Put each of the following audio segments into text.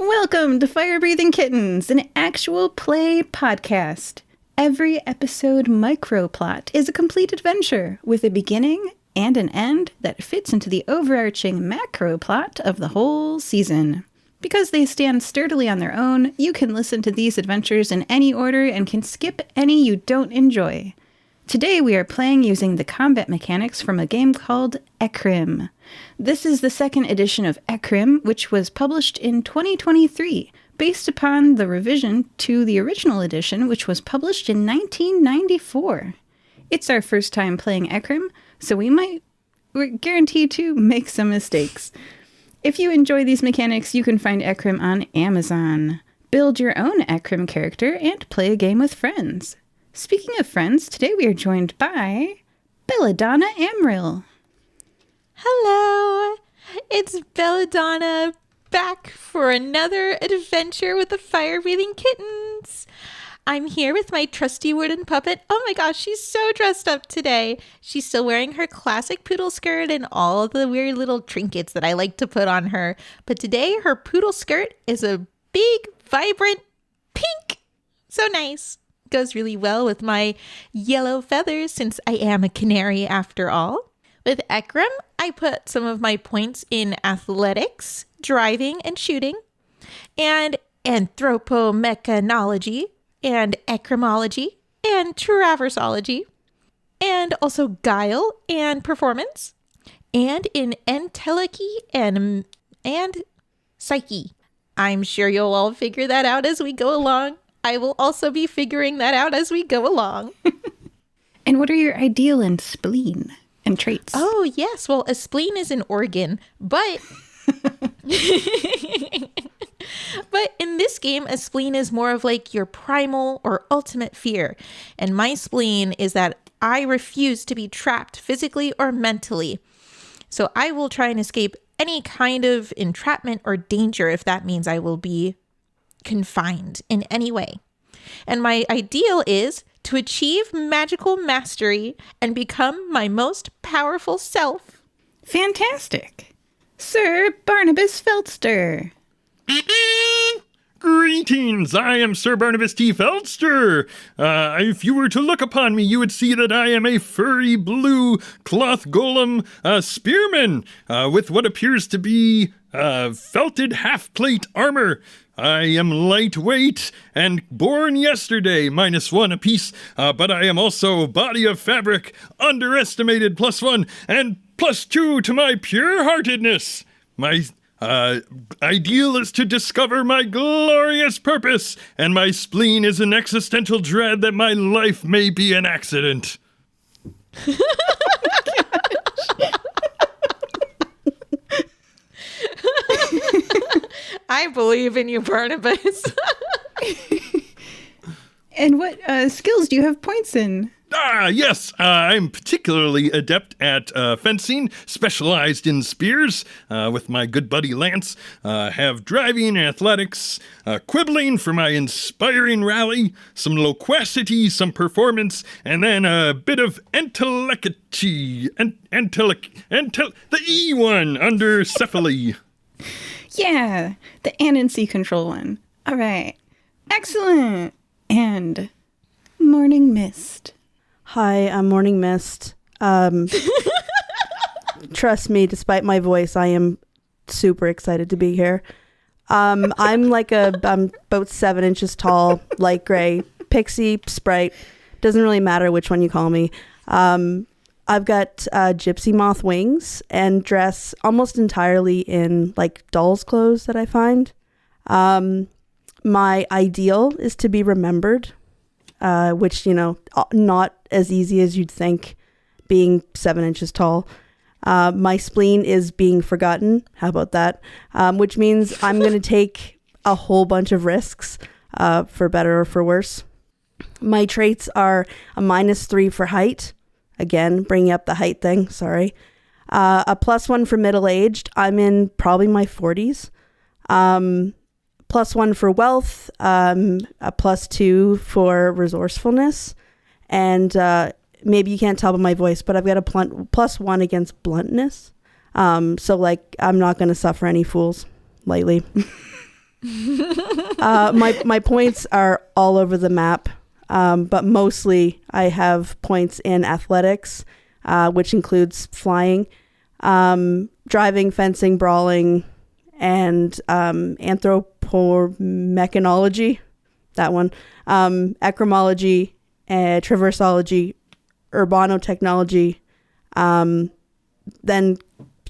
Welcome to Fire Breathing Kittens, an actual play podcast. Every episode microplot is a complete adventure with a beginning and an end that fits into the overarching macro plot of the whole season. Because they stand sturdily on their own, you can listen to these adventures in any order and can skip any you don't enjoy. Today we are playing using the combat mechanics from a game called Ecryme. This is the second edition of Ecryme, which was published in 2023, based upon the revision to the original edition, which was published in 1994. It's our first time playing Ecryme, so we're guaranteed to make some mistakes. If you enjoy these mechanics, you can find Ecryme on Amazon. Build your own Ecryme character and play a game with friends. Speaking of friends, today we are joined by Belladonna Amrille. Hello, it's Belladonna back for another adventure with the fire-breathing kittens. I'm here with my trusty wooden puppet. Oh my gosh, she's so dressed up today. She's still wearing her classic poodle skirt and all the weird little trinkets that I like to put on her. But today her poodle skirt is a big, vibrant pink. So nice. Goes really well with my yellow feathers since I am a canary after all. With Ecryme, I put some of my points in athletics, driving and shooting, and anthropomechanology, and ecrymology, and traversology, and also guile and performance, and in entelechy and psyche. I'm sure you'll all figure that out as we go along. I will also be figuring that out as we go along. And what are your ideal and spleen and traits? Oh, yes. Well, a spleen is an organ, but but in this game, a spleen is more of like your primal or ultimate fear. And my spleen is that I refuse to be trapped physically or mentally. So I will try and escape any kind of entrapment or danger if that means I will be confined in any way. And my ideal is to achieve magical mastery and become my most powerful self. Fantastic. Sir Barnabas Feltster. Greetings, I am Sir Barnabas T. Feltster. If you were to look upon me, you would see that I am a furry blue cloth golem spearman with what appears to be felted half-plate armor. I am lightweight and born yesterday, -1 apiece, but I am also body of fabric, underestimated +1, and +2 to my pure-heartedness. My ideal is to discover my glorious purpose, and my spleen is an existential dread that my life may be an accident. I believe in you, Barnabas. And what skills do you have points in? Yes, I'm particularly adept at fencing, specialized in spears, with my good buddy Lance. Have driving, athletics, quibbling for my inspiring rally, some loquacity, some performance, and then a bit of entelechy, the E one under cephaly. Yeah, the anancy control one. All right. Excellent. And Morning Mist. Hi, I'm Morning Mist. Trust me, despite my voice, I am super excited to be here. I'm about 7 inches tall, light gray, pixie, sprite. Doesn't really matter which one you call me. I've got gypsy moth wings and dress almost entirely in like doll's clothes that I find. My ideal is to be remembered, which, not as easy as you'd think being 7 inches tall. My spleen is being forgotten. How about that? Which means I'm going to take a whole bunch of risks, for better or for worse. My traits are a -3 for height. Again, bringing up the height thing, sorry. A +1 for middle-aged. I'm in probably my 40s. +1 for wealth. A +2 for resourcefulness. And maybe you can't tell by my voice, but I've got a +1 against bluntness. So, I'm not going to suffer any fools lightly. My points are all over the map, but mostly I have points in athletics, which includes flying, driving, fencing, brawling, and anthropomechanology, that one, ecrymology, traversology, urbanotechnology, then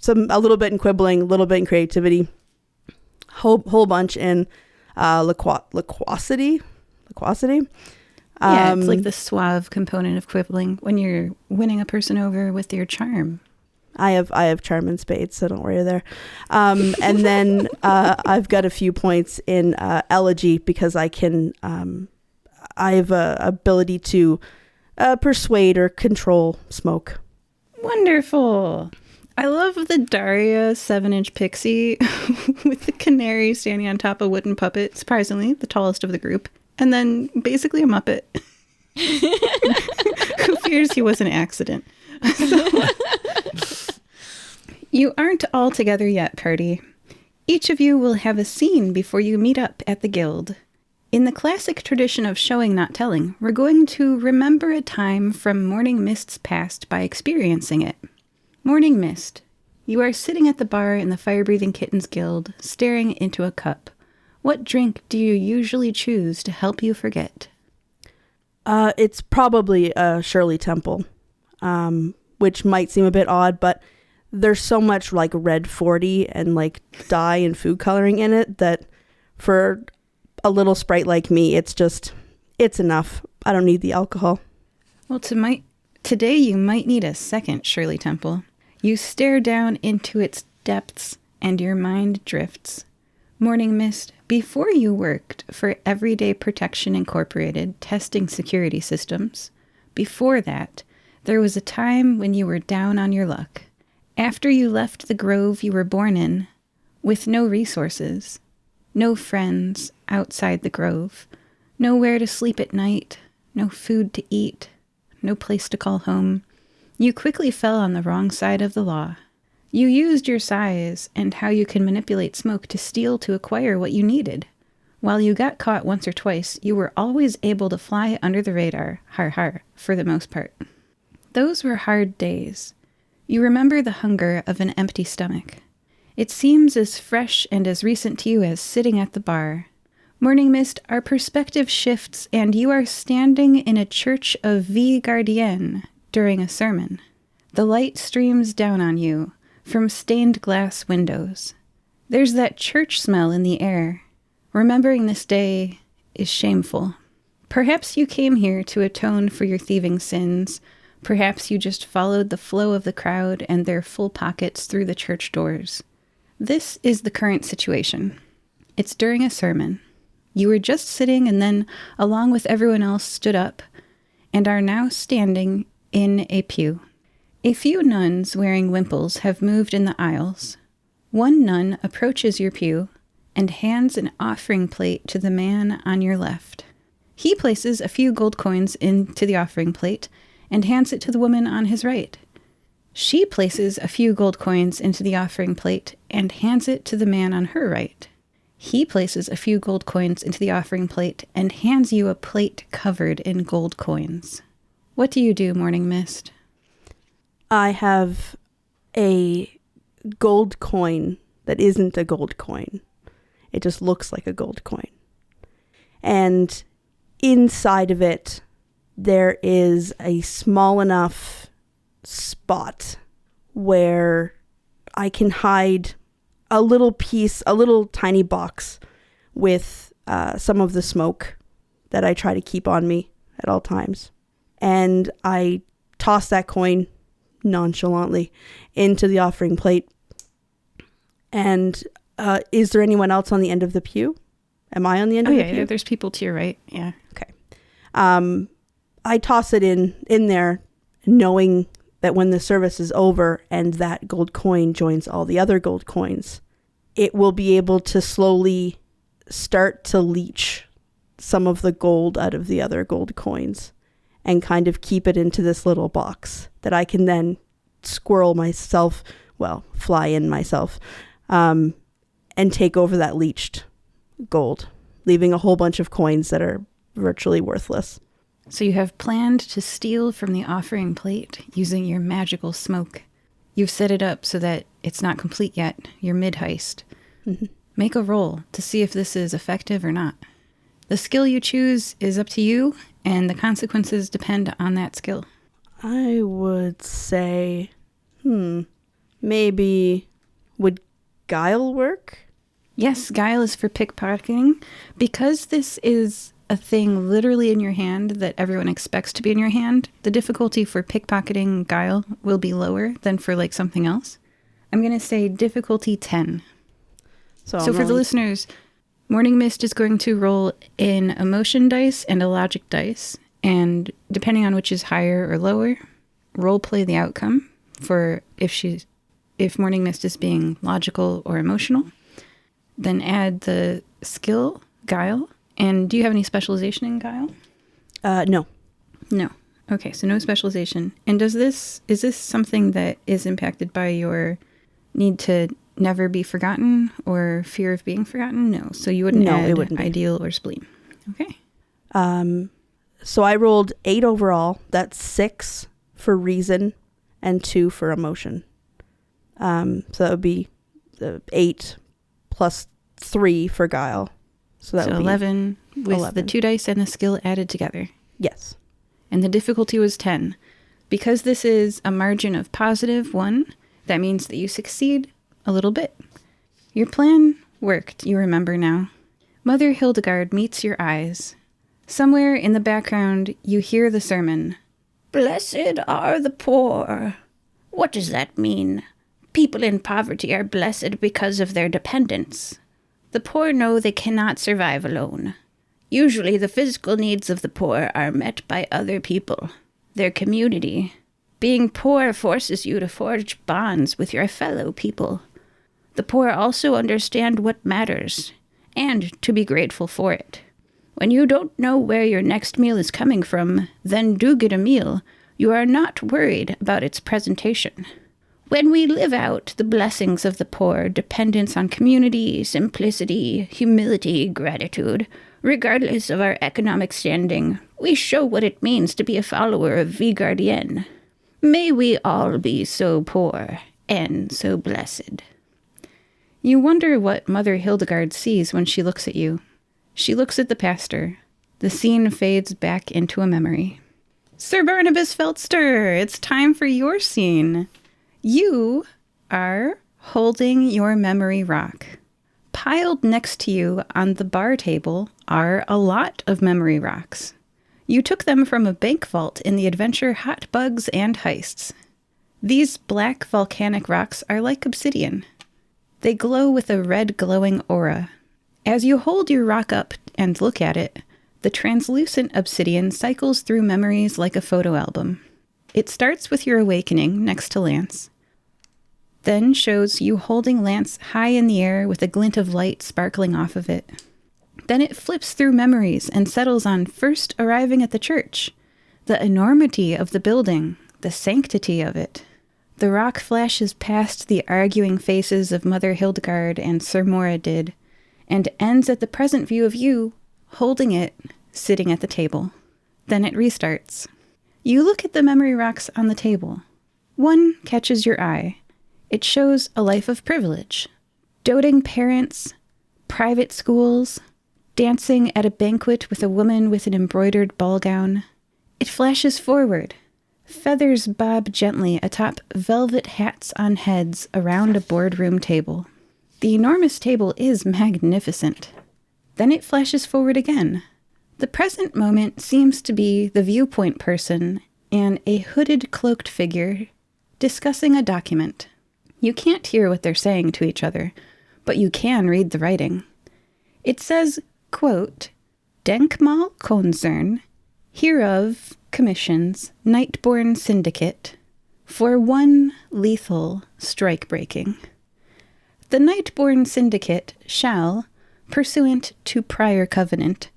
a little bit in quibbling, a little bit in creativity, whole bunch in loquacity. Yeah, it's like the suave component of quibbling when you're winning a person over with your charm. I have charm and spades, so don't worry there. And then I've got a few points in elegy because I have a ability to persuade or control smoke. Wonderful. I love the Daria 7-inch pixie with the canary standing on top of a wooden puppet, surprisingly the tallest of the group, and then basically a Muppet who fears he was an accident. You aren't all together yet, party. Each of you will have a scene before you meet up at the guild. In the classic tradition of showing not telling, we're going to remember a time from Morning Mist's past by experiencing it. Morning Mist. You are sitting at the bar in the Fire-Breathing Kittens Guild, staring into a cup. What drink do you usually choose to help you forget? It's probably Shirley Temple, which might seem a bit odd, but there's so much like red 40 and like dye and food coloring in it that for a little sprite like me, it's enough. I don't need the alcohol. Well, today you might need a second Shirley Temple. You stare down into its depths and your mind drifts. Morning Mist, before you worked for Everyday Protection Incorporated testing security systems, before that, there was a time when you were down on your luck. After you left the grove you were born in, with no resources, no friends outside the grove, nowhere to sleep at night, no food to eat, no place to call home, you quickly fell on the wrong side of the law. You used your size and how you can manipulate smoke to steal to acquire what you needed. While you got caught once or twice, you were always able to fly under the radar, har har, for the most part. Those were hard days. You remember the hunger of an empty stomach. It seems as fresh and as recent to you as sitting at the bar. Morning Mist, our perspective shifts and you are standing in a church of Vie Gardienne during a sermon. The light streams down on you from stained glass windows. There's that church smell in the air. Remembering this day is shameful. Perhaps you came here to atone for your thieving sins. Perhaps you just followed the flow of the crowd and their full pockets through the church doors. This is the current situation. It's during a sermon. You were just sitting and then, along with everyone else, stood up and are now standing in a pew. A few nuns wearing wimples have moved in the aisles. One nun approaches your pew and hands an offering plate to the man on your left. He places a few gold coins into the offering plate and hands it to the woman on his right. She places a few gold coins into the offering plate and hands it to the man on her right. He places a few gold coins into the offering plate and hands you a plate covered in gold coins. What do you do, Morning Mist? I have a gold coin that isn't a gold coin. It just looks like a gold coin. And inside of it, there is a small enough spot where I can hide a little piece, a little tiny box with some of the smoke that I try to keep on me at all times. And I toss that coin nonchalantly into the offering plate. And is there anyone else on the end of the pew? Am I on the end of the pew? Yeah, there's people to your right. Yeah. Okay. I toss it in there, knowing that when the service is over and that gold coin joins all the other gold coins, it will be able to slowly start to leach some of the gold out of the other gold coins and kind of keep it into this little box that I can then fly in myself, and take over that leached gold, leaving a whole bunch of coins that are virtually worthless. So you have planned to steal from the offering plate using your magical smoke. You've set it up so that it's not complete yet. You're mid-heist. Mm-hmm. Make a roll to see if this is effective or not. The skill you choose is up to you, and the consequences depend on that skill. I would say, maybe would guile work? Yes, guile is for pickpocketing. Because this is a thing literally in your hand that everyone expects to be in your hand, the difficulty for pickpocketing guile will be lower than for like something else. I'm going to say difficulty 10. So for the listeners, Morning Mist is going to roll an emotion dice and a logic dice. And depending on which is higher or lower, role play the outcome for if Morning Mist is being logical or emotional. Then add the skill, guile. And do you have any specialization in guile? No. No. Okay, so no specialization. And is this something that is impacted by your need to never be forgotten or fear of being forgotten? No. So you wouldn't add it wouldn't be. ideal or spleen. Okay. So I rolled 8 overall. That's 6 for reason and 2 for emotion. So that would be 8 plus 3 for guile. So that would be 11 with 11. the 2 dice and the skill added together. Yes. And the difficulty was 10. Because this is a margin of positive 1, that means that you succeed a little bit. Your plan worked, you remember now. Mother Hildegard meets your eyes. Somewhere in the background, you hear the sermon. Blessed are the poor. What does that mean? People in poverty are blessed because of their dependence. The poor know they cannot survive alone. Usually the physical needs of the poor are met by other people, their community. Being poor forces you to forge bonds with your fellow people. The poor also understand what matters, and to be grateful for it. When you don't know where your next meal is coming from, then do get a meal. You are not worried about its presentation. When we live out the blessings of the poor, dependence on community, simplicity, humility, gratitude, regardless of our economic standing, we show what it means to be a follower of Vigardien. May we all be so poor and so blessed. You wonder what Mother Hildegard sees when she looks at you. She looks at the pastor. The scene fades back into a memory. Sir Barnabas Feltster, it's time for your scene. You are holding your memory rock. Piled next to you on the bar table are a lot of memory rocks. You took them from a bank vault in the adventure Hot Bugs and Heists. These black volcanic rocks are like obsidian. They glow with a red glowing aura. As you hold your rock up and look at it, the translucent obsidian cycles through memories like a photo album. It starts with your awakening next to Lance, then shows you holding Lance high in the air with a glint of light sparkling off of it. Then it flips through memories and settles on first arriving at the church, the enormity of the building, the sanctity of it. The rock flashes past the arguing faces of Mother Hildegard and Sir Moradid, and ends at the present view of you, holding it, sitting at the table. Then it restarts. You look at the memory rocks on the table. One catches your eye. It shows a life of privilege. Doting parents, private schools, dancing at a banquet with a woman with an embroidered ball gown. It flashes forward. Feathers bob gently atop velvet hats on heads around a boardroom table. The enormous table is magnificent. Then it flashes forward again. The present moment seems to be the viewpoint person and a hooded, cloaked figure discussing a document. You can't hear what they're saying to each other, but you can read the writing. It says, quote, Denkmal Konzern, hereof commissions Nightborn Syndicate for one lethal strike breaking. The Nightborn Syndicate shall, pursuant to prior covenant,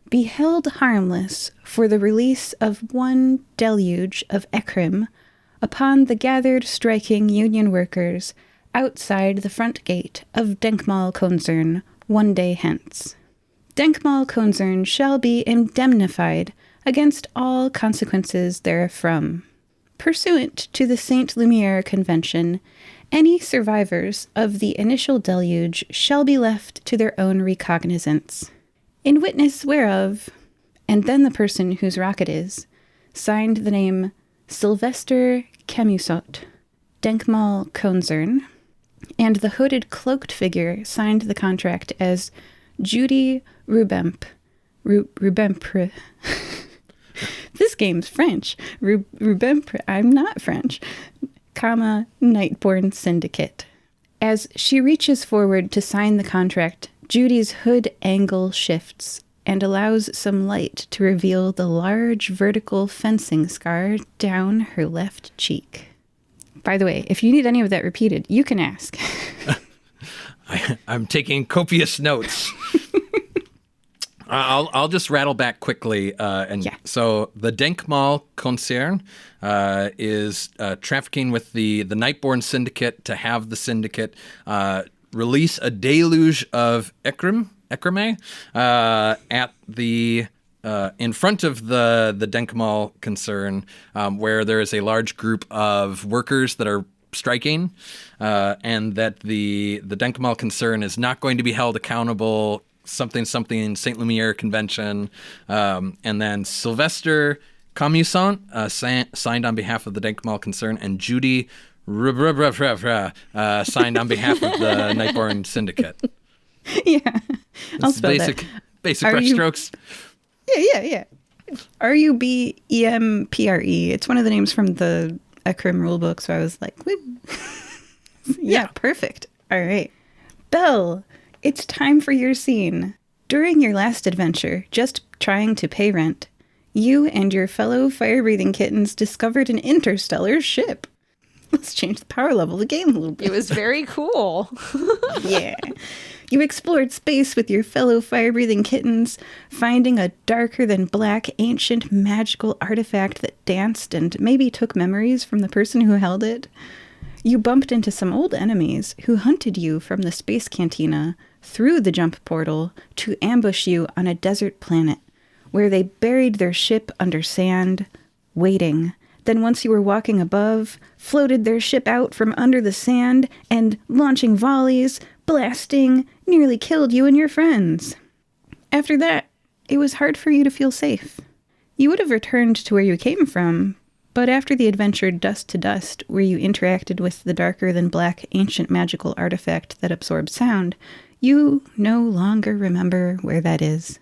be held harmless for the release of one deluge of Ecryme upon the gathered striking union workers outside the front gate of Denkmal Konzern one day hence. Denkmal Konzern shall be indemnified against all consequences therefrom. Pursuant to the Saint Lumiere Convention, any survivors of the initial deluge shall be left to their own recognizance. In witness whereof, and then the person whose rocket is, signed the name Sylvester Camusot, Denkmal Konzern, and the hooded cloaked figure signed the contract as Judy Rubempre. This game's French. Rubempre. I'm not French. Nightborn Syndicate. As she reaches forward to sign the contract, Judy's hood angle shifts and allows some light to reveal the large vertical fencing scar down her left cheek. By the way, if you need any of that repeated, you can ask. I'm taking copious notes. I'll just rattle back quickly. So the Denkmal Konzern is trafficking with the Nightborn Syndicate to have the syndicate release a deluge of Ecryme at the in front of the Denkmal Konzern, where there is a large group of workers that are striking, and that the Denkmal Konzern is not going to be held accountable. Something Saint Lumiere Convention, and then Sylvester Camusot signed on behalf of the Denkmal Konzern, and Judy signed on behalf of the Nightborn Syndicate. Yeah, I'll spell basic Are brushstrokes. Yeah. RUBEMPRE. It's one of the names from the Ecryme rulebook, so I was like, woo. Yeah, perfect. All right. Belle, it's time for your scene. During your last adventure, just trying to pay rent, you and your fellow fire-breathing kittens discovered an interstellar ship. Let's change the power level of the game a little bit. It was very cool. Yeah. You explored space with your fellow fire-breathing kittens, finding a darker-than-black ancient magical artifact that danced and maybe took memories from the person who held it. You bumped into some old enemies who hunted you from the space cantina through the jump portal to ambush you on a desert planet, where they buried their ship under sand, waiting. Then once you were walking above, floated their ship out from under the sand and, launching volleys, blasting, nearly killed you and your friends. After that, it was hard for you to feel safe. You would have returned to where you came from, but after the adventure Dust to Dust, where you interacted with the darker-than-black ancient magical artifact that absorbs sound, you no longer remember where that is.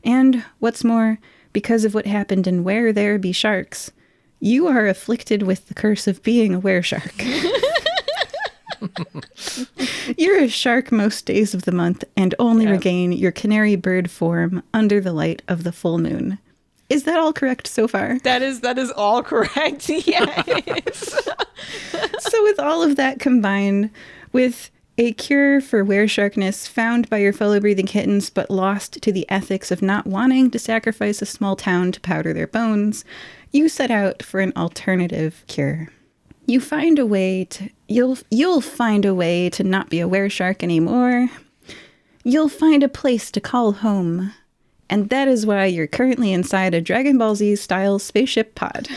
And, what's more, because of what happened in Where There Be Sharks, you are afflicted with the curse of being a wereshark. You're a shark most days of the month and only regain your canary bird form under the light of the full moon. Is that all correct so far? That is all correct. Yes. So with all of that combined with a cure for weresharkness found by your fellow breathing kittens but lost to the ethics of not wanting to sacrifice a small town to powder their bones, you set out for an alternative cure. You'll find a way to not be a wereshark anymore. You'll find a place to call home. And that is why you're currently inside a Dragon Ball Z style spaceship pod.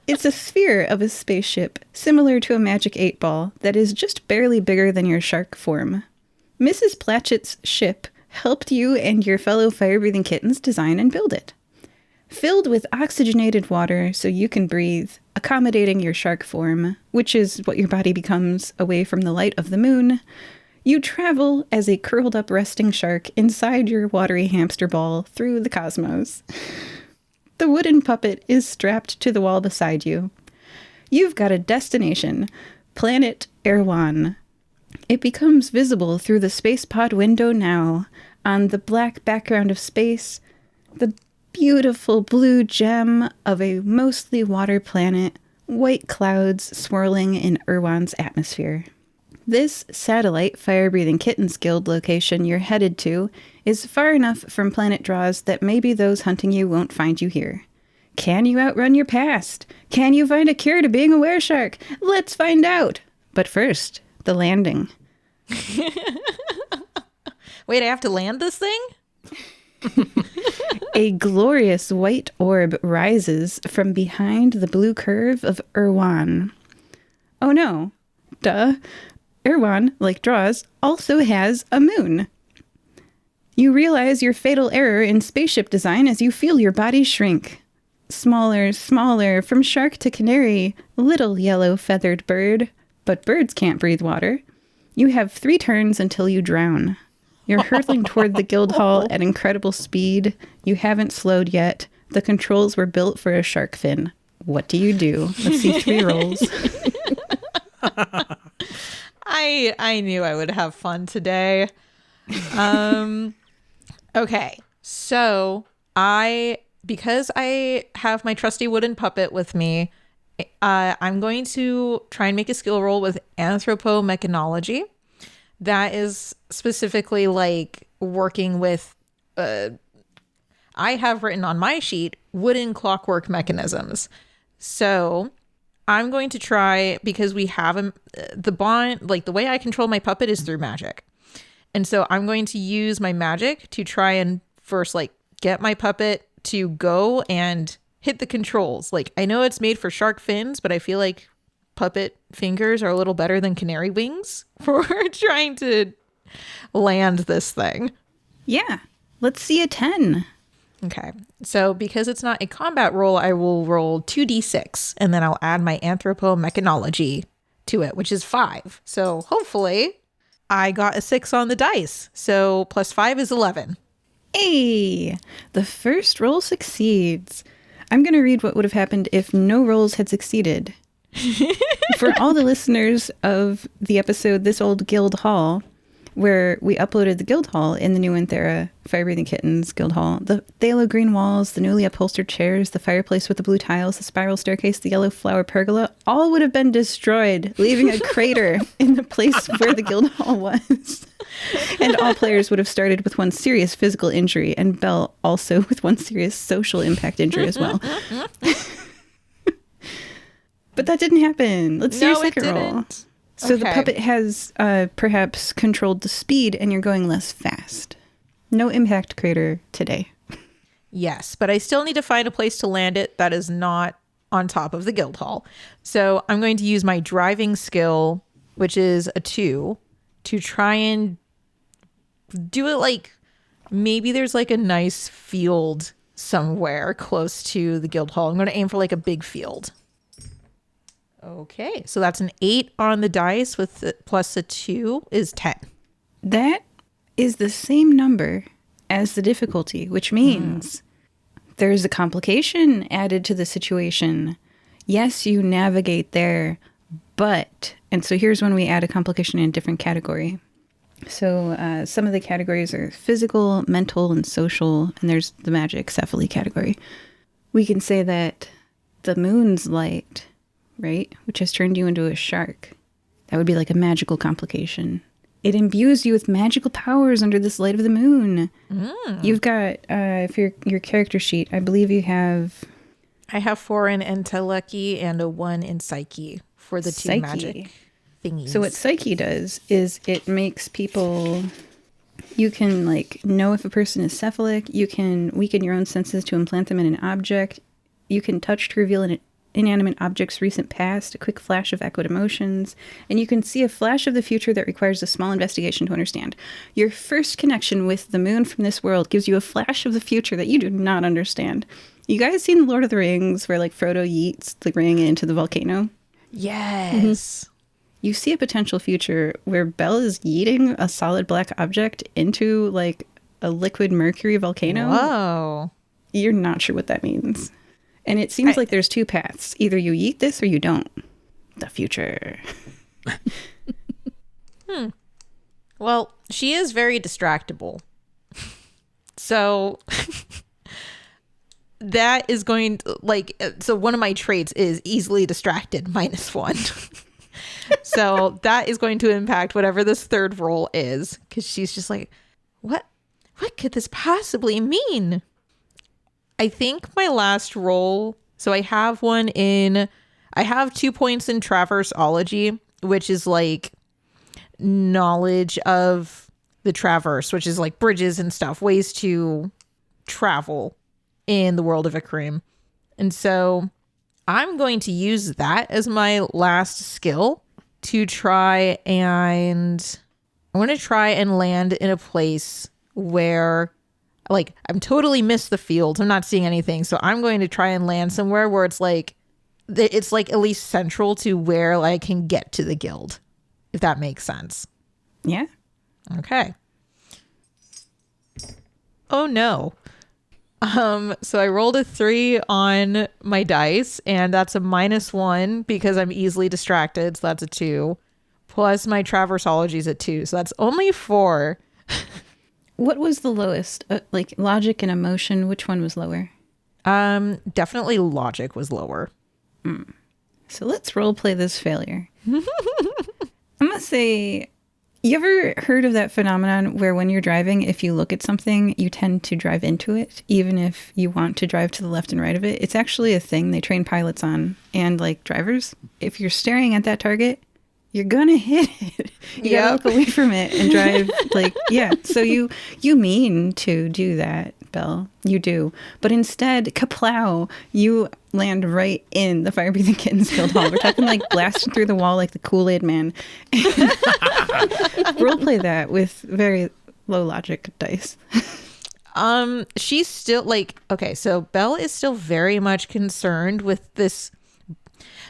It's a sphere of a spaceship, similar to a magic 8-ball, that is just barely bigger than your shark form. Mrs. Platchett's ship helped you and your fellow fire-breathing kittens design and build it. Filled with oxygenated water so you can breathe, accommodating your shark form, which is what your body becomes away from the light of the moon, you travel as a curled-up resting shark inside your watery hamster ball through the cosmos. The wooden puppet is strapped to the wall beside you. You've got a destination, planet Erwan. It becomes visible through the space pod window now. On the black background of space, the beautiful blue gem of a mostly water planet, white clouds swirling in Erwan's atmosphere. This satellite fire-breathing kittens guild location you're headed to is far enough from planet draws that maybe those hunting you won't find you here. Can you outrun your past? Can you find a cure to being a wereshark? Let's find out! But first, the landing. Wait, I have to land this thing? A glorious white orb rises from behind the blue curve of Irwan. Oh no. Duh. Irwan, like Draws, also has a moon. You realize your fatal error in spaceship design as you feel your body shrink. Smaller, smaller, from shark to canary, little yellow feathered bird. But birds can't breathe water. You have 3 turns until you drown. You're hurtling toward the guild hall at incredible speed. You haven't slowed yet. The controls were built for a shark fin. What do you do? Let's see 3 rolls. I knew I would have fun today. Okay, so because I have my trusty wooden puppet with me, I'm going to try and make a skill roll with anthropomechanology. That is specifically like working with, I have written on my sheet, wooden clockwork mechanisms. So I'm going to try, because we have the bond, like the way I control my puppet is through magic. And so I'm going to use my magic to try and first like get my puppet to go and hit the controls. Like, I know it's made for shark fins, but I feel like puppet fingers are a little better than canary wings for trying to land this thing. Yeah. Let's see a 10. Okay. So because it's not a combat roll, I will roll 2d6 and then I'll add my anthropomechanology to it, which is 5. So hopefully I got a 6 on the dice. So plus 5 is 11. Hey, the first roll succeeds. I'm going to read what would have happened if no rolls had succeeded. For all the listeners of the episode This Old Guild Hall, where we uploaded the guild hall in the new Anthera Fire Breathing Kittens guild hall, the phthalo green walls, the newly upholstered chairs, the fireplace with the blue tiles, the spiral staircase, the yellow flower pergola, all would have been destroyed, leaving a crater in the place where the guild hall was. And all players would have started with 1 serious physical injury, and Belle also with 1 serious social impact injury as well. But that didn't happen. Let's see your second roll. So the puppet has perhaps controlled the speed, and you're going less fast. No impact crater today. Yes, but I still need to find a place to land it that is not on top of the guild hall. So I'm going to use my driving skill, which is a 2, to try and do it like maybe there's like a nice field somewhere close to the guild hall. I'm going to aim for like a big field. Okay, so that's an 8 on the dice with plus a 2 is 10. That is the same number as the difficulty, which means there's a complication added to the situation. Yes, you navigate there, but, and so here's when we add a complication in a different category. So some of the categories are physical, mental, and social, and there's the magic Cephaly category. We can say that the moon's light, right, which has turned you into a shark, that would be like a magical complication. It imbues you with magical powers under this light of the moon. You've got, for your character sheet, I believe you have... I have 4 in Entelechy and a 1 in Psyche for the 2 Psyche. magic thingies. So what Psyche does is it makes people... You can, like, know if a person is cephalic. You can weaken your own senses to implant them in an object. You can touch to reveal an inanimate object's recent past, a quick flash of echoed emotions, and you can see a flash of the future that requires a small investigation to understand. Your first connection with the moon from this world gives you a flash of the future that you do not understand. You guys seen Lord of the Rings where like Frodo yeets the ring into the volcano? Yes. You see a potential future where Belle is yeeting a solid black object into like a liquid mercury volcano. Whoa. You're not sure what that means. And it seems like there's 2 paths. Either you eat this or you don't. The future. Well, she is very distractible. So that is going to, like, so one of my traits is easily distracted, -1. So that is going to impact whatever this third roll is, because she's just like, what could this possibly mean? I think my last roll, so I have 2 points in Traverseology, which is like knowledge of the traverse, which is like bridges and stuff, ways to travel in the world of Ecryme. And so I'm going to use that as my last skill to try and I want to try and land in a place where like I'm totally missed the field. I'm not seeing anything. So I'm going to try and land somewhere where it's like at least central to where I can get to the guild, if that makes sense. Yeah. Okay. Oh no. So I rolled a 3 on my dice, and that's a -1 because I'm easily distracted. So that's a 2. Plus my traversology is a 2. So that's only 4. What was the lowest? Like logic and emotion, which one was lower? Definitely logic was lower. So let's role play this failure. I'm going to say, you ever heard of that phenomenon where when you're driving, if you look at something, you tend to drive into it, even if you want to drive to the left and right of it? It's actually a thing they train pilots on and like drivers. If you're staring at that target, you're gonna hit it. You gotta look away from it and drive like, yeah. So you mean to do that, Belle. You do. But instead, kaplow, you land right in the Fire-Breathing Kittens Guild Hall. We're talking like blasting through the wall like the Kool-Aid Man. Roleplay that with very low logic dice. She's still like, okay, so Belle is still very much concerned with this,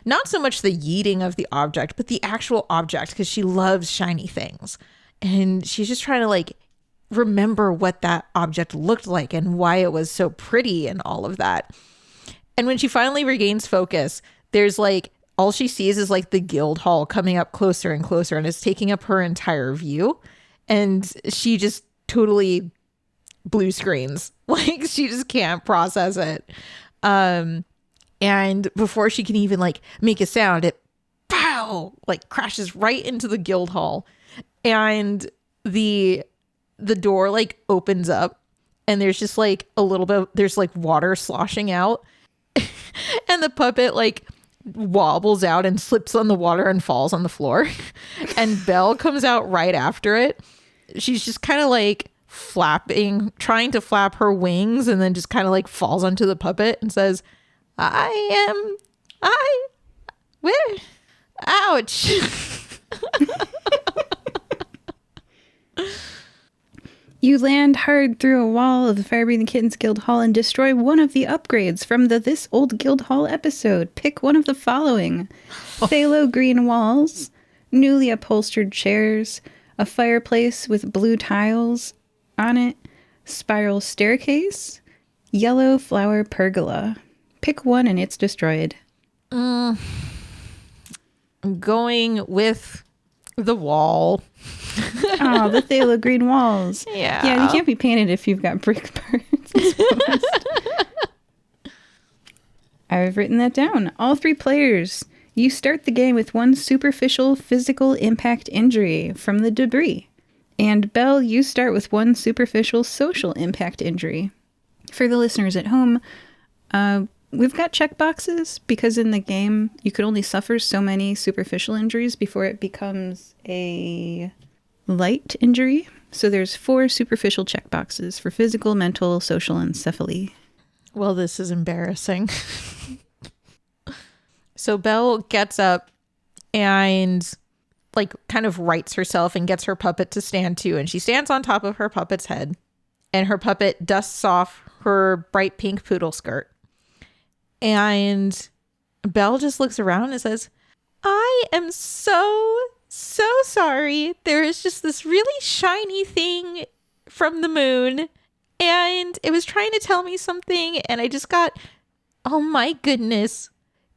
not so much the yeeting of the object, but the actual object, because she loves shiny things. And she's just trying to like remember what that object looked like and why it was so pretty and all of that. And when she finally regains focus, there's like, all she sees is like the guild hall coming up closer and closer, and it's taking up her entire view. And she just totally blue screens. Like she just can't process it. And before she can even like make a sound, it pow, like crashes right into the guild hall. And the door like opens up, and there's just like a little bit, there's like water sloshing out. And the puppet like wobbles out and slips on the water and falls on the floor. And Belle comes out right after it. She's just kind of like flapping, trying to flap her wings, and then just kind of like falls onto the puppet and says, where? Ouch. You land hard through a wall of the Fire-Breathing Kittens Guild Hall and destroy one of the upgrades from the This Old Guild Hall episode. Pick one of the following. Phthalo green walls, newly upholstered chairs, a fireplace with blue tiles on it, spiral staircase, yellow flower pergola. Pick one and it's destroyed. I'm going with the wall. Oh, the phthalo green walls. Yeah. Yeah, you can't be painted if you've got brick parts exposed. I've written that down. All 3 players. You start the game with 1 superficial physical impact injury from the debris. And Belle, you start with 1 superficial social impact injury. For the listeners at home, we've got checkboxes because in the game you could only suffer so many superficial injuries before it becomes a light injury. So there's 4 superficial checkboxes for physical, mental, social, and cephaly. Well, this is embarrassing. So Belle gets up and like kind of rights herself and gets her puppet to stand too. And she stands on top of her puppet's head, and her puppet dusts off her bright pink poodle skirt. And Belle just looks around and says, I am so sorry. There is just this really shiny thing from the moon, and it was trying to tell me something, and I just got, oh my goodness,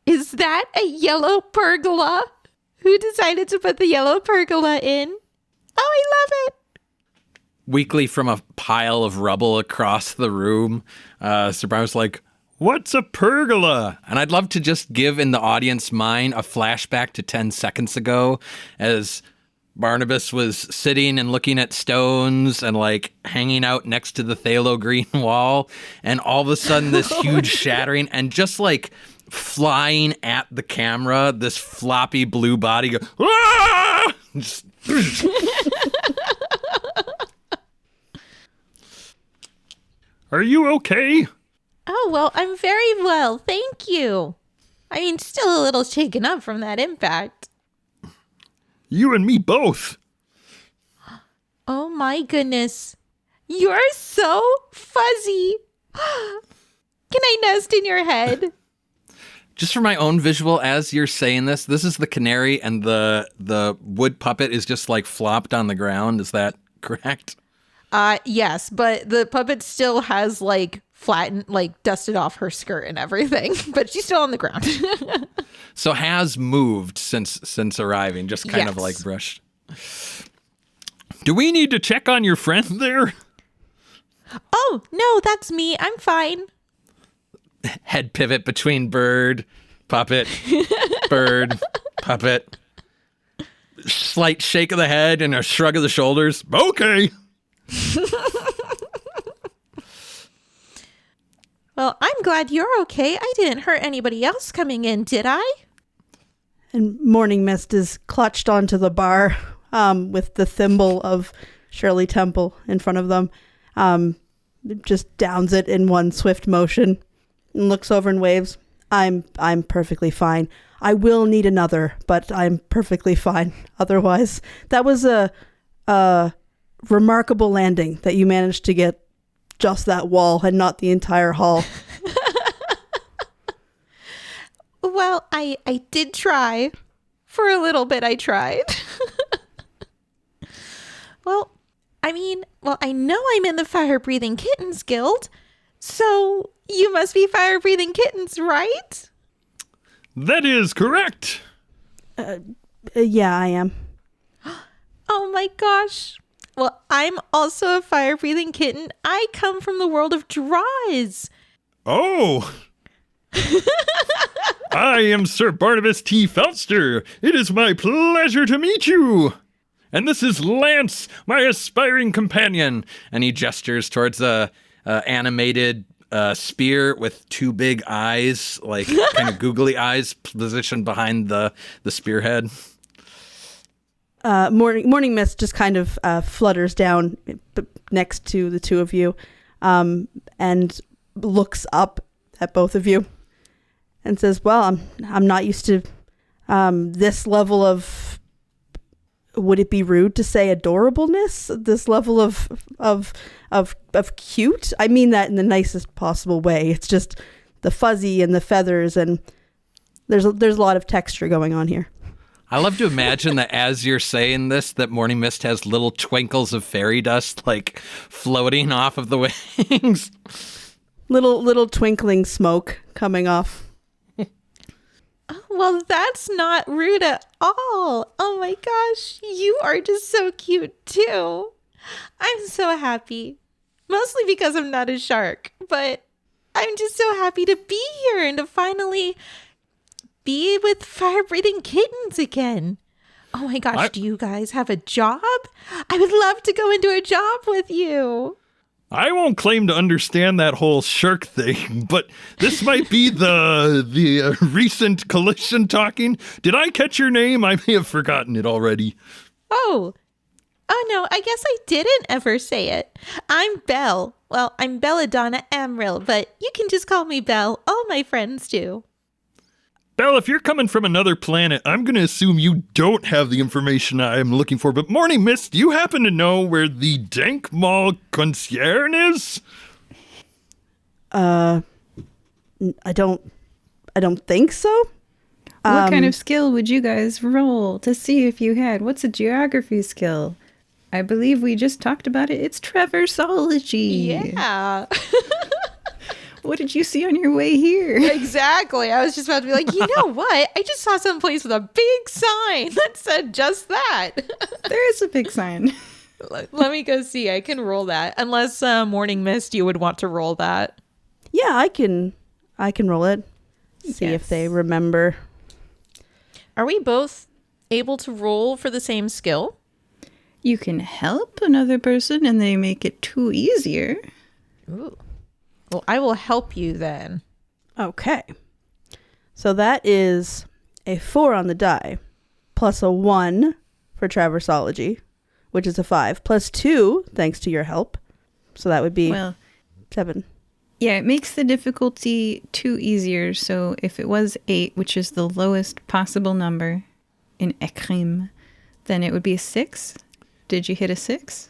is that a yellow pergola? Who decided to put the yellow pergola in? Oh, I love it. Weakly from a pile of rubble across the room, Sir Brown's like, What's a pergola? and I'd love to just give in the audience mind a flashback to 10 seconds ago as Barnabas was sitting and looking at stones and like hanging out next to the phthalo green wall, and all of a sudden this huge shattering and just like flying at the camera, this floppy blue body go, "Ah!" Are you okay? Oh, well, I'm very well, thank you. I mean, still a little shaken up from that impact. You and me both. Oh my goodness. You're so fuzzy. Can I nest in your head? Just for my own visual, as you're saying this is the canary and the wood puppet is just like flopped on the ground. Is that correct? Yes, but the puppet still has like flattened, like dusted off her skirt and everything, but she's still on the ground. So has moved since arriving, just kind of Yes. like brushed. Do we need to check on your friend there? Oh, no, that's me. I'm fine. Head pivot between bird, puppet, bird, puppet. Slight shake of the head and a shrug of the shoulders. Okay. Well, I'm glad you're okay. I didn't hurt anybody else coming in, did I? And Morning Mist is clutched onto the bar with the thimble of Shirley Temple in front of them. Just downs it in one swift motion and looks over and waves. I'm perfectly fine. I will need another, but I'm perfectly fine. Otherwise, that was a remarkable landing that you managed to get just that wall and not the entire hall. Well, I did try. For a little bit, I tried. Well, I know I'm in the Fire-Breathing Kittens Guild, so you must be fire-breathing kittens, right? That is correct. Yeah, I am. Oh my gosh. Well, I'm also a fire-breathing kitten. I come from the world of draws. Oh. I am Sir Barnabas T. Felster. It is my pleasure to meet you. And this is Lance, my aspiring companion. And he gestures towards a animated spear with two big eyes, like kind of googly eyes, positioned behind the spearhead. Morning Mist just kind of flutters down next to the two of you and looks up at both of you and says, well, I'm not used to this level of, would it be rude to say adorableness? This level of cute? I mean that in the nicest possible way. It's just the fuzzy and the feathers, and there's a lot of texture going on here. I love to imagine that as you're saying this, that Morning Mist has little twinkles of fairy dust like floating off of the wings. Little twinkling smoke coming off. Well, that's not rude at all. Oh my gosh, you are just so cute too. I'm so happy. Mostly because I'm not a shark, but I'm just so happy to be here and to finally be with fire-breathing kittens again. Oh my gosh, do you guys have a job? I would love to go into a job with you. I won't claim to understand that whole shark thing, but this might be the recent collision talking. Did I catch your name? I may have forgotten it already. Oh no, I guess I didn't ever say it. I'm Belle. Well, I'm Belladonna Amrille, but you can just call me Belle. All my friends do. Belle, if you're coming from another planet, I'm going to assume you don't have the information I'm looking for. But Morning Mist, do you happen to know where the Dank Mall concierge is? I don't think so. What kind of skill would you guys roll to see if you had? What's a geography skill? I believe we just talked about it. It's traversology. Yeah. What did you see on your way here? Exactly. I was just about to be like, you know what? I just saw some place with a big sign that said just that. There is a big sign. Let me go see. I can roll that. Unless Morning Mist, you would want to roll that. Yeah, I can roll it. See if they remember. Are we both able to roll for the same skill? You can help another person and they make it too easier. Ooh. Well, I will help you then. Okay. So that is a 4 on the die, plus a 1 for traversology, which is a 5, plus 2, thanks to your help. So that would be... Well, 7. Yeah, it makes the difficulty 2 easier. So if it was 8, which is the lowest possible number in Ecryme, then it would be a 6. Did you hit a 6?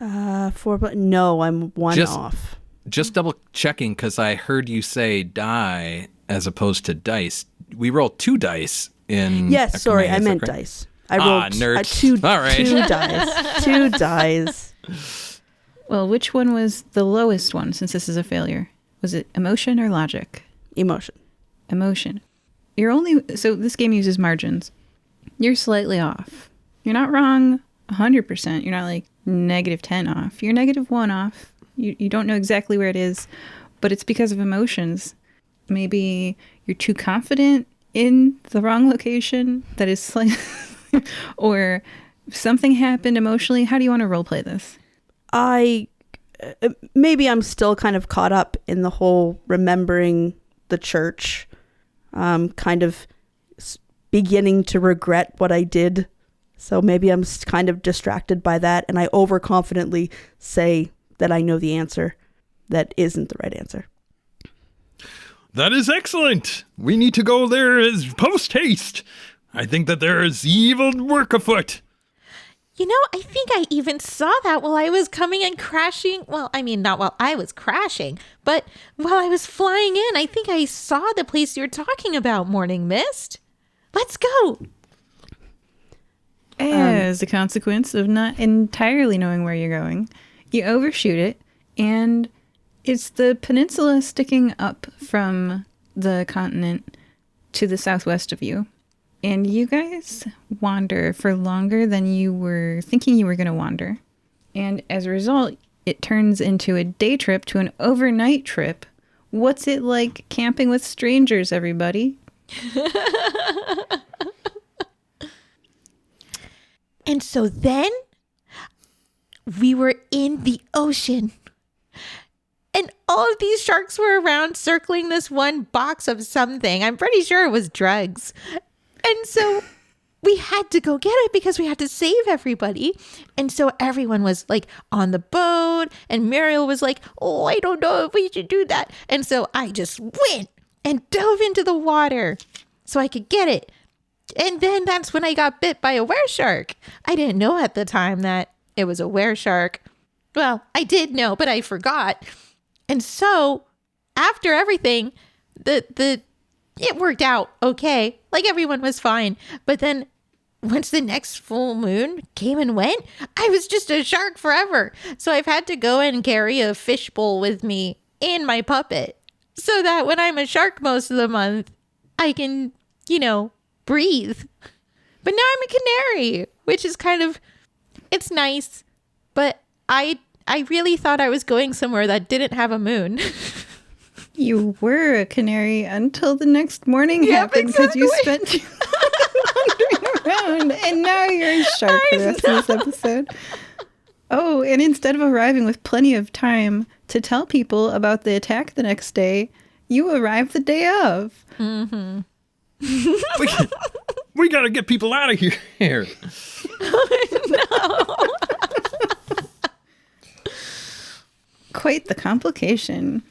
4, but no, I'm 1 off. Just double checking, because I heard you say die as opposed to dice. We rolled 2 dice in. Yes, Ecryme, sorry, I meant dice. I rolled nerd. 2 All right. 2 dice. 2 dice. Well, which one was the lowest one since this is a failure? Was it emotion or logic? Emotion. Emotion. So this game uses margins. You're slightly off. You're not wrong 100%. You're not like -10 off. You're -1 off. You don't know exactly where it is, but it's because of emotions. Maybe you're too confident in the wrong location. That is slightly, or something happened emotionally. How do you want to roleplay this? Maybe I'm still kind of caught up in the whole remembering the church, kind of beginning to regret what I did. So maybe I'm kind of distracted by that, and I overconfidently say that I know the answer that isn't the right answer. That is excellent. We need to go there as post-haste. I think that there is evil work afoot. You know, I think I even saw that while I was coming and crashing. Well, I mean, not while I was crashing, but while I was flying in. I think I saw the place you're talking about, Morning Mist. Let's go. As a consequence of not entirely knowing where you're going, you overshoot it, and it's the peninsula sticking up from the continent to the southwest of you. And you guys wander for longer than you were thinking you were going to wander. And as a result, it turns into a day trip to an overnight trip. What's it like camping with strangers, everybody? And so then we were in the ocean. And all of these sharks were around circling this one box of something. I'm pretty sure it was drugs. And so we had to go get it because we had to save everybody. And so everyone was like on the boat, and Muriel was like, oh, I don't know if we should do that. And so I just went and dove into the water so I could get it. And then that's when I got bit by a wereshark. I didn't know at the time that it was a wereshark. Well, I did know, but I forgot. And so after everything, it worked out okay. Like everyone was fine. But then once the next full moon came and went, I was just a shark forever. So I've had to go and carry a fishbowl with me in my puppet so that when I'm a shark most of the month, I can, breathe. But now I'm a canary, which is kind of, it's nice. But I really thought I was going somewhere that didn't have a moon. You were a canary until the next morning happened because you spent too long wandering around, and now you're a shark for the rest of this episode. Oh, and instead of arriving with plenty of time to tell people about the attack the next day, you arrived the day of. Mm-hmm. We got to get people out of here. No. Quite the complication.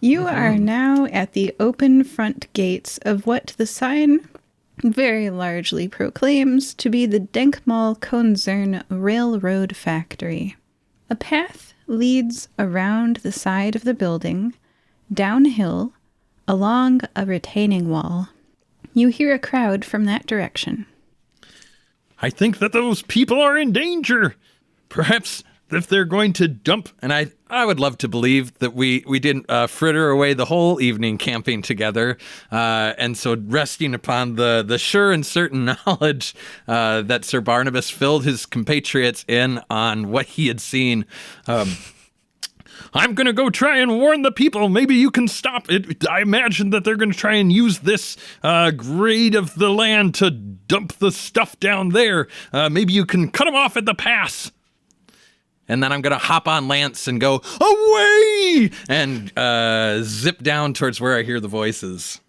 You are now at the open front gates of what the sign very largely proclaims to be the Denkmal Konzern Railroad Factory. A path leads around the side of the building, downhill, along a retaining wall. You hear a crowd from that direction. I think that those people are in danger. Perhaps if they're going to dump. And I would love to believe that we didn't fritter away the whole evening camping together. And so resting upon the sure and certain knowledge that Sir Barnabas filled his compatriots in on what he had seen. I'm going to go try and warn the people. Maybe you can stop it. I imagine that they're going to try and use this grade of the land to dump the stuff down there. Maybe you can cut them off at the pass. And then I'm going to hop on Lance and go, away! And zip down towards where I hear the voices.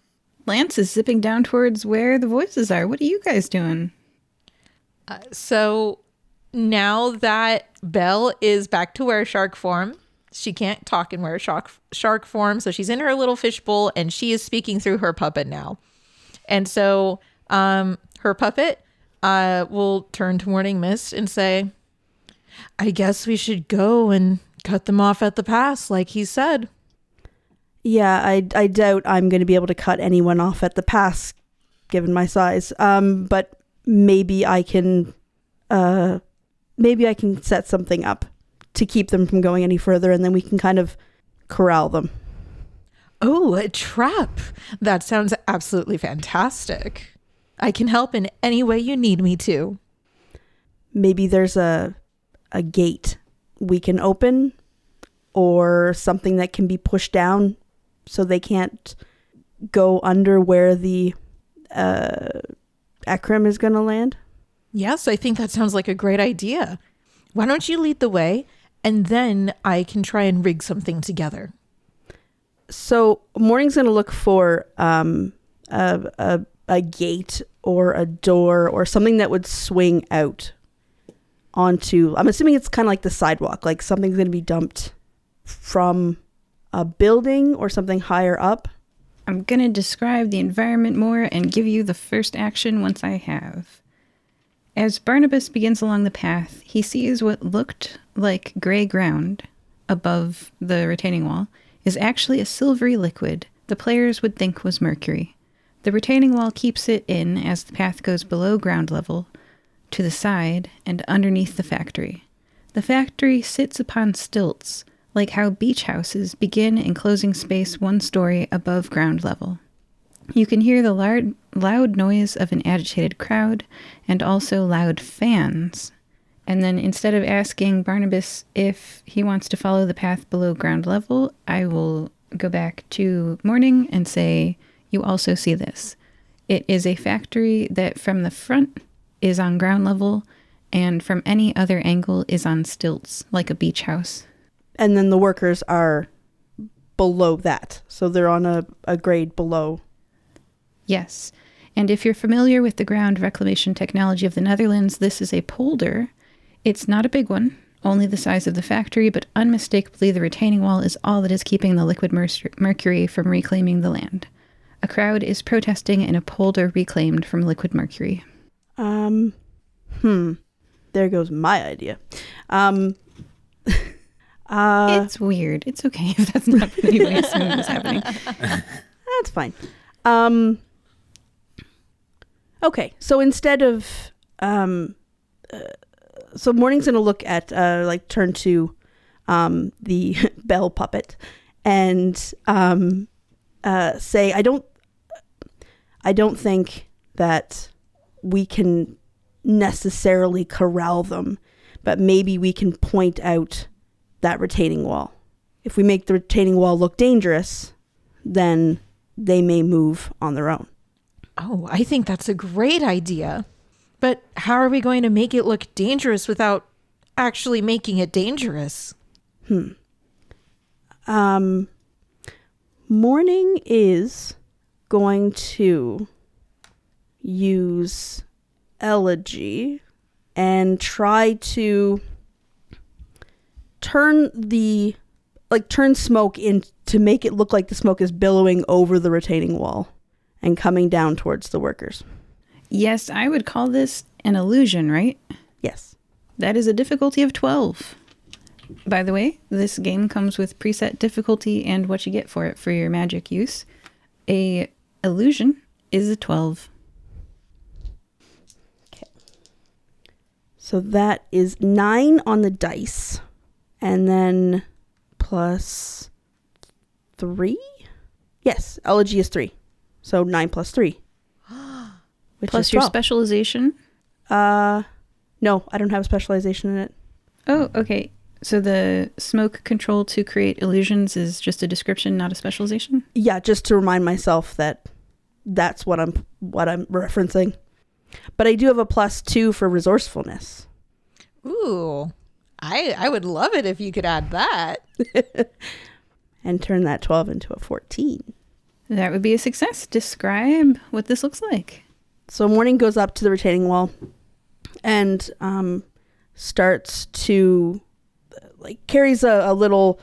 Lance is zipping down towards where the voices are. What are you guys doing? So now that Belle is back to wereshark form, She can't talk and wear shark form, so she's in her little fishbowl, and she is speaking through her puppet now. And so her puppet will turn to Morning Mist and say, I guess we should go and cut them off at the pass, like he said. Yeah, I doubt I'm going to be able to cut anyone off at the pass, given my size. But maybe I can set something up to keep them from going any further, and then we can kind of corral them. Oh, a trap. That sounds absolutely fantastic. I can help in any way you need me to. Maybe there's a gate we can open, or something that can be pushed down so they can't go under where the Ecryme is going to land. Yes, I think that sounds like a great idea. Why don't you lead the way, and then I can try and rig something together. So Morning's going to look for a gate or a door or something that would swing out onto, I'm assuming it's kind of like the sidewalk, like something's going to be dumped from a building or something higher up. I'm going to describe the environment more and give you the first action once I have. As Barnabas begins along the path, he sees what looked like gray ground above the retaining wall is actually a silvery liquid the players would think was mercury. The retaining wall keeps it in as the path goes below ground level, to the side, and underneath the factory. The factory sits upon stilts, like how beach houses begin in closing space one story above ground level. You can hear the loud noise of an agitated crowd, and also loud fans. And then instead of asking Barnabas if he wants to follow the path below ground level, I will go back to Morning and say, you also see this. It is a factory that from the front is on ground level, and from any other angle is on stilts, like a beach house. And then the workers are below that. So they're on a grade below. Yes. And if you're familiar with the ground reclamation technology of the Netherlands, this is a polder. It's not a big one, only the size of the factory, but unmistakably the retaining wall is all that is keeping the liquid mercury from reclaiming the land. A crowd is protesting in a polder reclaimed from liquid mercury. There goes my idea. It's weird. It's okay if that's not what anybody assumed was happening. That's fine. Okay, so instead of so Morning's gonna look at turn to the bell puppet and say, I don't think that we can necessarily corral them, but maybe we can point out that retaining wall. If we make the retaining wall look dangerous, then they may move on their own. Oh, I think that's a great idea. But how are we going to make it look dangerous without actually making it dangerous? Morning is going to use elegy and try to turn smoke in to make it look like the smoke is billowing over the retaining wall and coming down towards the workers. Yes, I would call this an illusion, right? Yes. That is a difficulty of 12. By the way, this game comes with preset difficulty and what you get for it for your magic use. A illusion is a 12. Okay. So that is 9 on the dice. And then plus 3? Yes, elegy is 3. So 9 plus 3. Which Plus is your 12. specialization? No, I don't have a specialization in it. Oh, okay. So the smoke control to create illusions is just a description, not a specialization? Yeah, just to remind myself that that's what I'm referencing. But I do have a +2 for resourcefulness. Ooh, I would love it if you could add that. And turn that 12 into a 14. That would be a success. Describe what this looks like. So Morning goes up to the retaining wall and starts to carries a little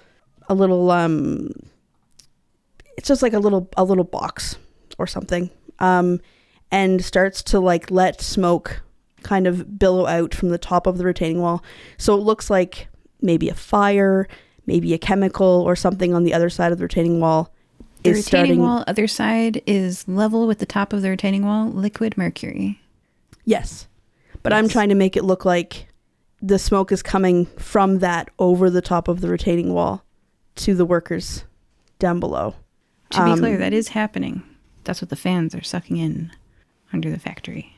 it's just like a little box or something, and starts to like let smoke kind of billow out from the top of the retaining wall. So it looks like maybe a fire, maybe a chemical or something on the other side of the retaining wall. The retaining wall other side is level with the top of the retaining wall, liquid mercury. Yes. But I'm trying to make it look like the smoke is coming from that over the top of the retaining wall to the workers down below. To be clear, that is happening. That's what the fans are sucking in under the factory.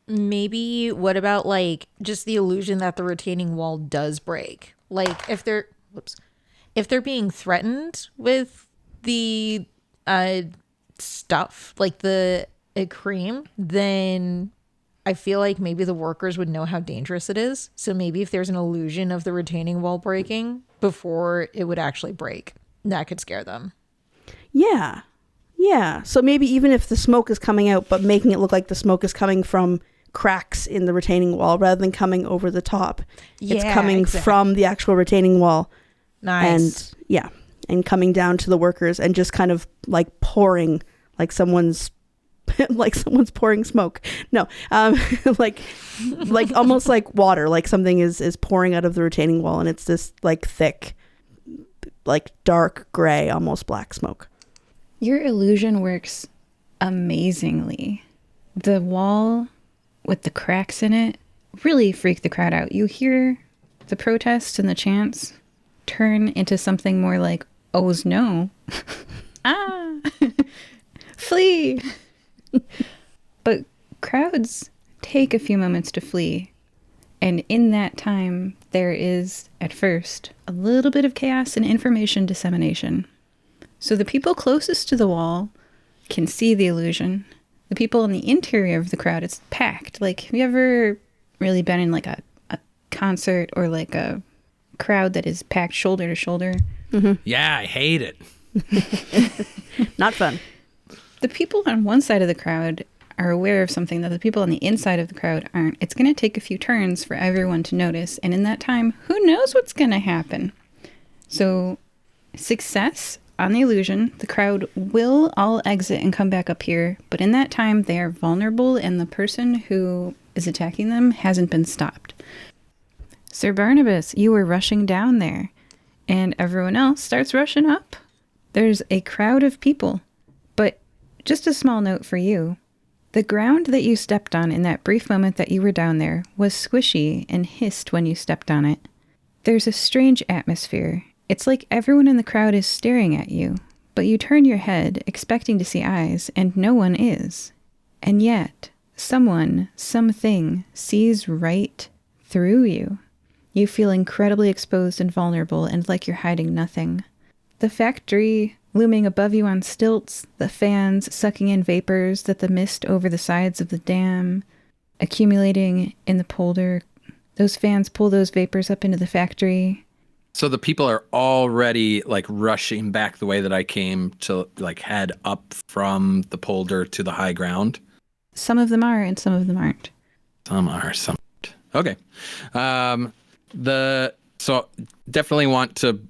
Maybe what about like just the illusion that the retaining wall does break? Like if they're being threatened with the stuff, like the Ecryme, then I feel like maybe the workers would know how dangerous it is. So maybe if there's an illusion of the retaining wall breaking before it would actually break, that could scare them. Yeah. Yeah. So maybe even if the smoke is coming out, but making it look like the smoke is coming from cracks in the retaining wall rather than coming over the top. It's coming from the actual retaining wall. Nice. And coming down to the workers and just kind of like pouring, like someone's pouring smoke. No, like almost like water, like something is pouring out of the retaining wall, and it's this like thick, like dark gray, almost black smoke. Your illusion works amazingly. The wall with the cracks in it really freak the crowd out. You hear the protests and the chants turn into something more like, "Oh's no." Ah, flee. But crowds take a few moments to flee. And in that time, there is, at first, a little bit of chaos and information dissemination. So the people closest to the wall can see the illusion. The people in the interior of the crowd, it's packed. Like, have you ever really been in like a concert or like a crowd that is packed shoulder to shoulder? Mm-hmm. Yeah, I hate it. Not fun. The people on one side of the crowd are aware of something that the people on the inside of the crowd aren't. It's going to take a few turns for everyone to notice. And in that time, who knows what's going to happen? So success on the illusion, the crowd will all exit and come back up here. But in that time, they are vulnerable and the person who is attacking them hasn't been stopped. Sir Barnabas, you were rushing down there and everyone else starts rushing up. There's a crowd of people, but just a small note for you. The ground that you stepped on in that brief moment that you were down there was squishy and hissed when you stepped on it. There's a strange atmosphere. It's like everyone in the crowd is staring at you, but you turn your head expecting to see eyes, and no one is. And yet, someone, something, sees right through you. You feel incredibly exposed and vulnerable and like you're hiding nothing. The factory looming above you on stilts, the fans sucking in vapors that the mist over the sides of the dam, accumulating in the polder. Those fans pull those vapors up into the factory. So the people are already like rushing back the way that I came to like head up from the polder to the high ground. Some of them are and some of them aren't. Some are, some aren't. Okay. So definitely want to,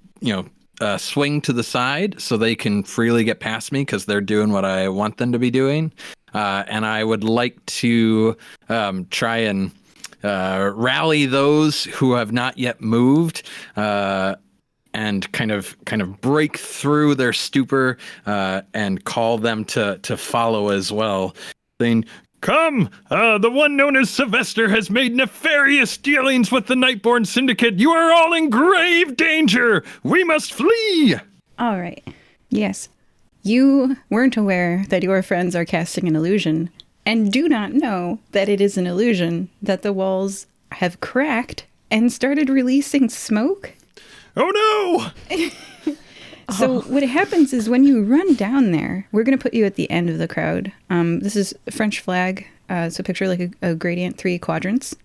swing to the side so they can freely get past me because they're doing what I want them to be doing. And I would like to try and rally those who have not yet moved and kind of break through their stupor and call them to follow as well. Saying, "Come, the one known as Sylvester has made nefarious dealings with the Nightborn Syndicate. You are all in grave danger. We must flee." All right. Yes. You weren't aware that your friends are casting an illusion and do not know that it is an illusion, that the walls have cracked and started releasing smoke. Oh no! So what happens is when you run down there, we're going to put you at the end of the crowd. This is a French flag. So picture like a gradient, 3 quadrants.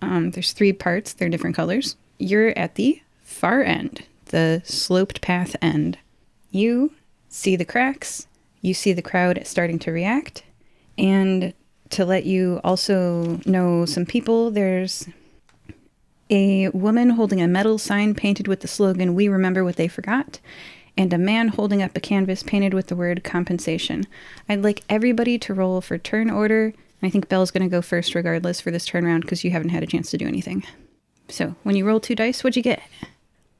There's 3 parts. They're different colors. You're at the far end, the sloped path end. You see the cracks. You see the crowd starting to react. And to let you also know some people, there's a woman holding a metal sign painted with the slogan, "We remember what they forgot," and a man holding up a canvas painted with the word "compensation." I'd like everybody to roll for turn order. I think Belle's going to go first regardless for this turn round because you haven't had a chance to do anything. So when you roll 2 dice, what'd you get?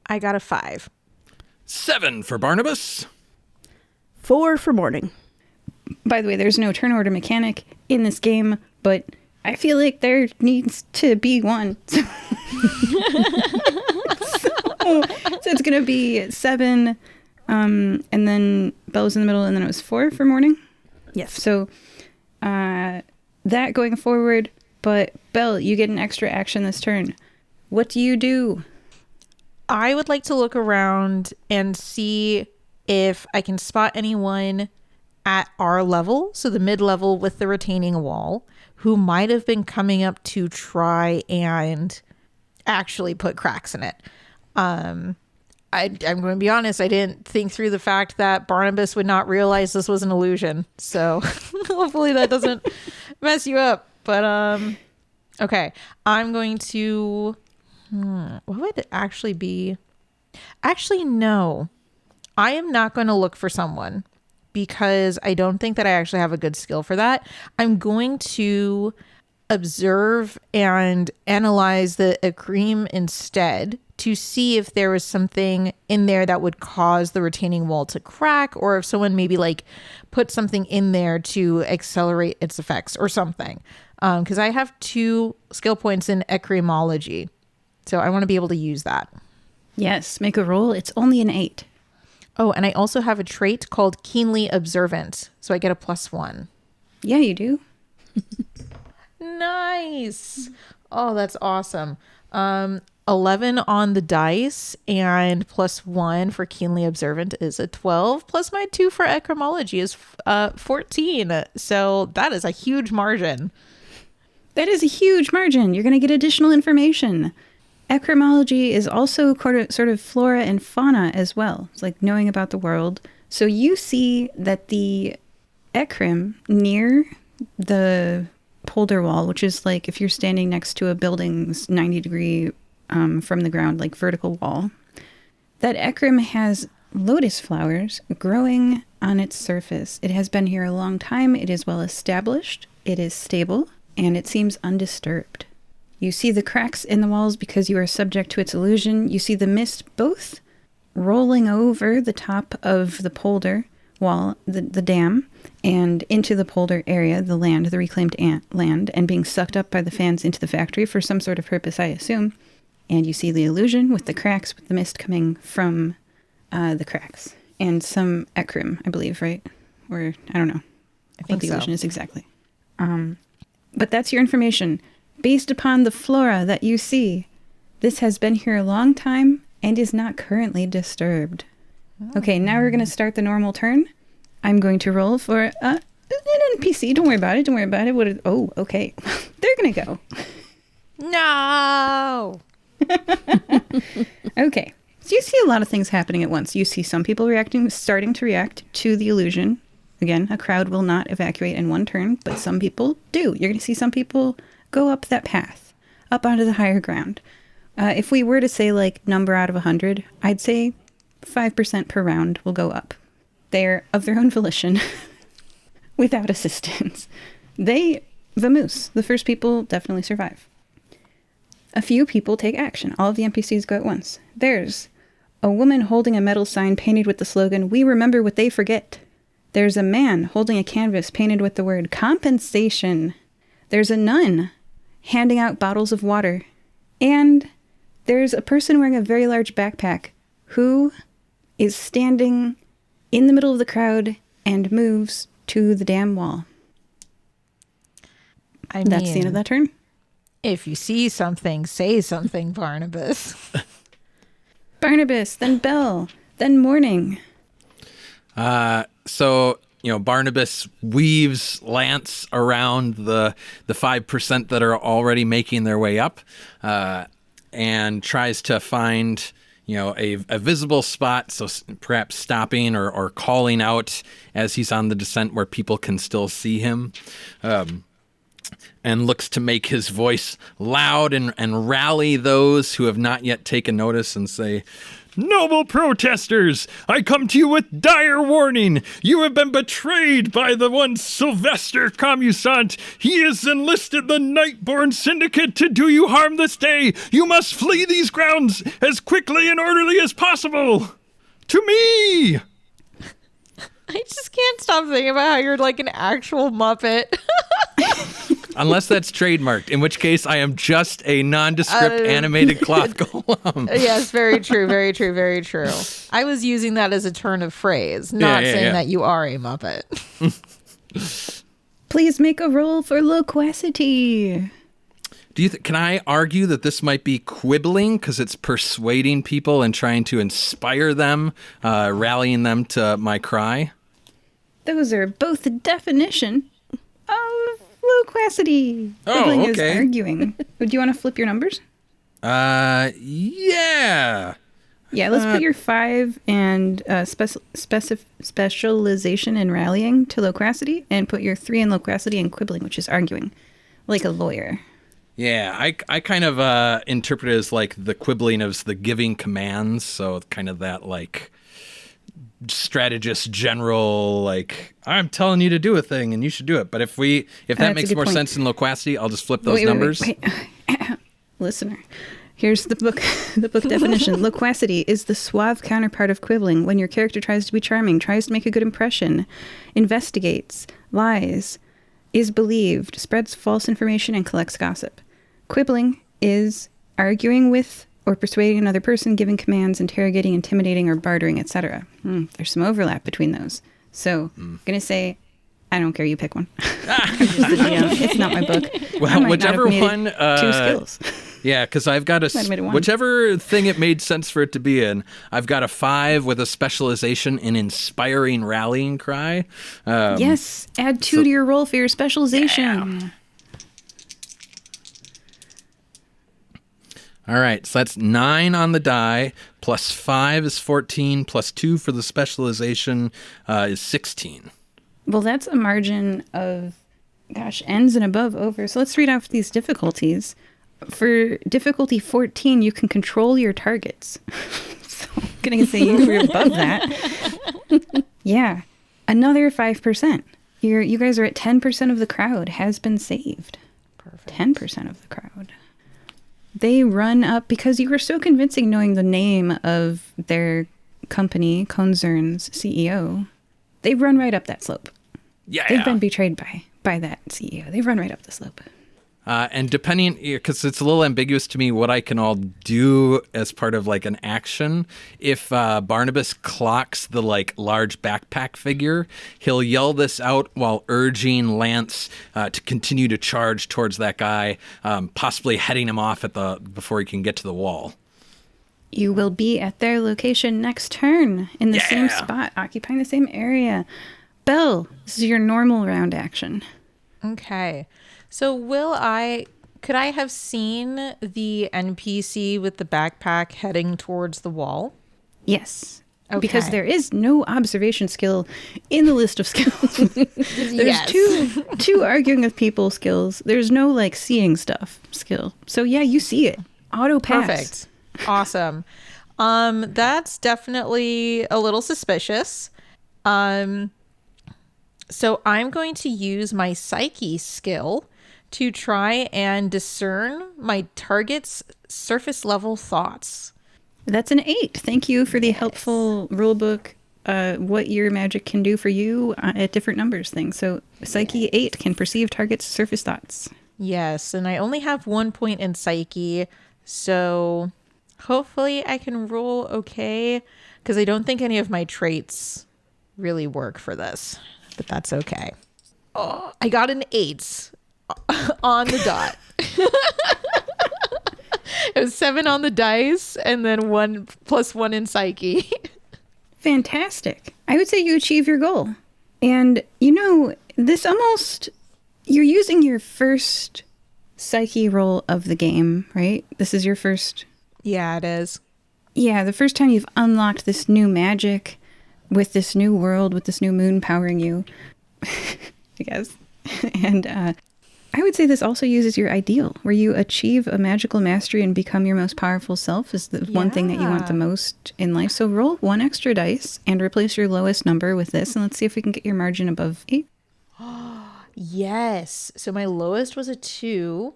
I got a 5. 7 for Barnabas. 4 for Morning. By the way, there's no turn order mechanic in this game, but I feel like there needs to be one. So it's going to be 7, and then Belle's in the middle, and then it was 4 for Morning. Yes. So that going forward, but Belle, you get an extra action this turn. What do you do? I would like to look around and see if I can spot anyone at our level, so the mid-level with the retaining wall, who might have been coming up to try and actually put cracks in it. I'm going to be honest, I didn't think through the fact that Barnabas would not realize this was an illusion. So hopefully that doesn't mess you up. But okay, I'm going to... what would it actually be? Actually, no. I am not going to look for someone because I don't think that I actually have a good skill for that. I'm going to observe and analyze the Ecryme instead to see if there was something in there that would cause the retaining wall to crack, or if someone maybe like put something in there to accelerate its effects or something. Because I have 2 skill points in Ecrymology. So I want to be able to use that. Yes, make a roll. It's only an 8. Oh, and I also have a trait called Keenly Observant. So I get a +1. Yeah, you do. Nice. Oh, that's awesome. 11 on the dice and +1 for Keenly Observant is a 12. Plus my 2 for Ecrymology is 14. So that is a huge margin. That is a huge margin. You're going to get additional information. Ecrymology is also sort of flora and fauna as well. It's like knowing about the world. So you see that the Ecryme near the polder wall, which is like if you're standing next to a building's 90-degree from the ground, like vertical wall, that Ecryme has lotus flowers growing on its surface. It has been here a long time. It is well established. It is stable, and it seems undisturbed. You see the cracks in the walls because you are subject to its illusion. You see the mist both rolling over the top of the polder wall, the dam, and into the polder area, the land, the reclaimed land, and being sucked up by the fans into the factory for some sort of purpose, I assume. And you see the illusion with the cracks, with the mist coming from the cracks. And some Ecryme, I believe, right? Or, I don't know what the illusion is exactly. But that's your information. Based upon the flora that you see, this has been here a long time and is not currently disturbed. Okay, now we're going to start the normal turn. I'm going to roll for an NPC. Don't worry about it. Don't worry about it. Oh, okay. They're going to go. No! Okay. So you see a lot of things happening at once. You see some people starting to react to the illusion. Again, a crowd will not evacuate in one turn, but some people do. You're going to see some people go up that path, up onto the higher ground. If we were to say like number out of 100, I'd say 5% per round will go up. They're of their own volition, without assistance. The moose, the first people definitely survive. A few people take action. All of the NPCs go at once. There's a woman holding a metal sign painted with the slogan, "We remember what they forget." There's a man holding a canvas painted with the word "compensation." There's a nun handing out bottles of water. And there's a person wearing a very large backpack who is standing in the middle of the crowd and moves to the dam wall. That's the end of that turn. If you see something, say something, Barnabas. Barnabas, then Belle, then Morning. So, Barnabas weaves Lance around the 5% that are already making their way up, and tries to find, a visible spot. So perhaps stopping or calling out as he's on the descent where people can still see him. and looks to make his voice loud and rally those who have not yet taken notice and say, Noble protesters, I come to you with dire warning. You have been betrayed by the one Sylvester Commusant. He has enlisted the Nightborn Syndicate to do you harm this day. You must flee these grounds as quickly and orderly as possible. To me! I just can't stop thinking about how you're like an actual Muppet. unless that's trademarked, in which case I am just a nondescript animated cloth golem. Yes, very true, very true, very true. I was using that as a turn of phrase, not saying that you are a Muppet. Please make a roll for loquacity. Do you can I argue that this might be quibbling because it's persuading people and trying to inspire them, rallying them to my cry? Those are both the definition of loquacity. Quibbling is arguing. Would you want to flip your numbers? Yeah. Yeah, let's put your 5 and specialization in rallying to loquacity, and put your 3 in loquacity and quibbling, which is arguing, like a lawyer. Yeah, I kind of interpret it as like the quibbling of the giving commands, so kind of that like strategist general, like I'm telling you to do a thing and you should do it. But if that makes more sense in loquacity, I'll just flip those numbers. Wait. Listener, here's the book definition. Loquacity is the suave counterpart of quibbling when your character tries to be charming, tries to make a good impression, investigates, lies, is believed, spreads false information, and collects gossip. Quibbling is arguing with or persuading another person, giving commands, interrogating, intimidating, or bartering, etc. There's some overlap between those. So I'm going to say, I don't care, you pick one. It's not my book. Well, whichever one. 2 skills. Yeah, because I've got whichever thing it made sense for it to be in, I've got a 5 with a specialization in inspiring rallying cry. Yes, add 2 to your roll for your specialization. Yeah. All right, so that's 9 on the die, plus 5 is 14, plus 2 for the specialization is 16. Well, that's a margin of, ends and above over. So let's read off these difficulties. For difficulty 14, you can control your targets. So I'm going to say you were above that. Yeah. Another 5%. You guys are at 10% of the crowd has been saved. Perfect. 10% of the crowd. They run up because you were so convincing knowing the name of their company, Concern's CEO. They run right up that slope. Yeah. They've been betrayed by that CEO. They run right up the slope. And depending, because it's a little ambiguous to me what I can all do as part of like an action. If Barnabas clocks the like large backpack figure, he'll yell this out while urging Lance to continue to charge towards that guy, possibly heading him off before he can get to the wall. You will be at their location next turn in the same spot, occupying the same area. Belle, this is your normal round action. Okay. So could I have seen the NPC with the backpack heading towards the wall? Yes. Okay. Because there is no observation skill in the list of skills. There's two arguing with people skills. There's no like seeing stuff skill. So yeah, you see it. Auto pass. Perfect. Awesome. That's definitely a little suspicious. So I'm going to use my psyche skill to try and discern my target's surface level thoughts. That's an 8. Thank you for the helpful rulebook, what your magic can do for you at different numbers thing. So Psyche 8 can perceive target's surface thoughts. Yes, and I only have 1 point in Psyche, so hopefully I can roll okay, because I don't think any of my traits really work for this, but that's okay. Oh, I got an 8 on the dot. It was 7 on the dice and then 1 plus 1 in Psyche. Fantastic. I would say you achieve your goal. And this you're using your first Psyche roll of the game, right? This is your first. Yeah, it is. Yeah, the first time you've unlocked this new magic with this new world, with this new moon powering you, I guess. And I would say this also uses your ideal, where you achieve a magical mastery and become your most powerful self is the one thing that you want the most in life. So roll 1 extra dice and replace your lowest number with this. And let's see if we can get your margin above 8. Yes. So my lowest was a 2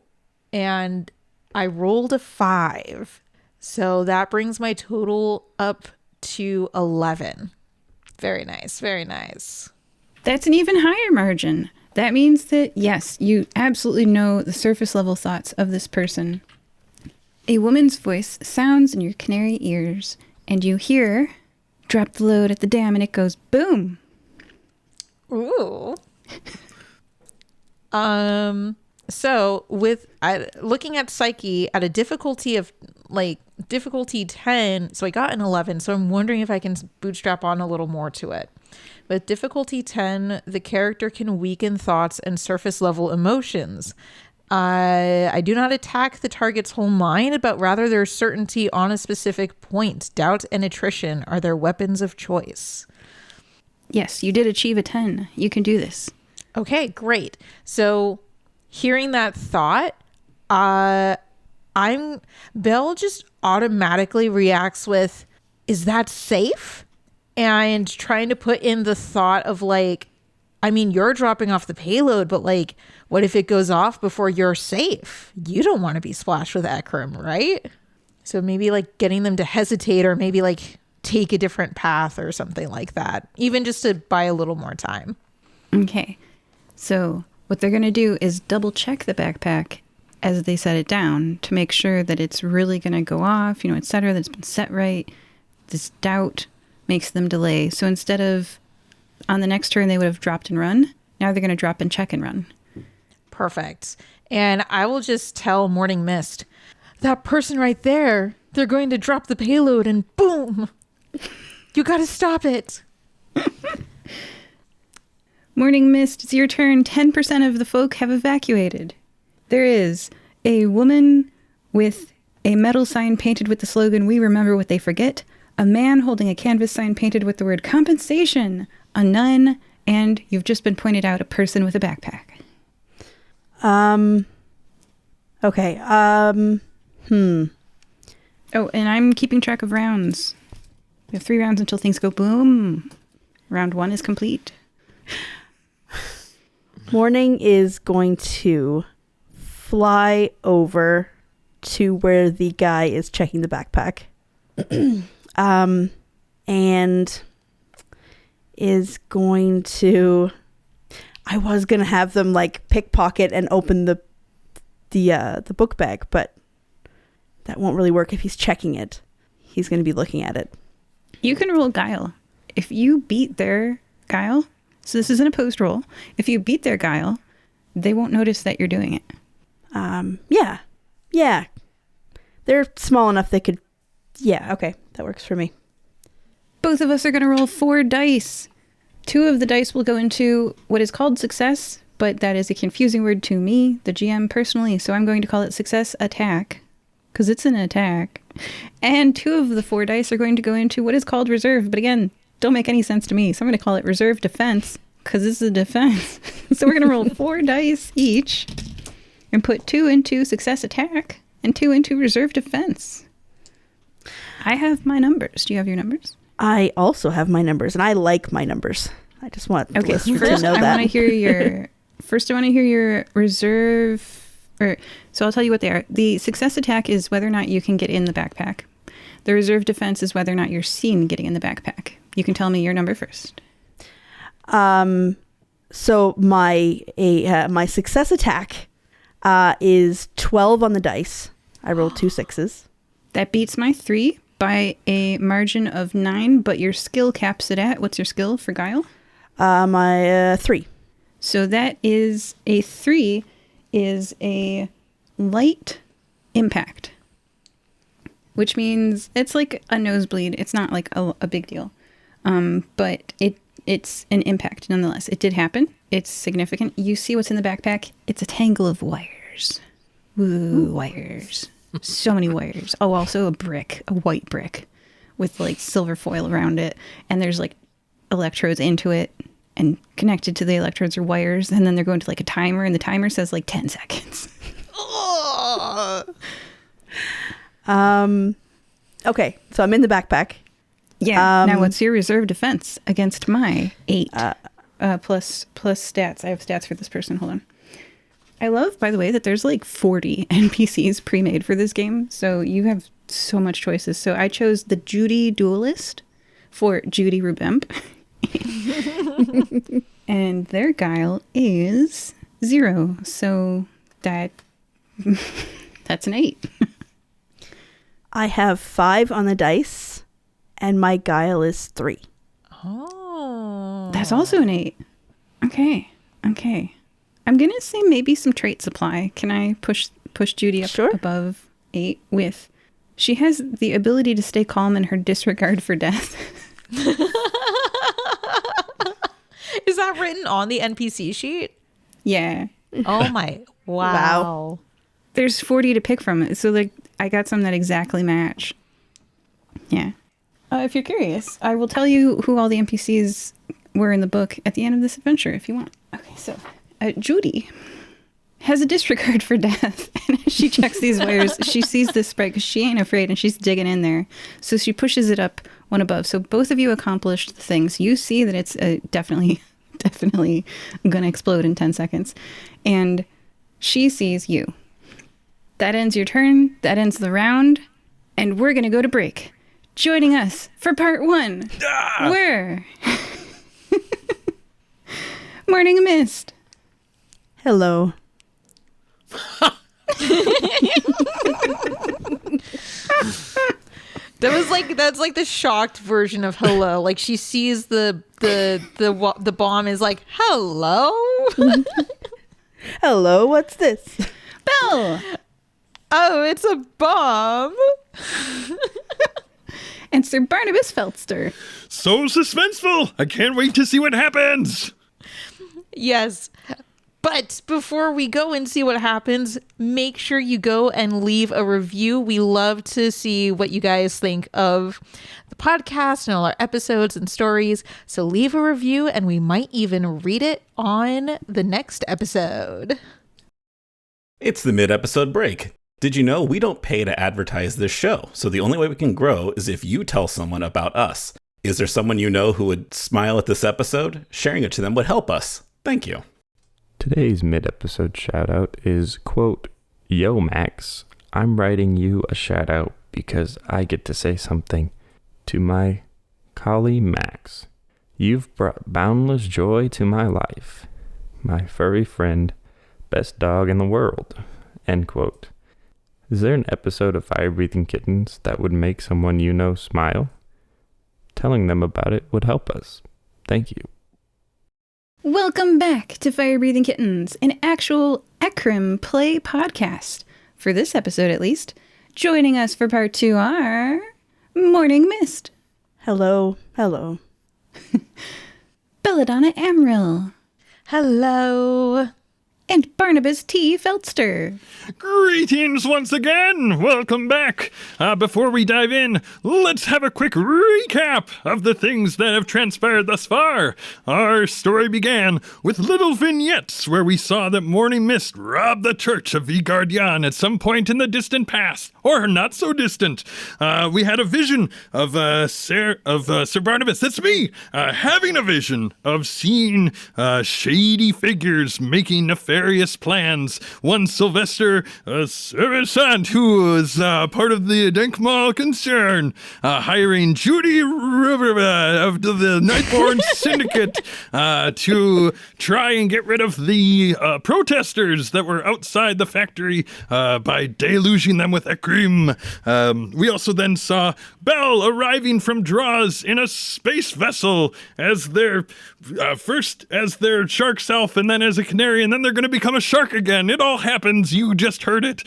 and I rolled a 5. So that brings my total up to 11. Very nice. Very nice. That's an even higher margin. That means that, yes, you absolutely know the surface level thoughts of this person. A woman's voice sounds in your canary ears, and you hear, drop the load at the dam, and it goes boom. Ooh. So with looking at Psyche at a difficulty of difficulty 10, so I got an 11, so I'm wondering if I can bootstrap on a little more to it. With difficulty 10, the character can weaken thoughts and surface level emotions. I do not attack the target's whole mind, but rather their certainty on a specific point. Doubt and attrition are their weapons of choice. Yes, you did achieve a 10. You can do this. Okay, great. So hearing that thought, Belle just automatically reacts with, is that safe? And trying to put in the thought of you're dropping off the payload, but what if it goes off before you're safe? You don't want to be splashed with Ecryme, right? So maybe getting them to hesitate or maybe take a different path or something like that, even just to buy a little more time. Okay. So what they're going to do is double check the backpack as they set it down to make sure that it's really going to go off, et cetera, that it's been set right. This doubt makes them delay. So instead of on the next turn, they would have dropped and run. Now they're going to drop and check and run. Perfect. And I will just tell Morning Mist, that person right there, they're going to drop the payload and boom, you got to stop it. Morning Mist, it's your turn. 10% of the folk have evacuated. There is a woman with a metal sign painted with the slogan, "We remember what they forget," a man holding a canvas sign painted with the word compensation, a nun, and you've just been pointed out, a person with a backpack. Okay. Oh, and I'm keeping track of rounds. We have 3 rounds until things go boom. Round 1 is complete. Morning is going to fly over to where the guy is checking the backpack. And is going to, I was going to have them pickpocket and open the book bag, but that won't really work if he's checking it. He's going to be looking at it. You can roll guile. If you beat their guile, so this is an opposed roll. If you beat their guile, they won't notice that you're doing it. Yeah. They're small enough they could, okay, that works for me. Both of us are going to roll 4 dice. 2 of the dice will go into what is called success, but that is a confusing word to me, the GM, personally, so I'm going to call it success attack, because it's an attack. And 2 of the 4 dice are going to go into what is called reserve, but again, don't make any sense to me, so I'm going to call it reserve defense, because this is a defense. So we're going to roll 4 dice each, and put 2 into success attack, and 2 into reserve defense. I have my numbers. Do you have your numbers? I also have my numbers, and I like my numbers. I just want the listener to know that. I want to hear your reserve. So I'll tell you what they are. The success attack is whether or not you can get in the backpack. The reserve defense is whether or not you're seen getting in the backpack. You can tell me your number first. So my success attack is 12 on the dice. I rolled 2 6s. That beats my 3 by a margin of 9, but your skill caps it at. What's your skill for guile? My 3. So that is a 3 is a light impact, which means it's like a nosebleed. It's not like a big deal, but it's an impact nonetheless. It did happen. It's significant. You see what's in the backpack? It's a tangle of wires. Ooh, wires. So many wires. Oh, also a white brick with silver foil around it. And there's electrodes into it. and connected to the electrodes are wires, and then they're going to like a timer, and the timer says like 10 seconds. Okay, so I'm in the backpack. Yeah. Now, what's your reserve defense against my 8 plus stats? I have stats for this person. Hold on. I love, by the way, that there's like 40 NPCs pre-made for this game, so you have so much choices. So I chose the Judy Duelist for Judy Rubemp. And their guile is 0, so that's an 8. I have 5 on the dice, and my guile is 3. Oh. That's also an 8. Okay. I'm going to say maybe some trait supply. Can I push Judy up above 8 with... She has the ability to stay calm in her disregard for death. Is that written on the NPC sheet? Yeah. Oh my. Wow. There's 40 to pick from. So like I got some that exactly match. Yeah. If you're curious, I will tell you who all the NPCs were in the book at the end of this adventure if you want. Okay, so Judy has a disregard for death. And as she checks these wires, she sees this sprite because she ain't afraid and she's digging in there. So she pushes it up one above. So both of you accomplished the things. You see that it's definitely going to explode in 10 seconds. And she sees you. That ends your turn. That ends the round. And we're going to go to break. Joining us for part 1. We're Morning Mist. Hello. That's like the shocked version of hello. Like she sees the bomb is like hello. Hello, what's this? Belle. Oh, it's a bomb. And Sir Barnabas Feltster. So suspenseful! I can't wait to see what happens! Yes. But before we go and see what happens, make sure you go and leave a review. We love to see what you guys think of the podcast and all our episodes and stories. So leave a review and we might even read it on the next episode. It's the mid-episode break. Did you know we don't pay to advertise this show? So the only way we can grow is if you tell someone about us. Is there someone you know who would smile at this episode? Sharing it to them would help us. Thank you. Today's mid-episode shout-out is, quote, "Yo, Max, I'm writing you a shout-out because I get to say something to my collie Max. You've brought boundless joy to my life. My furry friend, best dog in the world," end quote. Is there an episode of Fire-Breathing Kittens that would make someone you know smile? Telling them about it would help us. Thank you. Welcome back to Fire Breathing Kittens, an actual Ecryme play podcast. For this episode, at least, joining us for part 2 are Morning Mist. Hello. Belladonna Amrille. Hello. And Barnabas T. Feltster. Greetings once again! Welcome back! Before we dive in, let's have a quick recap of the things that have transpired thus far. Our story began with little vignettes where we saw that Morning Mist robbed the church of Vigardian at some point in the distant past, or not so distant. We had a vision of Sir Barnabas, that's me, having a vision of seeing shady figures making nefarious plans. One Sylvester Servant, who was part of the Denkmal concern, hiring Judy of the Nightborn Syndicate to try and get rid of the protesters that were outside the factory by deluging them with Ecryme. We also then saw Belle arriving from Draws in a space vessel as their first as their shark self, and then as a canary, and then they're going to become a shark again. It all happens. You just heard it.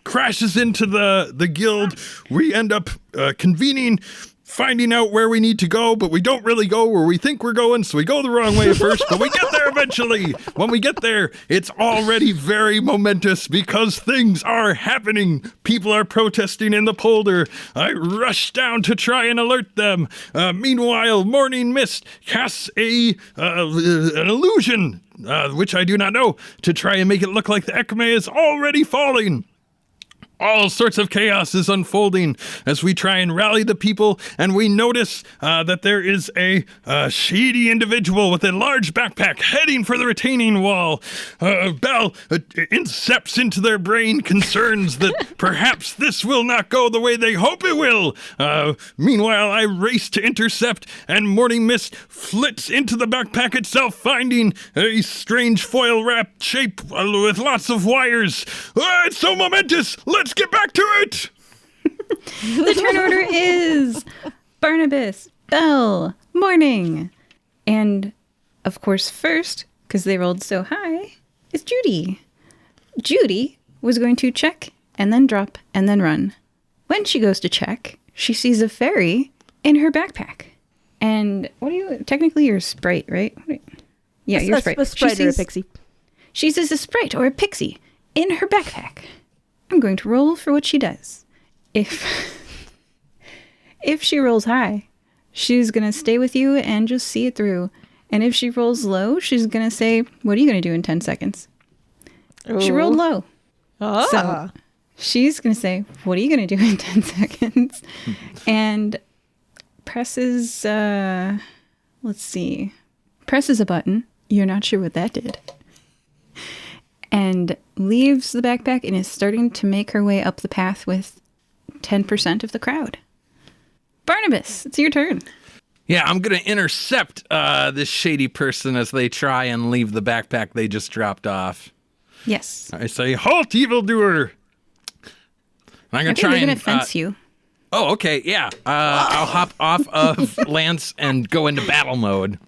Crashes into the guild. We end up convening finding out where we need to go, but we don't really go where we think we're going, so we go the wrong way at first, but we get there eventually. When we get there, it's already very momentous because things are happening. People are protesting in the polder. I rush down to try and alert them. Meanwhile, Morning Mist casts an illusion, which I do not know, to try and make it look like the Ecryme is already falling. All sorts of chaos is unfolding as we try and rally the people, and we notice that there is a shady individual with a large backpack heading for the retaining wall. Bell incepts into their brain concerns that perhaps this will not go the way they hope it will. Meanwhile, I race to intercept, and Morning Mist flits into the backpack itself, finding a strange foil-wrapped shape with lots of wires. It's so momentous! Let's get back to it! The turn order is Barnabas, Bell, Morning. And, of course, first, because they rolled so high, is Judy. Judy was going to check and then drop and then run. When she goes to check, she sees a fairy in her backpack. And technically you're a sprite, right? Yeah, you're a sprite. A sprite or a pixie. She sees a sprite or a pixie in her backpack. I'm going to roll for what she does. If she rolls high, she's going to stay with you and just see it through. And if she rolls low, she's going to say, what are you going to do in 10 seconds? Ooh. She rolled low. Oh. So she's going to say, what are you going to do in 10 seconds? And presses a button. You're not sure what that did. And leaves the backpack and is starting to make her way up the path with 10% of the crowd. Barnabas, it's your turn. Yeah, I'm going to intercept this shady person as they try and leave the backpack they just dropped off. Yes. I say, halt, evildoer! I'm going to try and fence you. Oh, okay, yeah. I'll hop off of Lance and go into battle mode.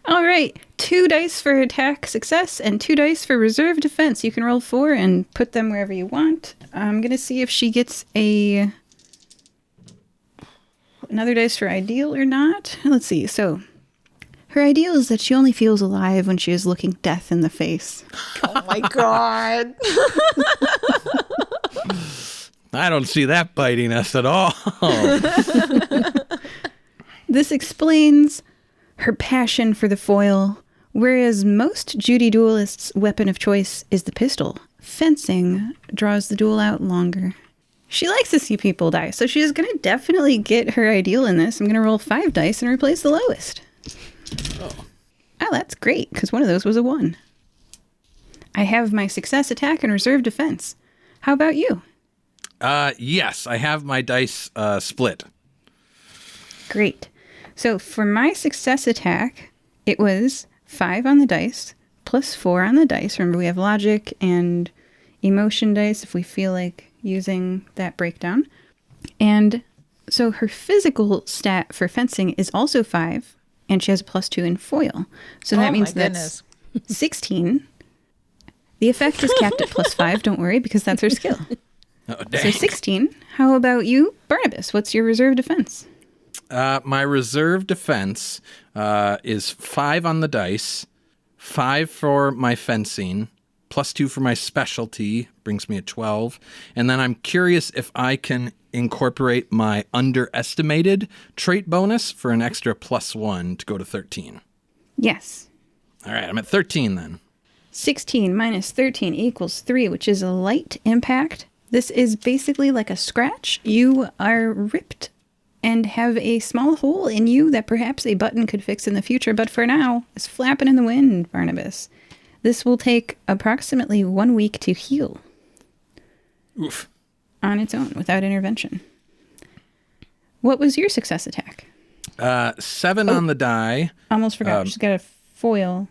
All right, 2 dice for attack success and 2 dice for reserve defense. You can roll 4 and put them wherever you want. I'm going to see if she gets another dice for ideal or not. Let's see. So her ideal is that she only feels alive when she is looking death in the face. Oh my God. I don't see that biting us at all. This explains her passion for the foil. Whereas most Judy duelists' weapon of choice is the pistol, fencing draws the duel out longer. She likes to see people die, so she's going to definitely get her ideal in this. I'm going to roll 5 dice and replace the lowest. Oh, that's great, because one of those was a 1. I have my success, attack, and reserve defense. How about you? Yes, I have my dice split. Great. So for my success attack, it was 5 on the dice, plus 4 on the dice. Remember, we have logic and emotion dice if we feel like using that breakdown. And so her physical stat for fencing is also 5, and she has a plus 2 in foil. So that means that's 16. The effect is capped at plus 5, don't worry, because that's her skill. Oh, dang. So 16. How about you, Barnabas? What's your reserve defense? My reserve defense is 5 on the dice, 5 for my fencing, plus 2 for my specialty, brings me at 12. And then I'm curious if I can incorporate my underestimated trait bonus for an extra plus 1 to go to 13. Yes. All right, I'm at 13 then. 16 minus 13 equals 3, which is a light impact. This is basically like a scratch. You are ripped and have a small hole in you that perhaps a button could fix in the future, but for now, it's flapping in the wind, Barnabas. This will take approximately 1 week to heal. Oof. On its own, without intervention. What was your success attack? 7 on the die. Almost forgot. She's got a foil.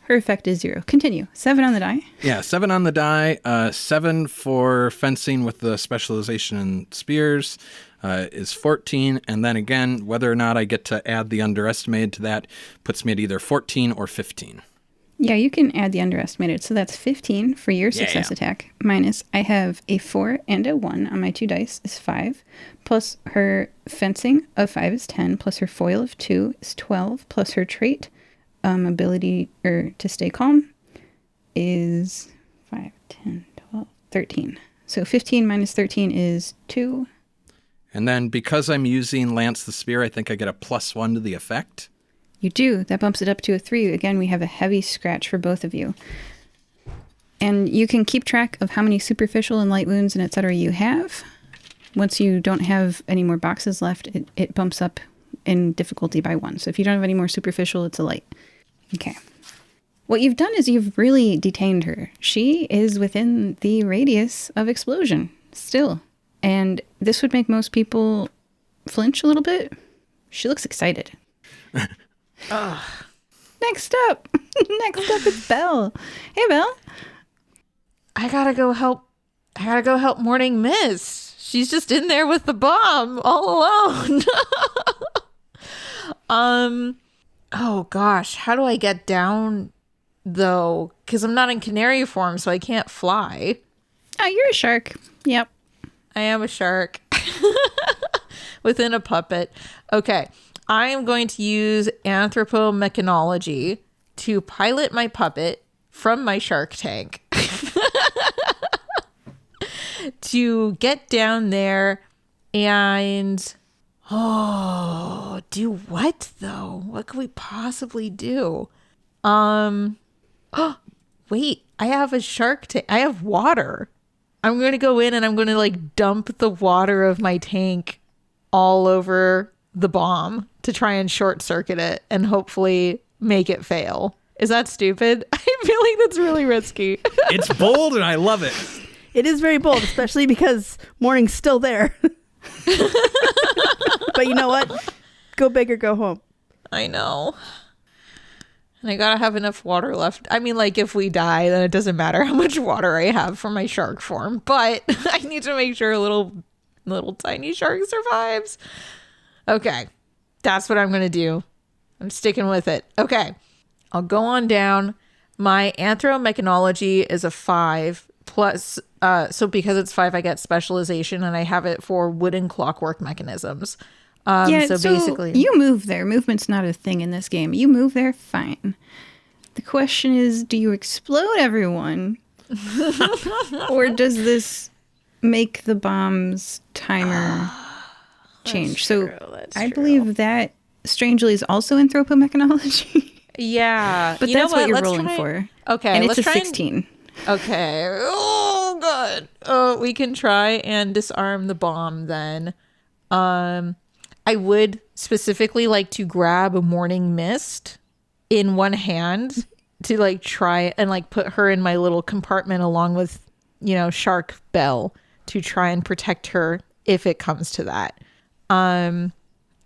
Her effect is 0. Continue. 7 on the die. Yeah, 7 on the die. 7 for fencing with the specialization in spears is 14. And then again, whether or not I get to add the underestimated to that puts me at either 14 or 15. Yeah, you can add the underestimated. So that's 15 for your success attack. Minus, I have a 4 and a 1 on my 2 dice is 5. Plus her fencing of 5 is 10. Plus her foil of 2 is 12. Plus her trait ability to stay calm is 5, 10, 12, 13. So 15 minus 13 is 2. And then because I'm using Lance the Spear, I think I get a +1 to the effect. You do. That bumps it up to a 3. Again, we have a heavy scratch for both of you. And you can keep track of how many superficial and light wounds and etc. you have. Once you don't have any more boxes left, it bumps up in difficulty by 1. So if you don't have any more superficial, it's a light. Okay. What you've done is you've really detained her. She is within the radius of explosion still. And this would make most people flinch a little bit. She looks excited. Next up is Belle. Hey, Belle. I gotta go help Morning Miss. She's just in there with the bomb all alone. Oh gosh, how do I get down though? Because I'm not in canary form, so I can't fly. Oh, you're a shark. Yep. I am a shark within a puppet. Okay. I am going to use anthropomechanology to pilot my puppet from my shark tank to get down there and do what though? What could we possibly do? Wait, I have a shark tank. I have water. I'm going to go in and I'm going to like dump the water of my tank all over the bomb to try and short circuit it and hopefully make it fail. Is that stupid? I feel like that's really risky. It's bold and I love it. It is very bold, especially because Morning's still there. But you know what? Go big or go home. I know. And I gotta have enough water left. I mean, like, if we die, then it doesn't matter how much water I have for my shark form. But I need to make sure a little tiny shark survives. Okay. That's what I'm going to do. I'm sticking with it. Okay. I'll go on down. My anthromechanology is a 5 plus. So because it's 5, I get specialization and I have it for wooden clockwork mechanisms. So basically you move there. Movement's not a thing in this game. You move there, fine. The question is, do you explode everyone? Or does this make the bomb's timer change? I believe that strangely is also anthropomechanology. Yeah. But that's what you're rolling for. Okay. And it's a 16. Okay. Oh, God. Oh, we can try and disarm the bomb then. I would specifically like to grab a Morning Mist in one hand to like try and like put her in my little compartment along with, Shark Belle to try and protect her if it comes to that.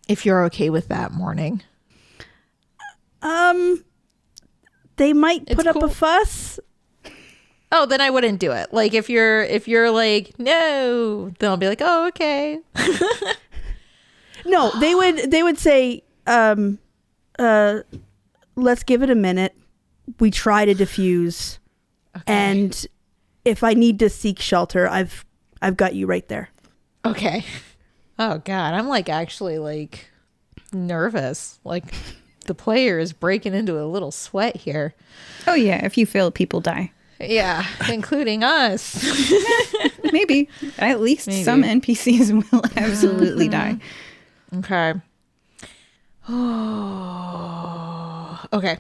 If you're okay with that, Morning. They might put up a fuss. Oh, then I wouldn't do it. Like if you're like, no, then I'll be like, oh, okay. No, they would say, let's give it a minute. We try to defuse. Okay. And if I need to seek shelter, I've got you right there. Okay. Oh God, I'm like actually like nervous. Like the player is breaking into a little sweat here. Oh yeah, if you fail, people die. Yeah, including us. Maybe. At least some NPCs will absolutely die. Okay. Oh. Okay.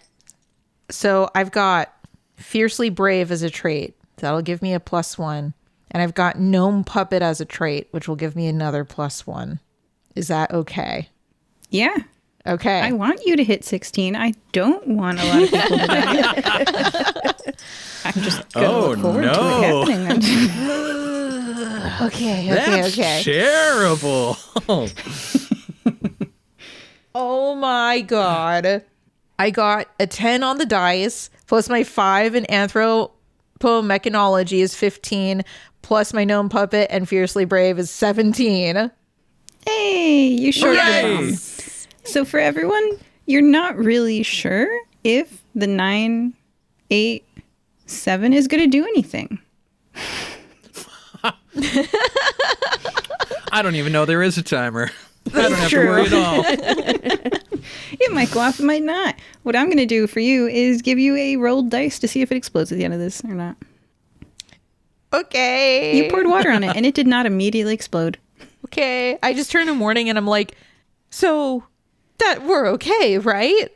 So I've got Fiercely Brave as a trait. That'll give me a +1. And I've got Gnome Puppet as a trait, which will give me another +1. Is that okay? Yeah. Okay. I want you to hit 16. I don't want a lot of people to die. I'm just going to look forward to it happening. Okay. That's terrible. Oh my God. I got a 10 on the dice, plus my 5 in anthropomechanology is 15, plus my Gnome Puppet and Fiercely Brave is 17. Hey, you shorted the bomb. So for everyone, you're not really sure if the 9 8, 7 is going to do anything. I don't even know there is a timer. I don't have to worry at all. It might go off, it might not. What I'm going to do for you is give you a rolled dice to see if it explodes at the end of this or not. Okay. You poured water on it, and it did not immediately explode. Okay. I just turned to Morning, and I'm like, so that we're okay, right?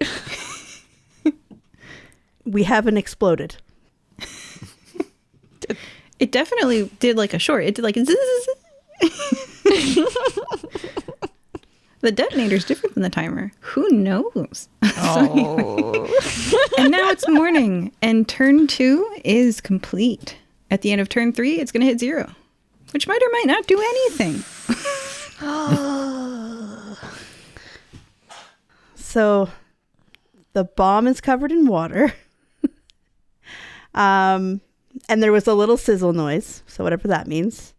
We haven't exploded. It definitely did like a short. It did like a zzz. The detonator's different than the timer. Who knows? Oh. And now it's morning, and turn 2 is complete. At the end of turn 3, it's going to hit 0, which might or might not do anything. So the bomb is covered in water. And there was a little sizzle noise, so whatever that means.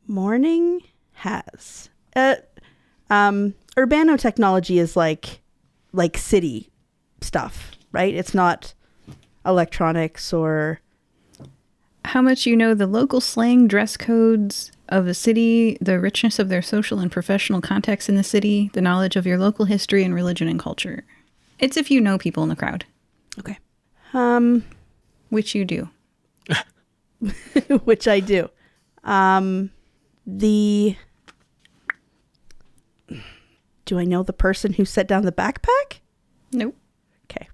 Morning has Urbano technology is like city stuff, right? It's not electronics or How much you know the local slang, dress codes of a city, the richness of their social and professional context in the city, the knowledge of your local history and religion and culture. It's if you know people in the crowd. okay. Which you do. Which I do. Do I know the person who set down the backpack? Nope. Okay.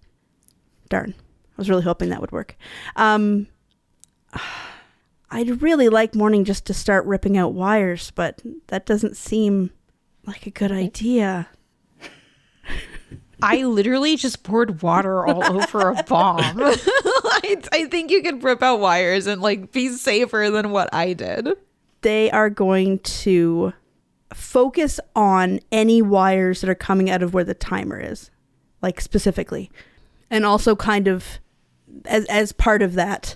Darn. I was really hoping that would work. I'd really like Morning just to start ripping out wires, but that doesn't seem like a good idea. I literally just poured water all over a bomb. I think you could rip out wires and like be safer than what I did. They are going to focus on any wires that are coming out of where the timer is, like specifically. And also kind of as part of that,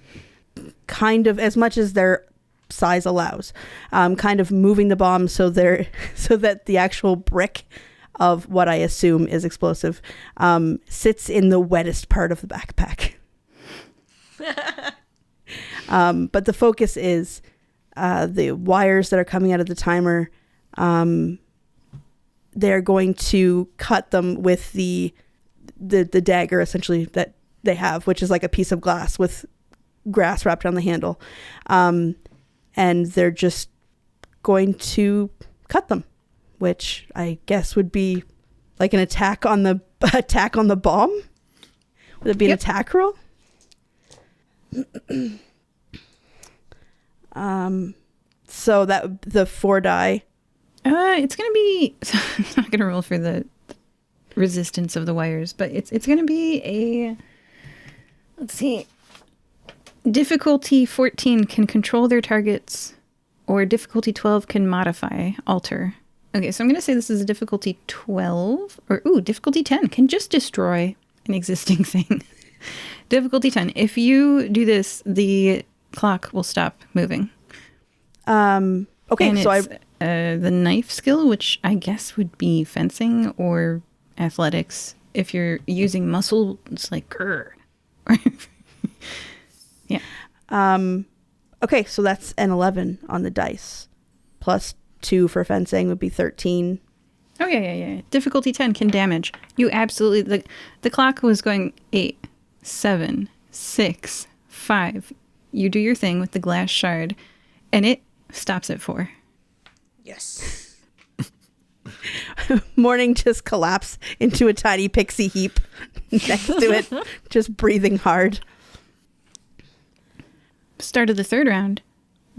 kind of as much as their size allows, kind of moving the bomb so that the actual brick of what I assume is explosive sits in the wettest part of the backpack. But the focus is the wires that are coming out of the timer. They're going to cut them with the dagger, essentially, that they have, which is like a piece of glass with grass wrapped around the handle. And they're just going to cut them, which I guess would be like an attack on the bomb. Would it be an attack roll? So that the 4 die. It's gonna be. I'm not gonna roll for the resistance of the wires, but it's gonna be a. Let's see. Difficulty 14 can control their targets, or difficulty 12 can modify, alter. Okay, so I'm gonna say this is a difficulty 12, or difficulty 10 can just destroy an existing thing. Difficulty 10. If you do this, the clock will stop moving. Okay, and so it's the knife skill, which I guess would be fencing or athletics. If you're using muscle, it's like grr. Yeah. Okay, so that's an 11 on the dice. Plus 2 for fencing would be 13. Oh, yeah. Difficulty 10 can damage. You absolutely... The clock was going 8, 7, 6, 5. You do your thing with the glass shard, and it stops at 4. Yes. Morning just collapse into a tiny pixie heap next to it, just breathing hard. Start of the 3rd round.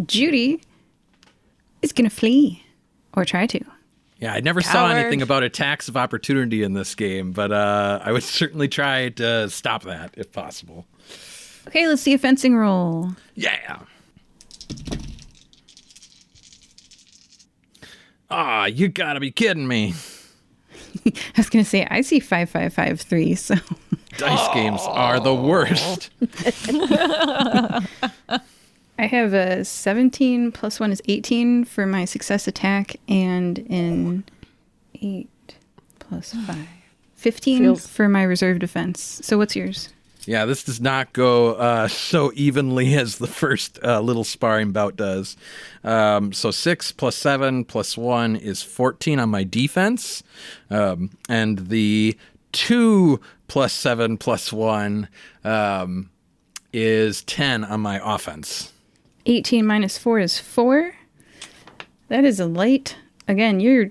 Judy is going to flee, or try to. Yeah, I never saw anything about attacks of opportunity in this game, but I would certainly try to stop that if possible. Okay, let's see a fencing roll. Yeah. Ah, you gotta be kidding me. I was going to say, I see 5, 5, 5, 3, so... Dice games are the worst. I have a 17 plus 1 is 18 for my success attack, and an 8 plus 5, 15 for my reserve defense. So what's yours? Yeah, this does not go so evenly as the first little sparring bout does. So 6 plus 7 plus 1 is 14 on my defense. And the 2 plus 7 plus 1 is 10 on my offense. 18 minus 4 is 4. That is a light. Again, you're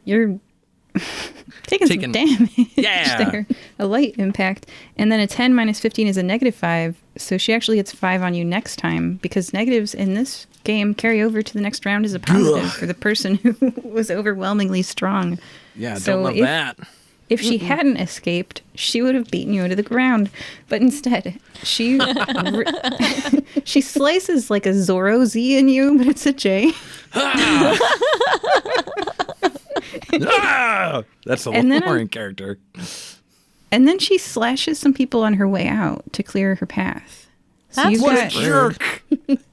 taking some damage there. A light impact. And then a 10 minus 15 is a -5. So she actually gets 5 on you next time, because negatives in this game carry over to the next round as a positive for the person who was overwhelmingly strong. Yeah, So don't love that. If she hadn't escaped, she would have beaten you into the ground. But instead, she she slices like a Zorro Z in you, but it's a J. That's a And then Lauren character. And then she slashes some people on her way out to clear her path. So That's you've What a got, jerk!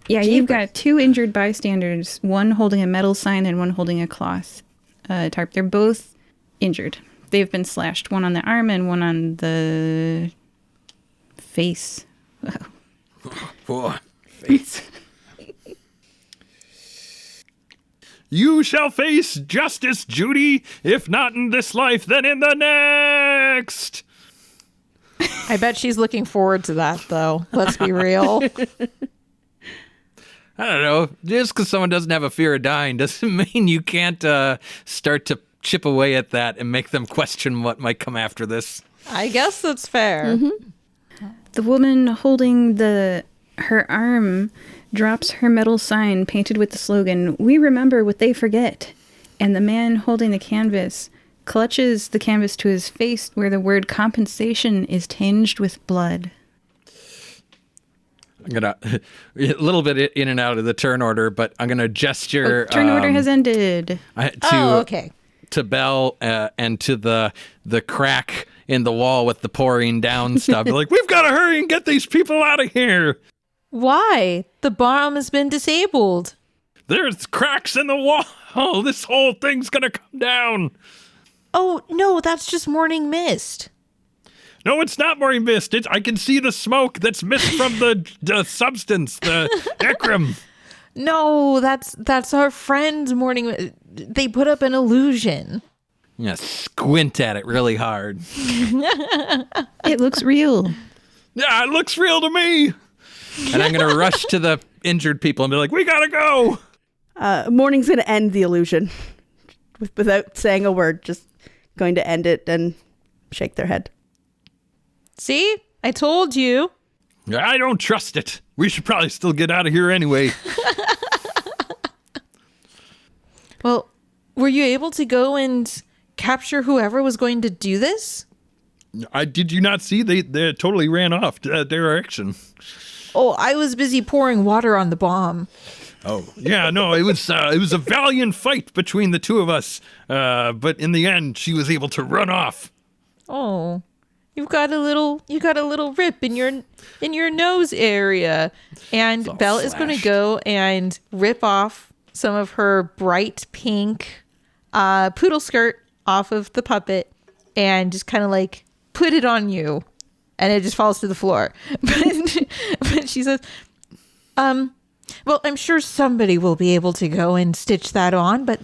yeah, you've got 2 injured bystanders, one holding a metal sign and one holding a cloth tarp. They're both injured. They've been slashed, one on the arm and one on the face. Face. You shall face justice, Judy, if not in this life, then in the next. I bet she's looking forward to that, though. Let's be real. I don't know. Just because someone doesn't have a fear of dying doesn't mean you can't start to chip away at that and make them question what might come after this. I guess that's fair. The woman holding her arm drops her metal sign painted with the slogan, "We remember what they forget." And the man holding the canvas clutches the canvas to his face where the word compensation is tinged with blood. I'm going to, a little bit in and out of the turn order, but I'm going to gesture. Turn order has ended. Okay. To Belle and to the crack in the wall with the pouring down stuff. Be like, We've got to hurry and get these people out of here. Why? The bomb has been disabled. There's cracks in the wall. This whole thing's going to come down. Oh, no, that's just morning mist. No, it's not morning mist. I can see the smoke that's mist from the substance, the Ecryme. No, that's our friend's morning. They put up an illusion. Yeah, squint at it really hard. It looks real. Yeah, it looks real to me. And I'm going to rush to the injured people and be like, we got to go. Morning's going to end the illusion without saying a word, just going to end it and shake their head. See? I told you. I don't trust it. We should probably still get out of here anyway. Well, were you able to go and capture whoever was going to do this? Did you not see? They totally ran off direction. Oh, I was busy pouring water on the bomb. Oh, yeah, no, it was a valiant fight between the two of us. But in the end, she was able to run off. Oh, you got a little rip in your nose area, and Belle is going to go and rip off some of her bright pink poodle skirt off of the puppet and just kind of like put it on you, and it just falls to the floor. But she says, well, I'm sure somebody will be able to go and stitch that on, but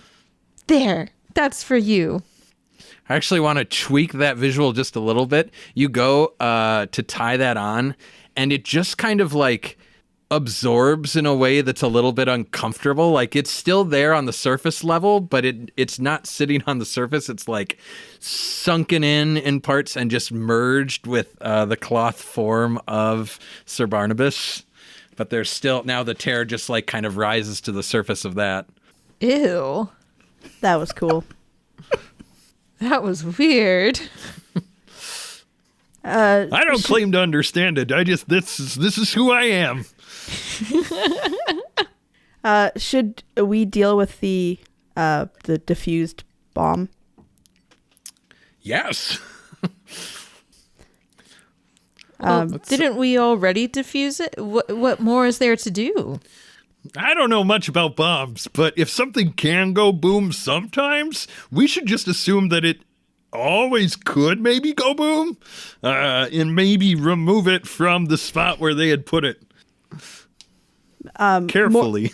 there, that's for you. I actually want to tweak that visual just a little bit. You go to tie that on, and it just kind of like absorbs in a way that's a little bit uncomfortable. Like it's still there on the surface level, but it's not sitting on the surface. It's like sunken in parts and just merged with the cloth form of Sir Barnabas. But there's still, now the tear just like kind of rises to the surface of that. Ew. That was cool. That was weird. I don't claim to understand it. This is who I am. Should we deal with the diffused bomb? Yes. Didn't we already defuse it? What more is there to do? I don't know much about bombs, but if something can go boom sometimes, we should just assume that it always could maybe go boom, and maybe remove it from the spot where they had put it. Carefully.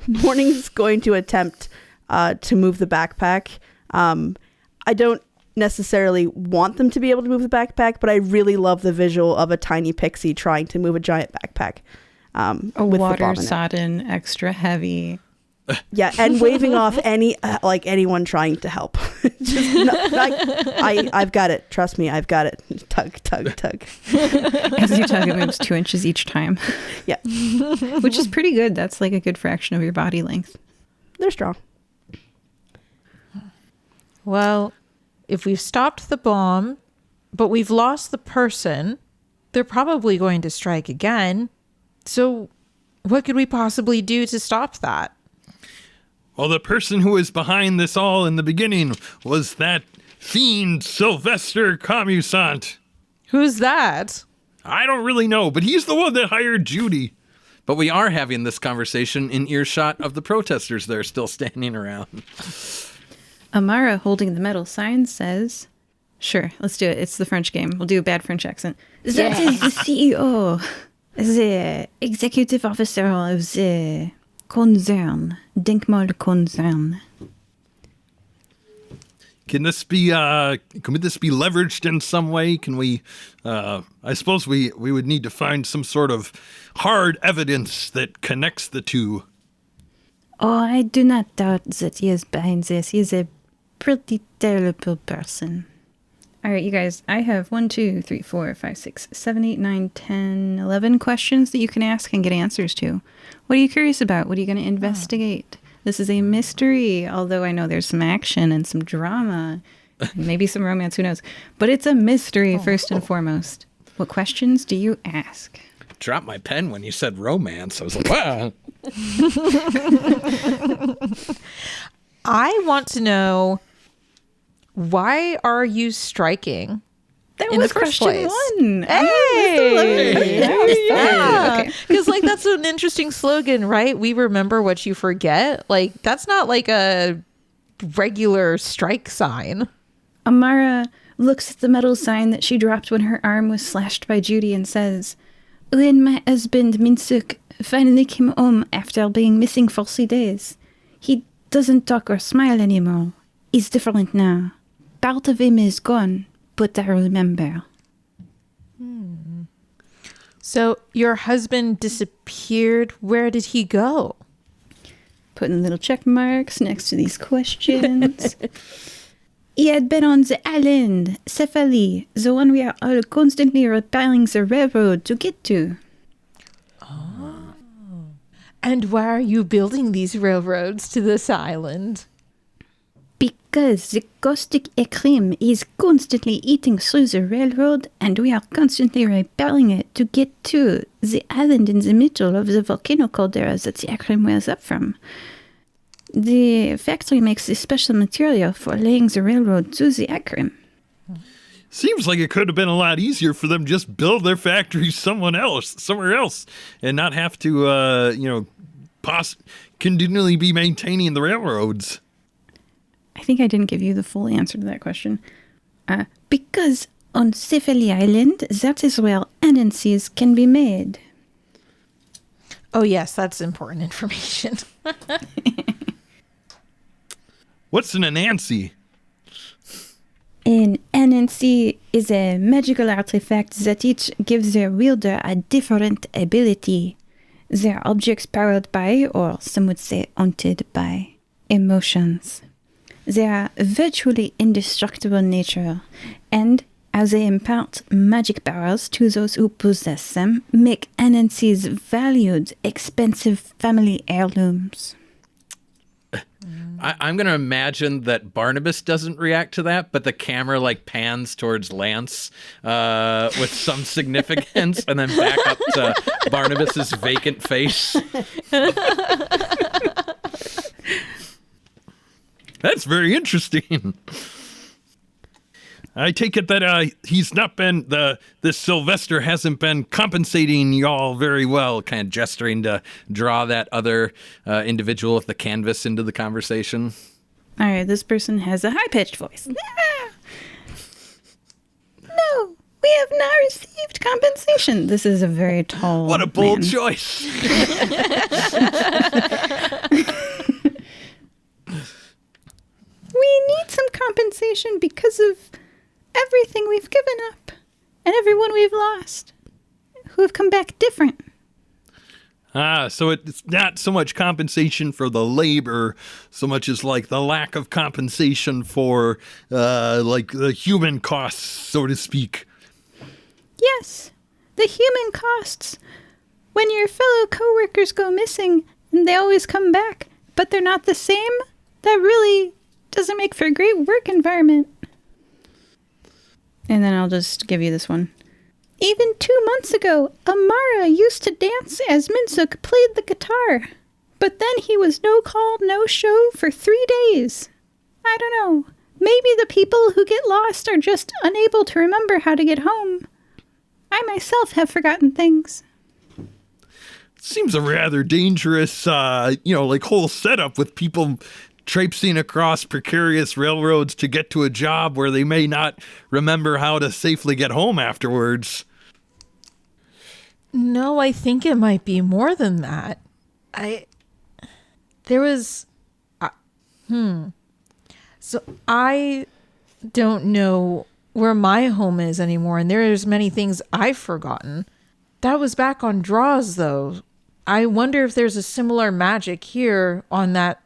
Morning's going to attempt to move the backpack. I don't necessarily want them to be able to move the backpack, but I really love the visual of a tiny pixie trying to move a giant backpack. A water-sodden, extra heavy. Yeah, and waving off anyone trying to help. I've got it. Trust me, I've got it. Tug, tug, tug. As you tug, it moves 2 inches each time. Yeah. Which is pretty good. That's like a good fraction of your body length. They're strong. Well, if we've stopped the bomb, but we've lost the person, they're probably going to strike again. So what could we possibly do to stop that? Well, the person who was behind this all in the beginning was that fiend Sylvester Commusant. Who's that? I don't really know, but he's the one that hired Judy. But we are having this conversation in earshot of the protesters that are still standing around. Amara, holding the metal sign, says, "Sure, let's do it. It's the French game. We'll do a bad French accent. That is the CEO, the executive officer of the concern, Denkmal concern." Can this be leveraged in some way? Can we, I suppose we would need to find some sort of hard evidence that connects the two. Oh, I do not doubt that he is behind this. He is a pretty terrible person. All right, you guys, I have 1, 2, 3, 4, 5, 6, 7, 8, 9, 10, 11 questions that you can ask and get answers to. What are you curious about? What are you going to investigate? This is a mystery, although I know there's some action and some drama, maybe some romance, who knows. But it's a mystery first and foremost. What questions do you ask? Dropped my pen when you said romance. I was like, wow. I want to know, why are you striking? That in was the first question place? 1. Hey! Yeah. Okay. Because like that's an interesting slogan, right? We remember what you forget. Like that's not like a regular strike sign. Amara looks at the metal sign that she dropped when her arm was slashed by Judy and says, "When my husband Minsuk finally came home after being missing for 3 days, he doesn't talk or smile anymore. He's different now. Part of him is gone, but I remember." So your husband disappeared. Where did he go? Putting little check marks next to these questions. He had been on the island, Cephaly, the one we are all constantly repairing the railroad to get to. And why are you building these railroads to this island? Because the caustic Ecryme is constantly eating through the railroad, and we are constantly repairing it to get to the island in the middle of the volcano caldera that the Ecryme wells up from. The factory makes this special material for laying the railroad to the Ecryme. Seems like it could have been a lot easier for them just build their factory somewhere else, and not have to, continually be maintaining the railroads. I think I didn't give you the full answer to that question. Because on Cephaly Island, that is where anansies can be made. Oh yes, that's important information. What's an Anansi? An anansi is a magical artifact that each gives their wielder a different ability. They are objects powered by, or some would say haunted by, emotions. They are virtually indestructible in nature, and as they impart magic powers to those who possess them, make anansies valued, expensive family heirlooms. I'm going to imagine that Barnabas doesn't react to that, but the camera pans towards Lance with some significance and then back up to Barnabas's vacant face. That's very interesting. I take it that he's not been, this Sylvester hasn't been compensating y'all very well, kind of gesturing to draw that other individual with the canvas into the conversation. All right, this person has a high-pitched voice. We have not received compensation. This is a very tall What a bold man. choice. We need some compensation because of everything we've given up and everyone we've lost who have come back different. So it's not so much compensation for the labor, so much as like the lack of compensation for like the human costs, so to speak. Yes, the human costs. When your fellow coworkers go missing and they always come back, but they're not the same, that really doesn't make for a great work environment. And then I'll just give you this one. Even 2 months ago, Amara used to dance as Minsuk played the guitar. But then he was no call, no show for 3 days. I don't know. Maybe the people who get lost are just unable to remember how to get home. I myself have forgotten things. Seems a rather dangerous, like whole setup with people traipsing across precarious railroads to get to a job where they may not remember how to safely get home afterwards. No, I think it might be more than that. So I don't know where my home is anymore, and there's many things I've forgotten. That was back on Draws, though. I wonder if there's a similar magic here on that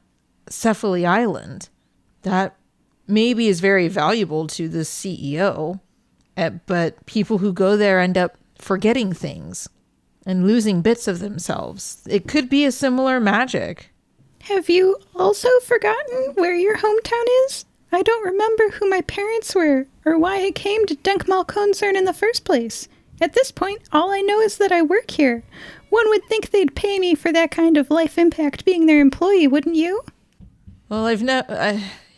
Cephaly Island that maybe is very valuable to the CEO, but people who go there end up forgetting things and losing bits of themselves. It could be a similar magic. Have you also forgotten where your hometown is? I don't remember who my parents were or why I came to Denkmal Concern in the first place. At this point, all I know is that I work here. One would think they'd pay me for that kind of life impact being their employee, wouldn't you? Well,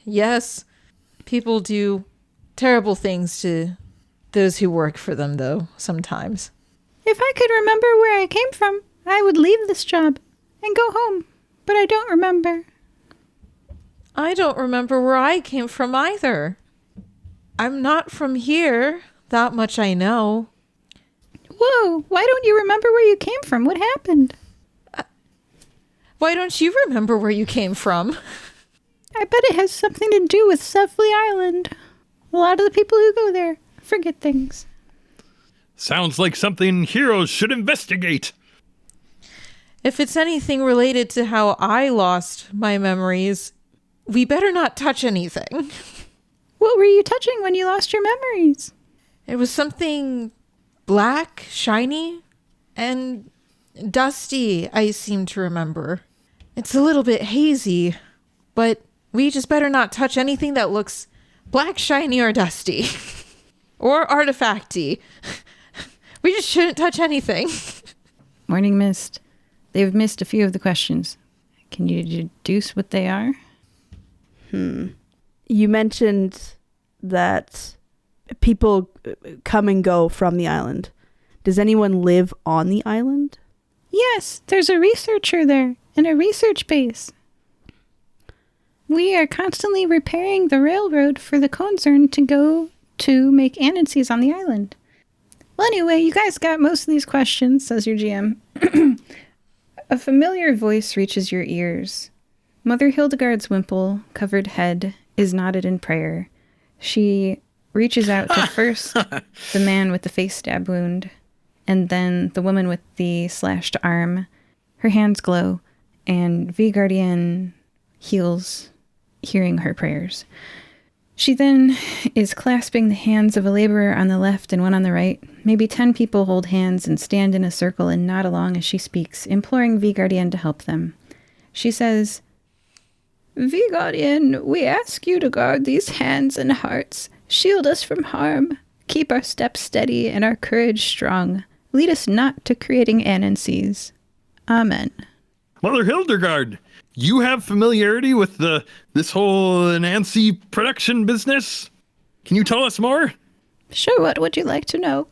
yes, people do terrible things to those who work for them, though, sometimes. If I could remember where I came from, I would leave this job and go home, but I don't remember. I don't remember where I came from either. I'm not from here, that much I know. Whoa, why don't you remember where you came from? What happened? Why don't you remember where you came from? I bet it has something to do with Cephaly Island. A lot of the people who go there forget things. Sounds like something heroes should investigate. If it's anything related to how I lost my memories, we better not touch anything. What were you touching when you lost your memories? It was something black, shiny, and dusty, I seem to remember. It's a little bit hazy, but we just better not touch anything that looks black, shiny, or dusty. Or artifacty. We just shouldn't touch anything. Morning Mist. They've missed a few of the questions. Can you deduce what they are? You mentioned that people come and go from the island. Does anyone live on the island? Yes, there's a researcher there and a research base. We are constantly repairing the railroad for the concern to go to make anansies on the island. Well, anyway, you guys got most of these questions, says your GM. A familiar voice reaches your ears. Mother Hildegard's wimple-covered head is nodded in prayer. She reaches out to first the man with the face stab wound, and then the woman with the slashed arm. Her hands glow, and Vigardian heals, hearing her prayers. She then is clasping the hands of a laborer on the left and one on the right. Maybe 10 people hold hands and stand in a circle and nod along as she speaks, imploring Vigardian to help them. She says, Vigardian, we ask you to guard these hands and hearts. Shield us from harm. Keep our steps steady and our courage strong. Lead us not to creating anansies. Amen. Mother Hildegard, you have familiarity with this whole Nancy production business? Can you tell us more? Sure, what would you like to know?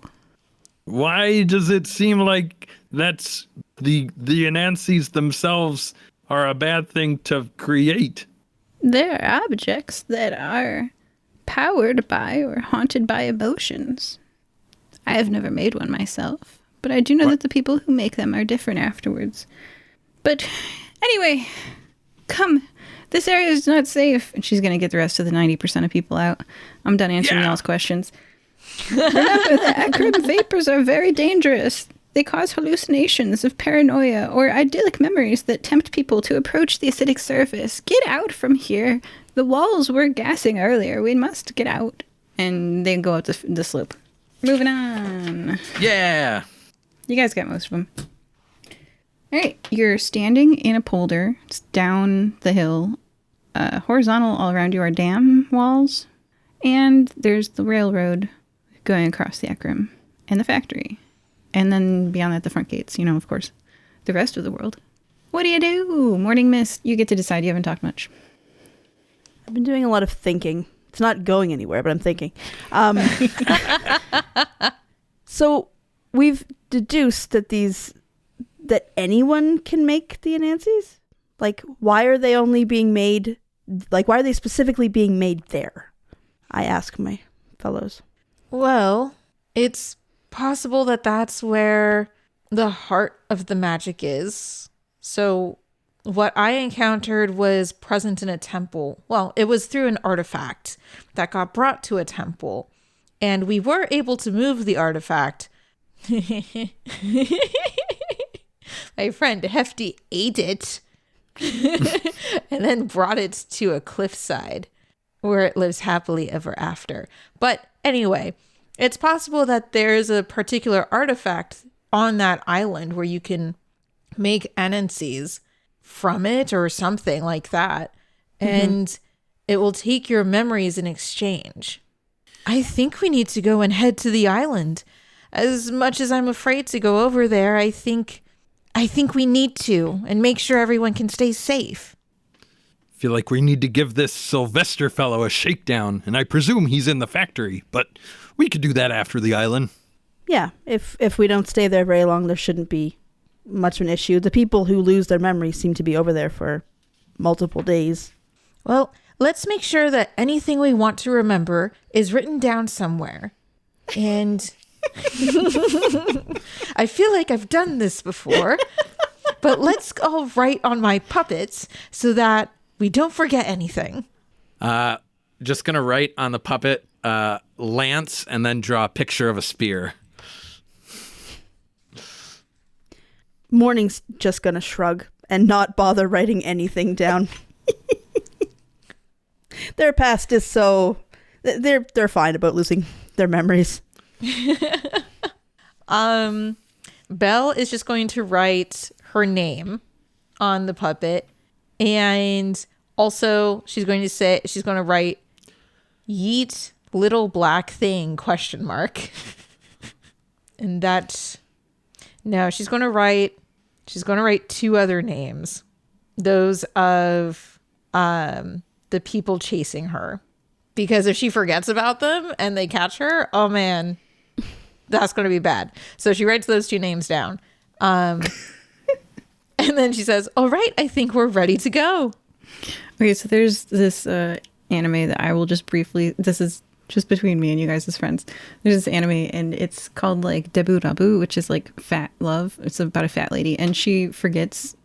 Why does it seem like that's the Anansies themselves are a bad thing to create? They're objects that are powered by or haunted by emotions. I have never made one myself, but I do know that the people who make them are different afterwards. But anyway, come. This area is not safe. And she's going to get the rest of the 90% of people out. I'm done answering y'all's questions. Remember, the Ecryme vapors are very dangerous. They cause hallucinations of paranoia or idyllic memories that tempt people to approach the acidic surface. Get out from here. The walls were gassing earlier. We must get out. And they go up the slope. Moving on. Yeah. You guys got most of them. All right. You're standing in a polder. It's down the hill. Horizontal all around you are dam walls. And there's the railroad going across the Ecryme and the factory. And then beyond that, the front gates, of course, the rest of the world. What do you do? Morning mist. You get to decide. You haven't talked much. I've been doing a lot of thinking. It's not going anywhere, but I'm thinking. So we've deduced that anyone can make the Anansies? Like, why are they only being made, why are they specifically being made there? I ask my fellows. Well, it's possible that that's where the heart of the magic is. So what I encountered was present in a temple. Well, it was through an artifact that got brought to a temple, and we were able to move the artifact. My friend Hefty ate it and then brought it to a cliffside where it lives happily ever after. But anyway, it's possible that there's a particular artifact on that island where you can make Anansies from it or something like that. And it will take your memories in exchange. I think we need to go and head to the island. As much as I'm afraid to go over there, I think we need to, and make sure everyone can stay safe. Feel like we need to give this Sylvester fellow a shakedown, and I presume he's in the factory, but we could do that after the island. Yeah, if we don't stay there very long, there shouldn't be much of an issue. The people who lose their memory seem to be over there for multiple days. Well, let's make sure that anything we want to remember is written down somewhere. And I feel like I've done this before, but let's all write on my puppets so that we don't forget anything. Just going to write on the puppet Lance and then draw a picture of a spear. Morning's just going to shrug and not bother writing anything down. Their past is so... They're fine about losing their memories. Belle is just going to write her name on the puppet, and also she's going to write "Yeet little black thing?" ? And that, no, she's going to write two other names, those of the people chasing her, because if she forgets about them and they catch her, oh man, that's going to be bad. So she writes those two names down. And then she says, all right, I think we're ready to go. Okay, so there's this anime that I will just briefly, this is just between me and you guys as friends. There's this anime and it's called like Debu Rabu, which is like fat love. It's about a fat lady and she wakes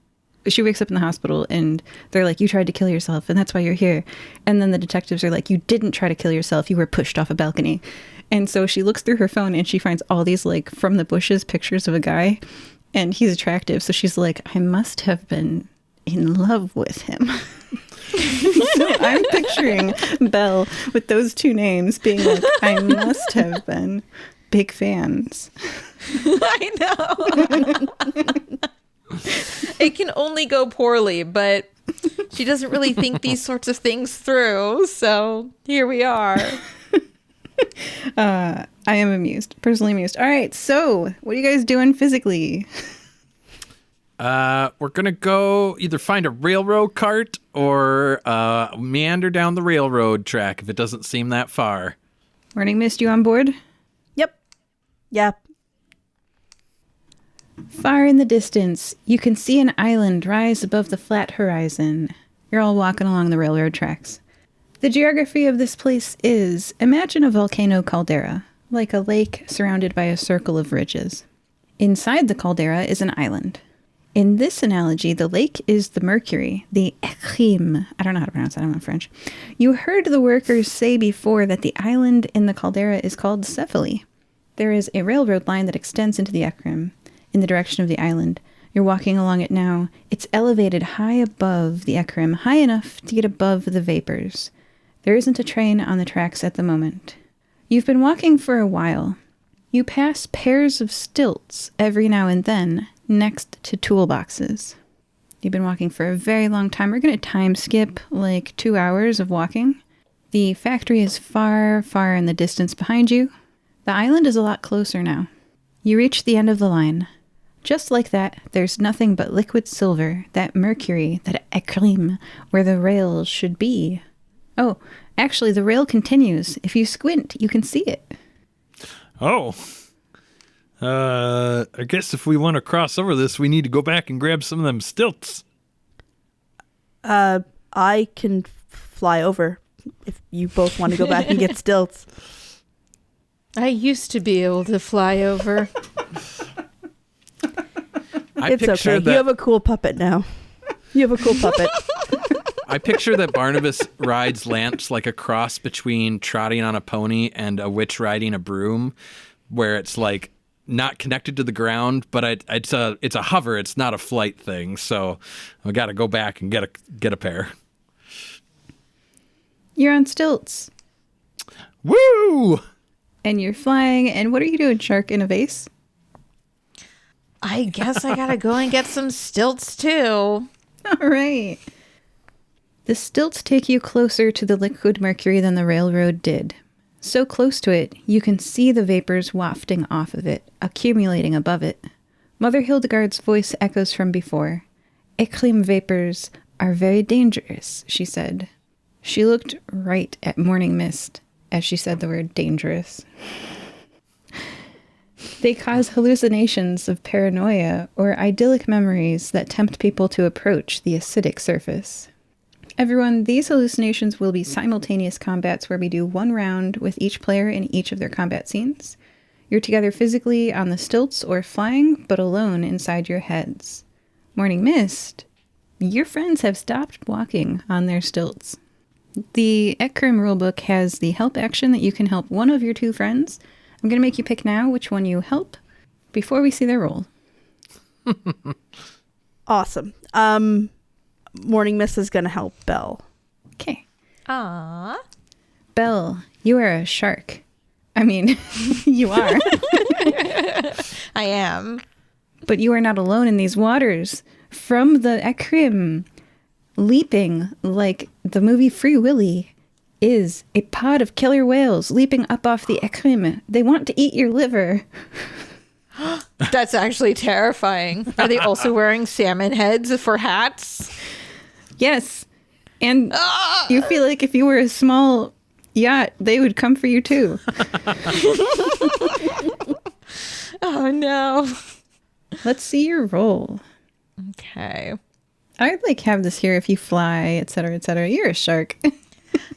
up in the hospital and they're like, you tried to kill yourself and that's why you're here. And then the detectives are like, you didn't try to kill yourself. You were pushed off a balcony. And so she looks through her phone and she finds all these like from the bushes pictures of a guy and he's attractive. So she's like, I must have been in love with him. So I'm picturing Belle with those two names being like, I must have been big fans. I know. It can only go poorly, but she doesn't really think these sorts of things through. So here we are. I am amused, personally amused. All right, so what are you guys doing physically? We're gonna go either find a railroad cart or meander down the railroad track if it doesn't seem that far. Morning Mist, you on board? Yep. Yeah. Far in the distance, you can see an island rise above the flat horizon. You're all walking along the railroad tracks. The geography of this place is, imagine a volcano caldera, like a lake surrounded by a circle of ridges. Inside the caldera is an island. In this analogy, the lake is the Mercury, the Ecryme. I don't know how to pronounce that, I'm not French. You heard the workers say before that the island in the caldera is called Cephaly. There is a railroad line that extends into the Ecryme in the direction of the island. You're walking along it now. It's elevated high above the Ecryme, high enough to get above the vapors. There isn't a train on the tracks at the moment. You've been walking for a while. You pass pairs of stilts every now and then next to toolboxes. You've been walking for a very long time. We're going to time skip like 2 hours of walking. The factory is far, far in the distance behind you. The island is a lot closer now. You reach the end of the line. Just like that, there's nothing but liquid silver, that mercury, that ecryme, where the rails should be. Oh, actually, the rail continues. If you squint, you can see it. Oh. I guess if we want to cross over this, we need to go back and grab some of them stilts. I can fly over if you both want to go back and get stilts. I used to be able to fly over. It's okay. You have a cool puppet now. You have a cool puppet. I picture that Barnabas rides Lance like a cross between trotting on a pony and a witch riding a broom, where it's like not connected to the ground, but it's a hover. It's not a flight thing. So I got to go back and get a pair. You're on stilts. Woo! And you're flying. And what are you doing, Shark, in a vase? I guess I gotta go and get some stilts too. All right. The stilts take you closer to the liquid mercury than the railroad did. So close to it, you can see the vapors wafting off of it, accumulating above it. Mother Hildegard's voice echoes from before. Ecryme vapors are very dangerous, she said. She looked right at Morning Mist as she said the word dangerous. They cause hallucinations of paranoia or idyllic memories that tempt people to approach the acidic surface. Everyone, these hallucinations will be simultaneous combats where we do 1 round with each player in each of their combat scenes. You're together physically on the stilts or flying, but alone inside your heads. Morning Mist, your friends have stopped walking on their stilts. The Ecryme rulebook has the help action that you can help one of your 2 friends. I'm going to make you pick now which one you help before we see their roll. Awesome. Morning Mist is going to help Belle. Okay. Aww. Belle, you are a shark. I mean, you are. I am. But you are not alone in these waters. From the Ecryme, leaping like the movie Free Willy, is a pod of killer whales leaping up off the Ecryme. They want to eat your liver. That's actually terrifying. Are they also wearing salmon heads for hats? Yes. And you feel like if you were a small yacht, they would come for you too. Oh no. Let's see your roll. Okay. I'd have this here if you fly, etc., etc. You're a shark.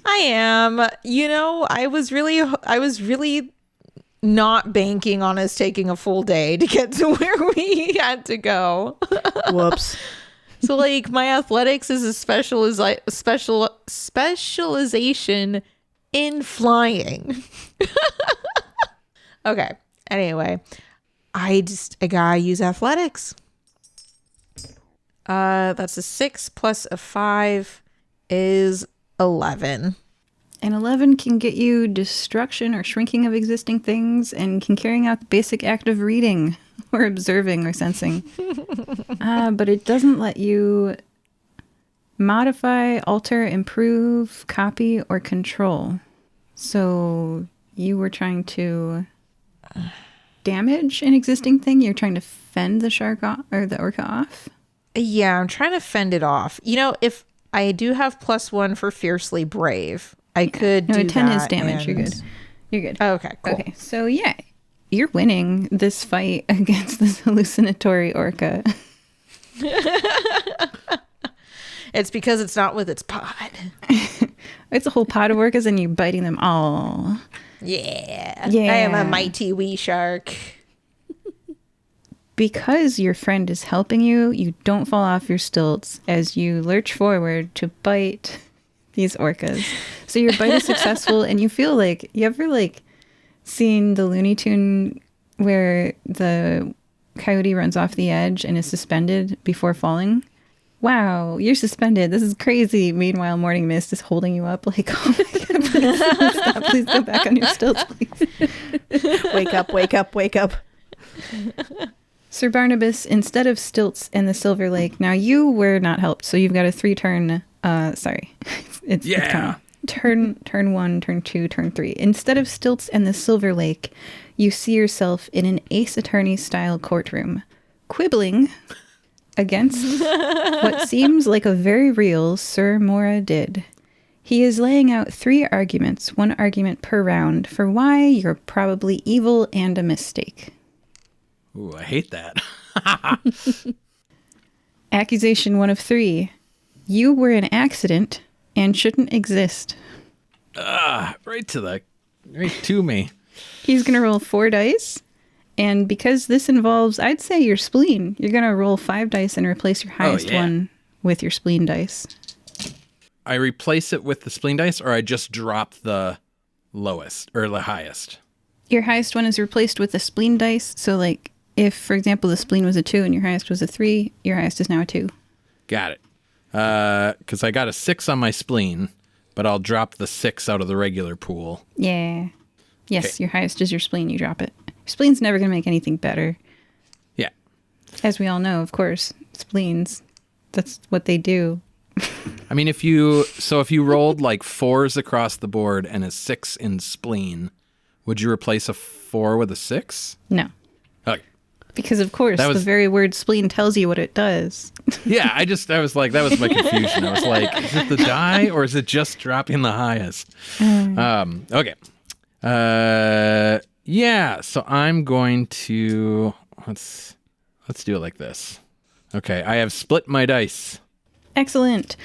I am. I was really not banking on us taking a full day to get to where we had to go. Whoops. So my athletics is a specialization in flying. Okay. Anyway, I gotta use athletics. That's a 6 plus a 5 is 11. And 11 can get you destruction or shrinking of existing things and can carrying out the basic act of reading or observing or sensing. But it doesn't let you modify, alter, improve, copy, or control. So you were trying to damage an existing thing? You're trying to fend the shark off, or the orca off? Yeah, I'm trying to fend it off. If I do have +1 for fiercely brave, I could do 10 that. is damage. You're good. You're good. Okay, cool. Okay, so yeah, you're winning this fight against this hallucinatory orca. It's because it's not with its pod. It's a whole pod of orcas and you're biting them all. Yeah. Yeah. I am a mighty wee shark. Because your friend is helping you, you don't fall off your stilts as you lurch forward to bite these orcas. So your bite is successful, and you feel like, you ever like seen the Looney Tune where the coyote runs off the edge and is suspended before falling? Wow, you're suspended. This is crazy. Meanwhile, Morning Mist is holding you up like, oh my God, please stop. Please go back on your stilts, please. Wake up, wake up, wake up. Sir Barnabas, instead of stilts in the Silver Lake, now you were not helped, so you've got a 3-turn, sorry. It's coming. Turn 1, turn 2, turn 3. Instead of stilts in the Silver Lake, you see yourself in an Ace Attorney style courtroom, quibbling against what seems like a very real Sir Mora did. He is laying out 3 arguments, 1 argument per round, for why you're probably evil and a mistake. Ooh, I hate that. Accusation 1 of 3. You were an accident and shouldn't exist. Right to me. He's going to roll 4 dice. And because this involves, I'd say, your spleen, you're going to roll 5 dice and replace your highest one with your spleen dice. I replace it with the spleen dice, or I just drop the lowest or the highest? Your highest one is replaced with the spleen dice. So, like, if, for example, the spleen was a 2 and your highest was a 3, your highest is now a 2. Got it. Because I got a 6 on my spleen, but I'll drop the 6 out of the regular pool. Yeah. Yes, Okay. your highest is your spleen. You drop it. Your spleen's never going to make anything better. Yeah. As we all know, of course, spleens, that's what they do. I mean, if you rolled like 4s across the board and a 6 in spleen, would you replace a 4 with a 6? No. Okay. Because, of course, the very word spleen tells you what it does. Yeah, I was like, that was my confusion. I was like, is it the die or is it just dropping the highest? Okay. Yeah, so I'm going to, let's do it like this. Okay, I have split my dice. Excellent.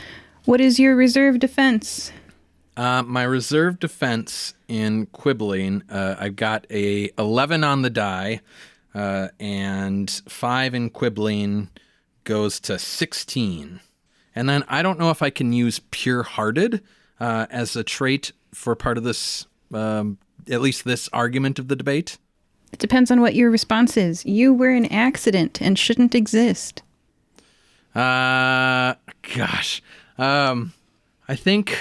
What is your reserve defense? My reserve defense in quibbling, I've got a 11 on the die, and 5 in quibbling goes to 16. And then I don't know if I can use pure-hearted as a trait for part of this, at least this argument of the debate. It depends on what your response is. You were an accident and shouldn't exist. Gosh. I think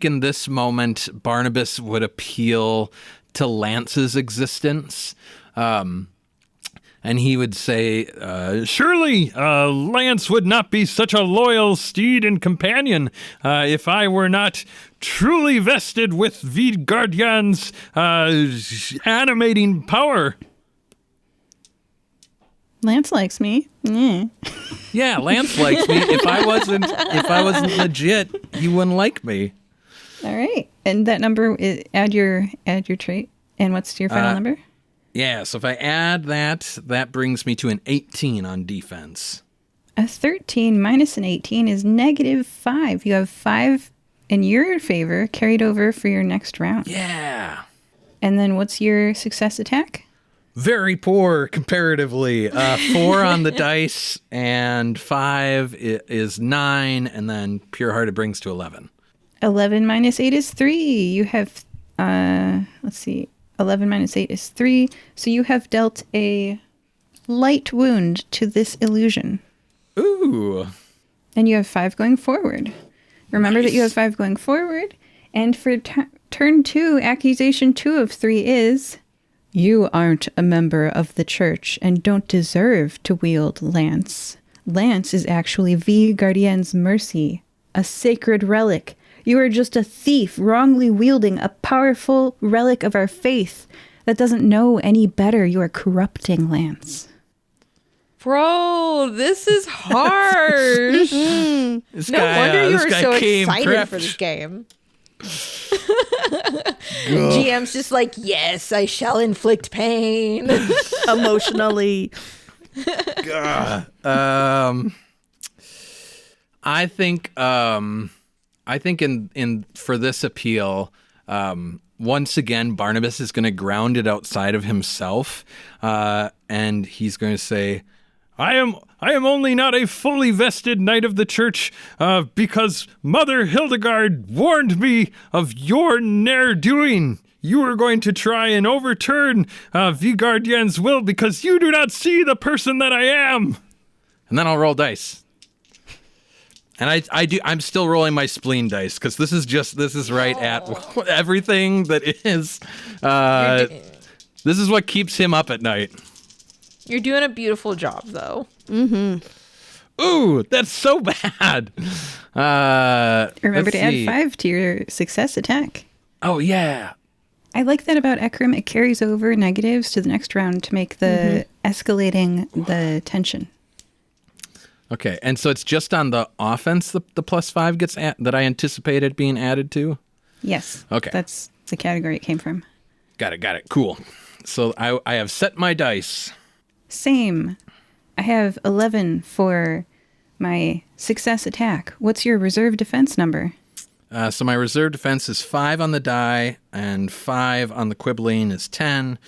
in this moment, Barnabas would appeal to Lance's existence. And he would say, Surely Lance would not be such a loyal steed and companion if I were not truly vested with Vidgardian's animating power. Lance likes me. Yeah. yeah, Lance likes me. If I wasn't legit, he wouldn't like me. All right. And that number, add your trait. And what's your final number? Yeah, so if I add that brings me to an 18 on defense. A 13 minus an 18 is -5. You have 5 in your favor carried over for your next round. Yeah. And then what's your success attack? Very poor comparatively. 4 on the dice and 5 is 9, and then pure hearted brings to 11. 11 minus 8 is 3. You have, let's see, 11 minus 8 is 3. So you have dealt a light wound to this illusion. Ooh. And you have 5 going forward. Remember that you have 5 going forward. And for turn 2, accusation 2 of 3 is, you aren't a member of the church and don't deserve to wield Lance. Lance is actually V. Guardian's mercy, a sacred relic. You are just a thief wrongly wielding a powerful relic of our faith that doesn't know any better. You are corrupting Lance. Bro, this is harsh. No wonder you were so excited for this game. GM's just like, yes, I shall inflict pain. Emotionally. I think in for this appeal, once again, Barnabas is going to ground it outside of himself, and he's going to say, I am only not a fully vested knight of the church, because Mother Hildegard warned me of your ne'er-doing. You are going to try and overturn Vigardien's will because you do not see the person that I am. And then I'll roll dice. And I'm still rolling my spleen dice because this is right at everything that is. This is what keeps him up at night. You're doing a beautiful job, though. Mm-hmm. Ooh, that's so bad. Remember to add 5 to your success attack. Oh, yeah. I like that about Ecryme. It carries over negatives to the next round to make the escalating the tension. Okay, and so it's just on the offense the +5 gets that I anticipated being added to? Yes. Okay. That's the category it came from. Got it. Cool. So I have set my dice. Same. I have 11 for my success attack. What's your reserve defense number? So my reserve defense is 5 on the die, and 5 on the quibbling is 10.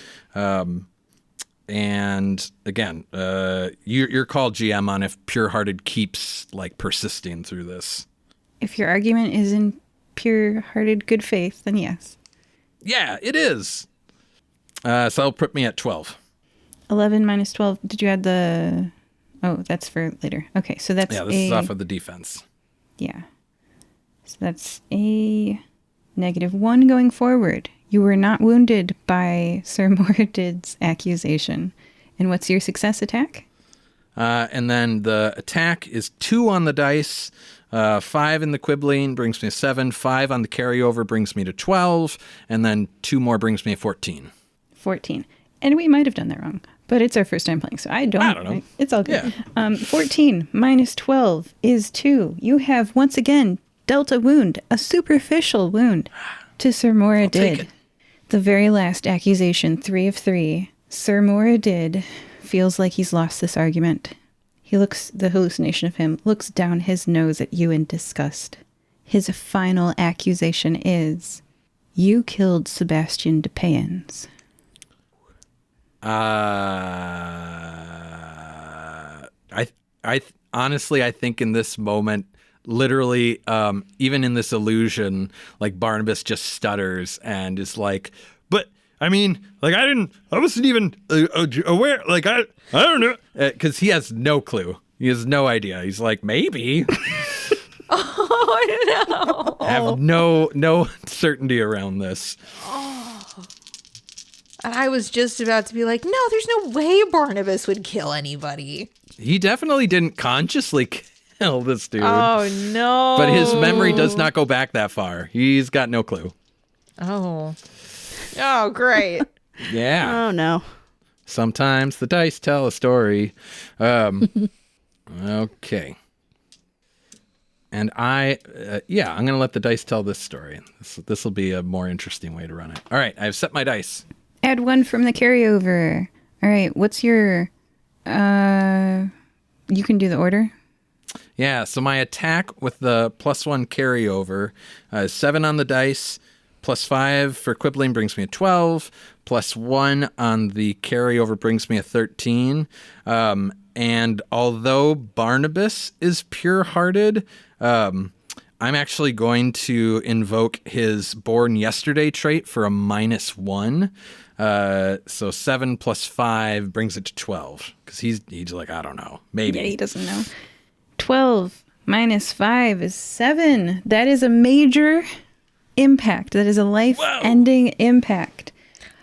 And again, you're called GM on if Pure-Hearted keeps like persisting through this. If your argument is in pure-hearted good faith, then yes. Yeah, it is. So that'll put me at 12. 11 minus 12. Did you add the... Oh, that's for later. Okay, so that's this is off of the defense. Yeah. So that's a -1 going forward. You were not wounded by Sir Moradid's accusation. And what's your success attack? And then the attack is 2 on the dice, 5 in the quibbling brings me to 7, 5 on the carryover brings me to 12, and then 2 more brings me to 14. 14. And we might have done that wrong, but it's our first time playing, so I don't know. It's all good. Yeah. 14 minus 12 is 2. You have once again dealt a wound, a superficial wound, to Sir Moradid. The very last accusation, 3 of 3. Sir Moradid feels like he's lost this argument. The hallucination of him looks down his nose at you in disgust. His final accusation is, you killed Sebastian de Payens. I honestly, I think in this moment, literally, even in this illusion, like Barnabas just stutters and is like, but I mean, like I wasn't even aware, like I don't know. Because he has no clue. He has no idea. He's like, maybe. Oh, no. I have no certainty around this. And I was just about to be like, no, there's no way Barnabas would kill anybody. He definitely didn't consciously kill this dude. Oh, no. But his memory does not go back that far. He's got no clue. Oh, great. Yeah. Oh, no. Sometimes the dice tell a story. Okay. And I'm going to let the dice tell this story. This will be a more interesting way to run it. All right, I've set my dice. Add 1 from the carryover. All right, what's your... you can do the order. Yeah, so my attack with the +1 carryover is 7 on the dice, +5 for quibbling brings me a 12, +1 on the carryover brings me a 13. And although Barnabas is pure-hearted, I'm actually going to invoke his Born Yesterday trait for a -1. So 7 + 5 brings it to 12. Because he's like, I don't know, maybe. Yeah, he doesn't know. 12 minus 5 is 7. That is a major impact. That is a life-ending impact.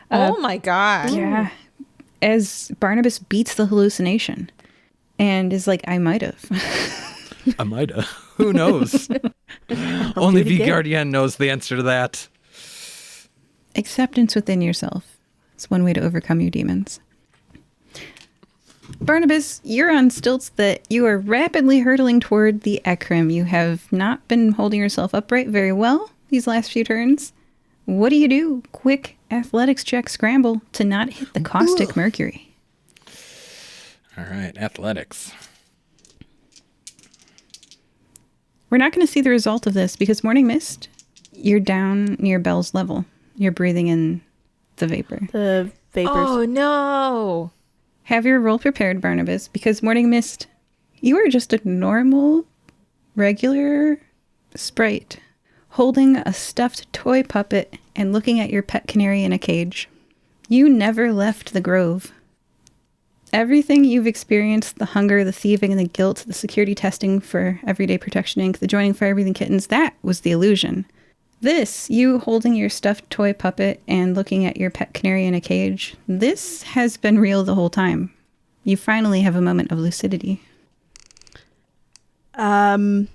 Oh my God. Yeah. As Barnabas beats the hallucination and is like, I might have. I might have. Who knows? Only Vigardien knows the answer to that. Acceptance within yourself. It's one way to overcome your demons. Barnabas, you're on stilts that you are rapidly hurtling toward the Ecryme. You have not been holding yourself upright very well these last few turns. What do you do? Quick athletics check scramble to not hit the caustic mercury. All right, athletics. We're not going to see the result of this because Morning Mist, you're down near Belle's level. You're breathing in the vapor. The vapors. Oh, no. Have your roll prepared, Barnabas, because Morning Mist, you are just a normal, regular sprite holding a stuffed toy puppet and looking at your pet canary in a cage. You never left the grove. Everything you've experienced, the hunger, the thieving, and the guilt, the security testing for Everyday Protection Inc., the joining Fire-Breathing Kittens, that was the illusion. This, you holding your stuffed toy puppet and looking at your pet canary in a cage, this has been real the whole time. You finally have a moment of lucidity. Okay.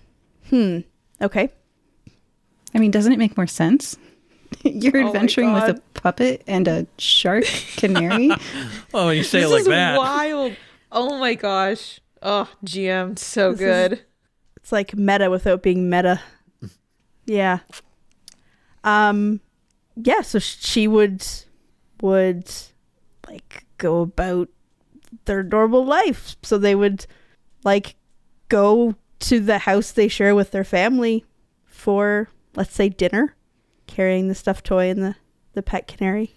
I mean, doesn't it make more sense? You're Oh my adventuring with God. a puppet and a shark canary. Oh, you say it This like is that. wild. Oh my gosh. Oh, GM, so This is- good. It's like meta without being meta. Yeah. Yeah, so she would like go about their normal life. So they would like go to the house they share with their family for, let's say, dinner, carrying the stuffed toy and the pet canary.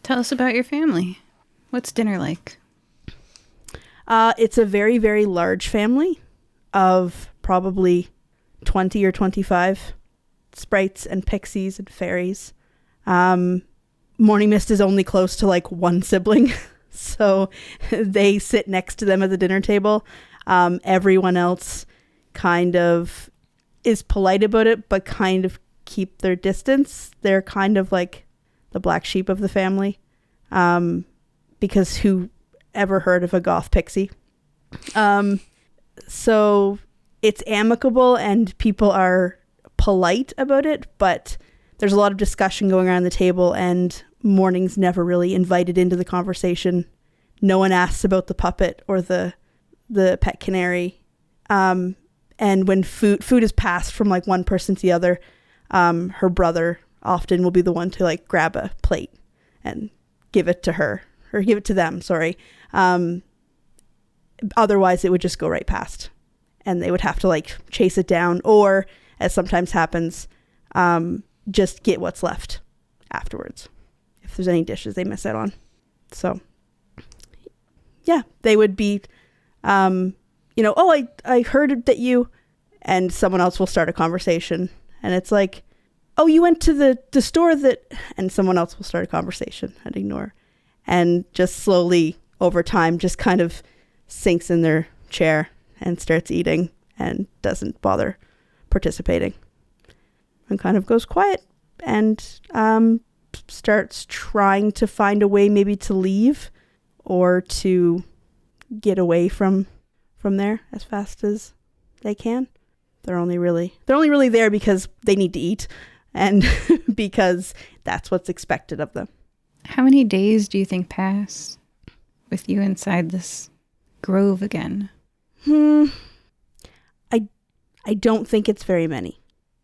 Tell us about your family. What's dinner like? It's a very, very large family of probably 20 or 25 sprites and pixies and fairies. Morning Mist is only close to like one sibling, so they sit next to them at the dinner table. Everyone else kind of is polite about it, but kind of keep their distance. They're kind of like the black sheep of the family, because who ever heard of a goth pixie? So it's amicable and people are polite about it, but there's a lot of discussion going around the table and Morning's never really invited into the conversation. No one asks about the puppet or the pet canary. And when food is passed from like one person to the other, her brother often will be the one to like grab a plate and give it to her, or give it to them, sorry. Otherwise it would just go right past and they would have to like chase it down, or as sometimes happens, just get what's left afterwards if there's any dishes they miss out on. So yeah, they would be I heard that you, and someone else will start a conversation and it's like, oh, you went to the store that, and someone else will start a conversation and ignore, and just slowly over time just kind of sinks in their chair and starts eating and doesn't bother participating and kind of goes quiet and starts trying to find a way maybe to leave or to get away from there as fast as they can. They're only really there because they need to eat and because that's what's expected of them. How many days do you think pass with you inside this grove again? I don't think it's very many,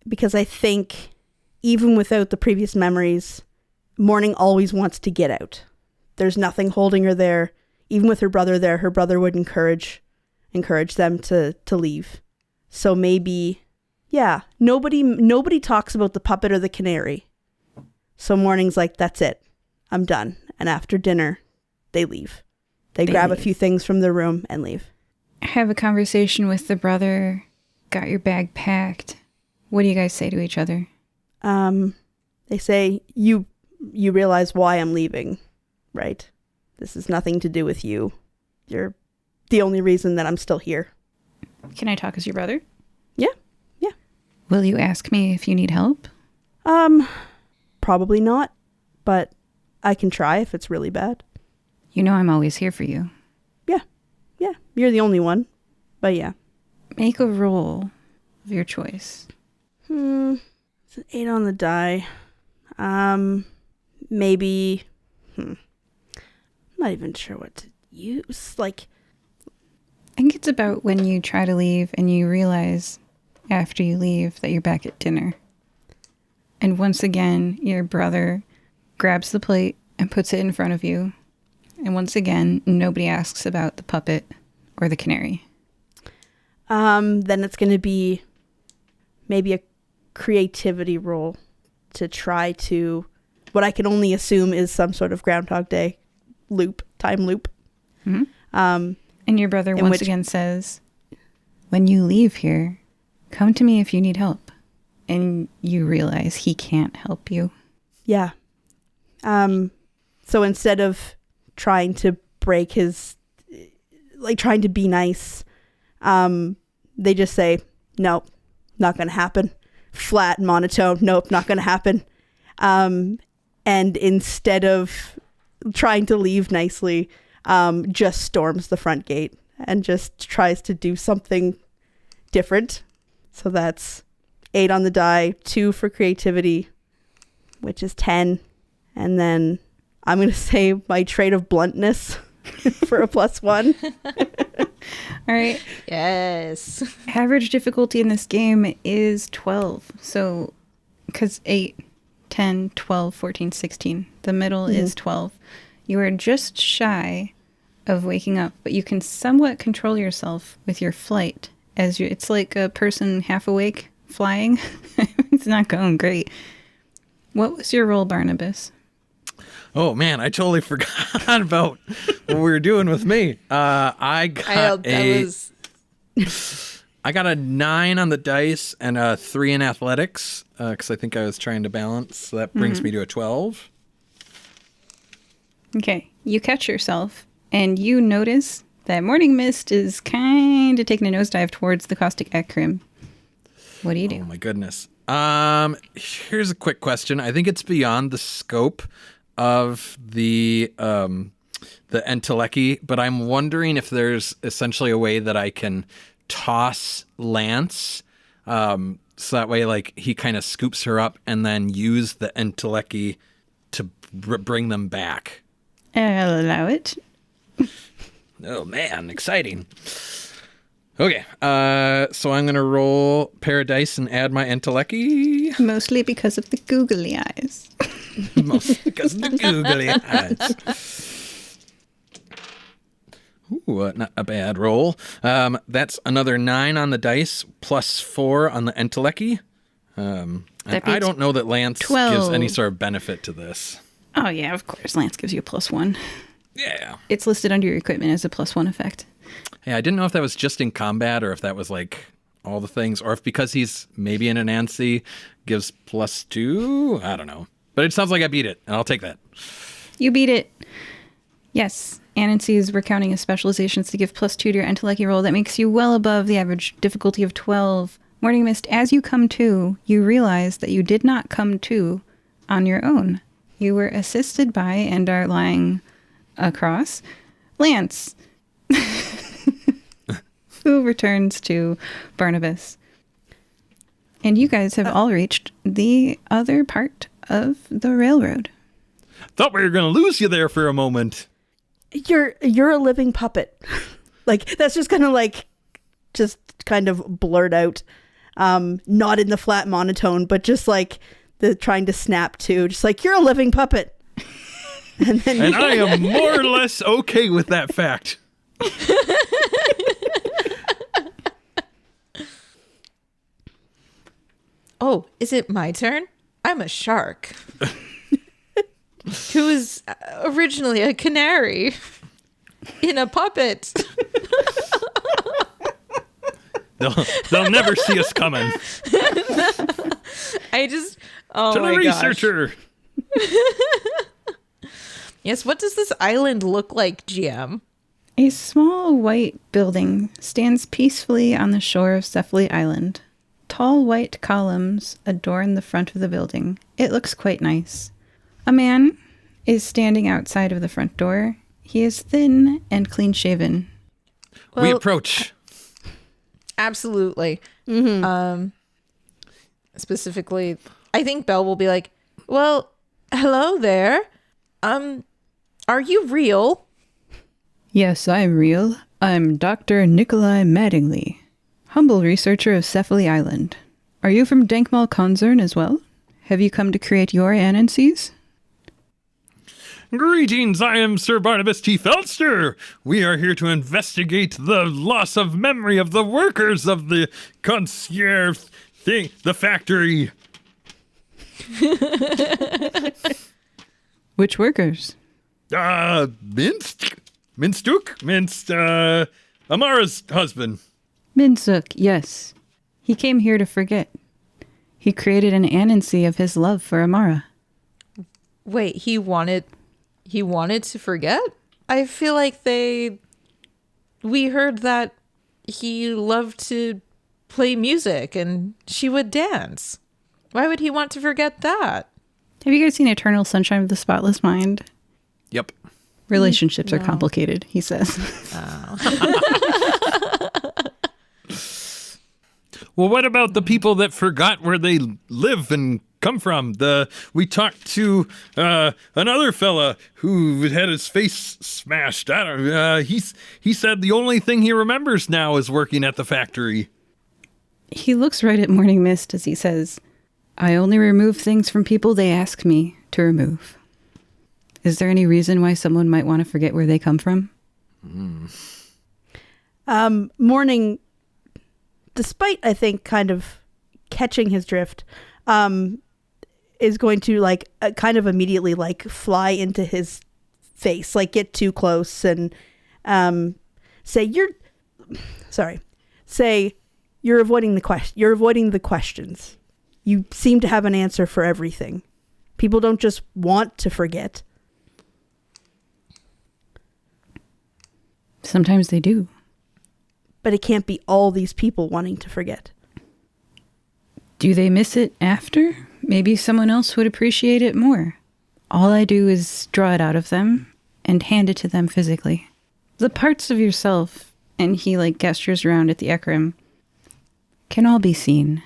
because I think even without the previous memories, Morning always wants to get out. There's nothing holding her there. Even with her brother there, her brother would encourage them to leave. So maybe, yeah, nobody talks about the puppet or the canary. So Morning's like, that's it. I'm done. And after dinner, they leave. They grab a few things from their room and leave. Have a conversation with the brother. Got your bag packed. What do you guys say to each other? They say, you realize why I'm leaving, right? This has nothing to do with you. You're the only reason that I'm still here. Can I talk as your brother? Yeah. Will you ask me if you need help? Probably not, but I can try if it's really bad. You know I'm always here for you. Yeah, you're the only one, but yeah. Make a roll of your choice. It's an 8 on the die. Maybe, I'm not even sure what to use. Like, I think it's about when you try to leave and you realize after you leave that you're back at dinner. And once again, your brother grabs the plate and puts it in front of you. And once again, nobody asks about the puppet or the canary. then it's going to be maybe a creativity roll to try to what I can only assume is some sort of Groundhog Day time loop. Mm-hmm. And your brother once again says, when you leave here, come to me if you need help. And you realize he can't help you. Yeah. So instead of trying to break his, like trying to be nice, they just say, nope, not going to happen. Flat, monotone, nope, not going to happen. And instead of trying to leave nicely, just storms the front gate and just tries to do something different. So that's 8 on the die, 2 for creativity, which is 10. And then I'm going to say my trait of bluntness for a +1. All right. Yes. Average difficulty in this game is 12. So, because 8, 10, 12, 14, 16. The middle is 12. You are just shy of waking up, but you can somewhat control yourself with your flight. It's like a person half awake flying. It's not going great. What was your roll, Barnabas? Oh man, I totally forgot about what we were doing with me. I got a 9 on the dice and a 3 in athletics because I think I was trying to balance. So that brings me to a 12. Okay, you catch yourself and you notice that Morning Mist is kind of taking a nosedive towards the caustic Ecryme. What do you do? Oh my goodness. Here's a quick question. I think it's beyond the scope of the entelechy, but I'm wondering if there's essentially a way that I can toss Lance, so that way like he kind of scoops her up and then use the entelechy to bring them back. I'll allow it. Oh man, exciting. Okay, so I'm gonna roll paradise and add my entelechy. Mostly because of the googly eyes. Mostly because of the googly eyes. Ooh, not a bad roll. That's another 9 on the dice, +4 on the entelechy. And I don't know that Lance 12. gives any sort of benefit to this. Oh yeah, of course. Lance gives you a +1. Yeah. It's listed under your equipment as a +1 effect. Hey, I didn't know if that was just in combat or if that was like all the things, or if because he's maybe in an Anansi gives +2. I don't know. But it sounds like I beat it, and I'll take that. You beat it. Yes. Anansi's recounting his specializations to give +2 to your entelechy roll. That makes you well above the average difficulty of 12. Morning Mist, as you come to, you realize that you did not come to on your own. You were assisted by and are lying across Lance, who returns to Barnabas. And you guys have all reached the other part of the railroad. Thought we were going to lose you there for a moment. You're a living puppet. Like, that's just gonna like just kind of blurt out, not in the flat monotone, but just like the trying to snap to, just like, you're a living puppet. And I am more or less okay with that fact. Oh, is it my turn? I'm a shark. Who was originally a canary in a puppet. They'll never see us coming. Oh to my the researcher. Yes, what does this island look like, GM? A small white building stands peacefully on the shore of Cephaly Island. Tall white columns adorn the front of the building. It looks quite nice. A man is standing outside of the front door. He is thin and clean-shaven. Well, We approach. Absolutely. Specifically, I think Belle will be like, well, hello there. Are you real? Yes, I'm real. I'm Dr. Nikolai Mattingly, humble researcher of Cephaly Island. Are you from Denkmal Concern as well? Have you come to create your Anansies? Greetings, I am Sir Barnabas T. Felster. We are here to investigate the loss of memory of the workers of the concierge thing, the factory. Which workers? Amara's husband. Minsuk, yes. He came here to forget. He created an anansi of his love for Amara. Wait, he wanted to forget? I feel like we heard that he loved to play music and she would dance. Why would he want to forget that? Have you guys seen Eternal Sunshine of the Spotless Mind? Yep. Relationships are complicated, he says. Well, what about the people that forgot where they live and come from? We talked to another fella who had his face smashed. I don't. He said the only thing he remembers now is working at the factory. He looks right at Morning Mist as he says, I only remove things from people they ask me to remove. Is there any reason why someone might want to forget where they come from? Morning, despite, I think, kind of catching his drift, is going to kind of immediately fly into his face, get too close and say you're avoiding the questions. You seem to have an answer for everything. People don't just want to forget. Sometimes they do. But it can't be all these people wanting to forget. Do they miss it after? Maybe someone else would appreciate it more. All I do is draw it out of them and hand it to them physically. The parts of yourself, and he gestures around at the Ecryme, can all be seen.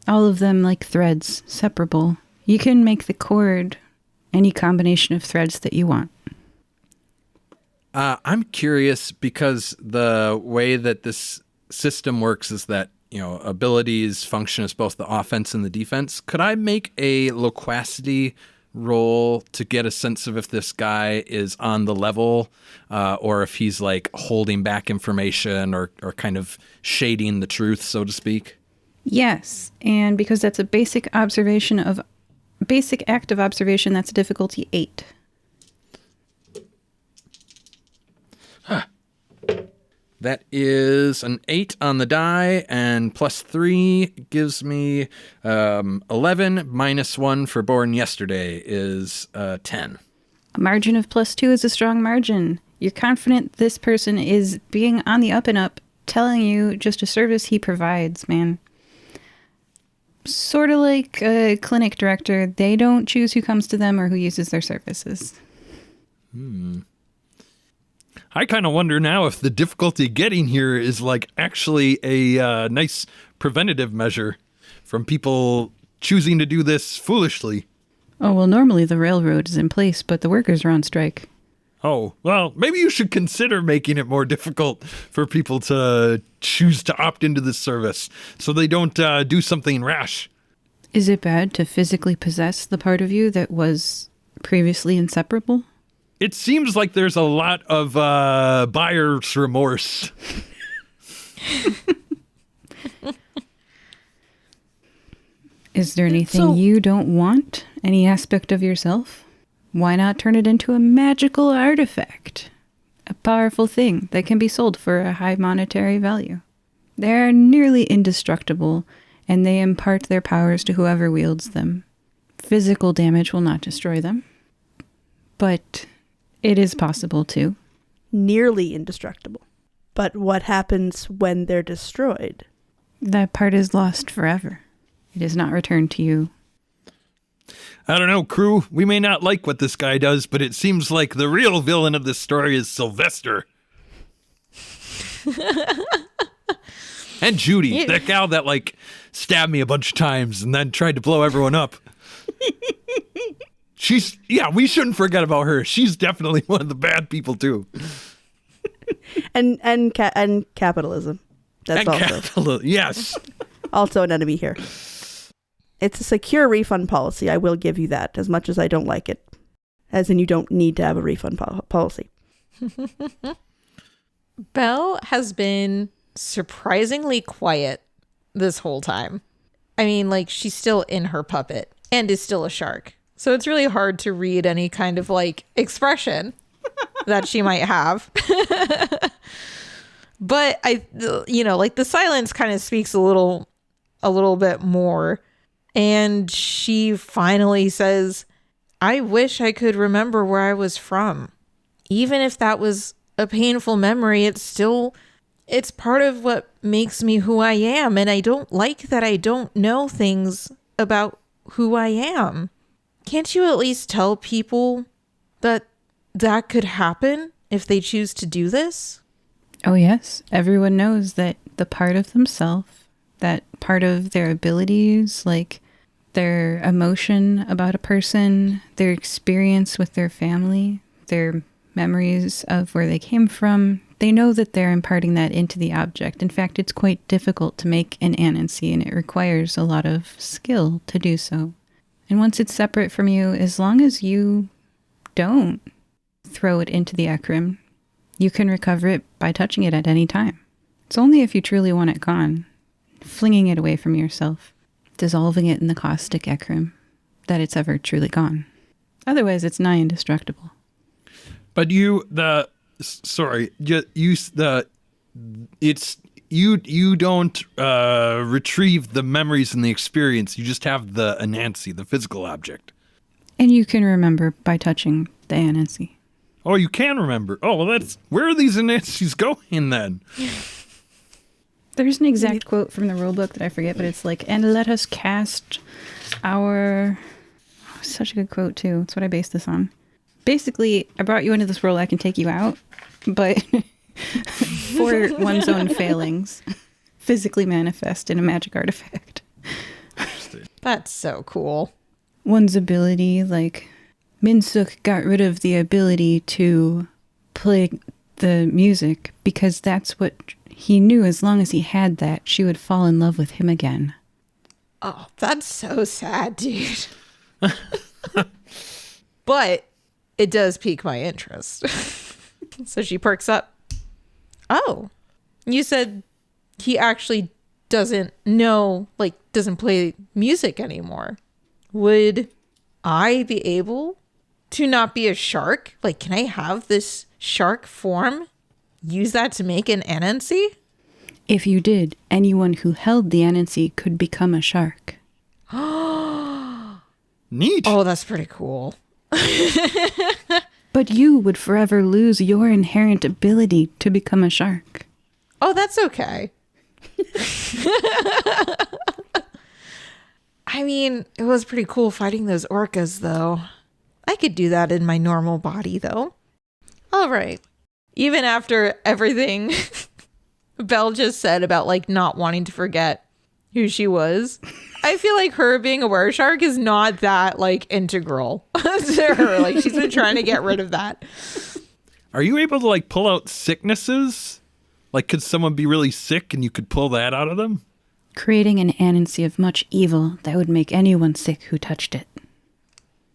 All of them like threads, separable. You can make the cord any combination of threads that you want. I'm curious because the way that this system works is that, abilities function as both the offense and the defense. Could I make a loquacity roll to get a sense of if this guy is on the level or if he's holding back information or kind of shading the truth, so to speak? Yes, and because that's a basic act of observation, that's a difficulty 8. That is an 8 on the die, and plus 3 gives me 11, minus 1 for born yesterday is 10. A margin of plus 2 is a strong margin. You're confident this person is being on the up and up, telling you just a service he provides, man. Sort of like a clinic director. They don't choose who comes to them or who uses their services. I kind of wonder now if the difficulty getting here is actually a nice preventative measure from people choosing to do this foolishly. Oh, well, normally the railroad is in place, but the workers are on strike. Oh, well, maybe you should consider making it more difficult for people to choose to opt into this service so they don't do something rash. Is it bad to physically possess the part of you that was previously inseparable? It seems like there's a lot of buyer's remorse. Is there anything you don't want? Any aspect of yourself? Why not turn it into a magical artifact? A powerful thing that can be sold for a high monetary value. They're nearly indestructible, and they impart their powers to whoever wields them. Physical damage will not destroy them. But it is possible to. Nearly indestructible. But what happens when they're destroyed? That part is lost forever. It is not returned to you. I don't know, crew. We may not like what this guy does, but it seems like the real villain of this story is Sylvester. And Judy, that gal that stabbed me a bunch of times and then tried to blow everyone up. We shouldn't forget about her. She's definitely one of the bad people too. and capitalism. That's also yes. Also an enemy here. It's a secure refund policy. I will give you that, as much as I don't like it. As in, you don't need to have a refund policy. Belle has been surprisingly quiet this whole time. I mean, she's still in her puppet and is still a shark. So it's really hard to read any kind of like expression that she might have. But like the silence kind of speaks a little bit more. And she finally says, I wish I could remember where I was from. Even if that was a painful memory, it's part of what makes me who I am. And I don't like that I don't know things about who I am. Can't you at least tell people that could happen if they choose to do this? Oh, yes. Everyone knows that the part of themselves, that part of their abilities, like their emotion about a person, their experience with their family, their memories of where they came from, they know that they're imparting that into the object. In fact, it's quite difficult to make an anansi, and it requires a lot of skill to do so. And once it's separate from you, as long as you don't throw it into the Ecryme, you can recover it by touching it at any time. It's only if you truly want it gone, flinging it away from yourself, dissolving it in the caustic Ecryme, that it's ever truly gone. Otherwise, it's nigh indestructible. But you don't retrieve the memories and the experience. You just have the anansi, the physical object. And you can remember by touching the anansi. Oh, you can remember. Oh, well, where are these anansis going then? There's an exact quote from the rulebook that I forget, but it's like, and let us cast our... Oh, such a good quote, too. That's what I based this on. Basically, I brought you into this world, I can take you out, but for one's own failings, physically manifest in a magic artifact. That's so cool. One's ability, like... Minsuk got rid of the ability to play the music because that's what he knew. As long as he had that, she would fall in love with him again. Oh, that's so sad, dude. But it does pique my interest. So she perks up. Oh, you said he actually doesn't play music anymore. Would I be able to not be a shark? Like, can I have this shark form? Use that to make an anansi? If you did, anyone who held the anansi could become a shark. Neat. Oh, that's pretty cool. But you would forever lose your inherent ability to become a shark. Oh, that's okay. I mean, it was pretty cool fighting those orcas, though. I could do that in my normal body, though. All right. Even after everything Belle just said about, like, not wanting to forget who she was, I feel like her being a were-shark is not that, like, integral to her. Like, she's been trying to get rid of that. Are you able to, like, pull out sicknesses? Like, could someone be really sick and you could pull that out of them? Creating an anansi of much evil that would make anyone sick who touched it.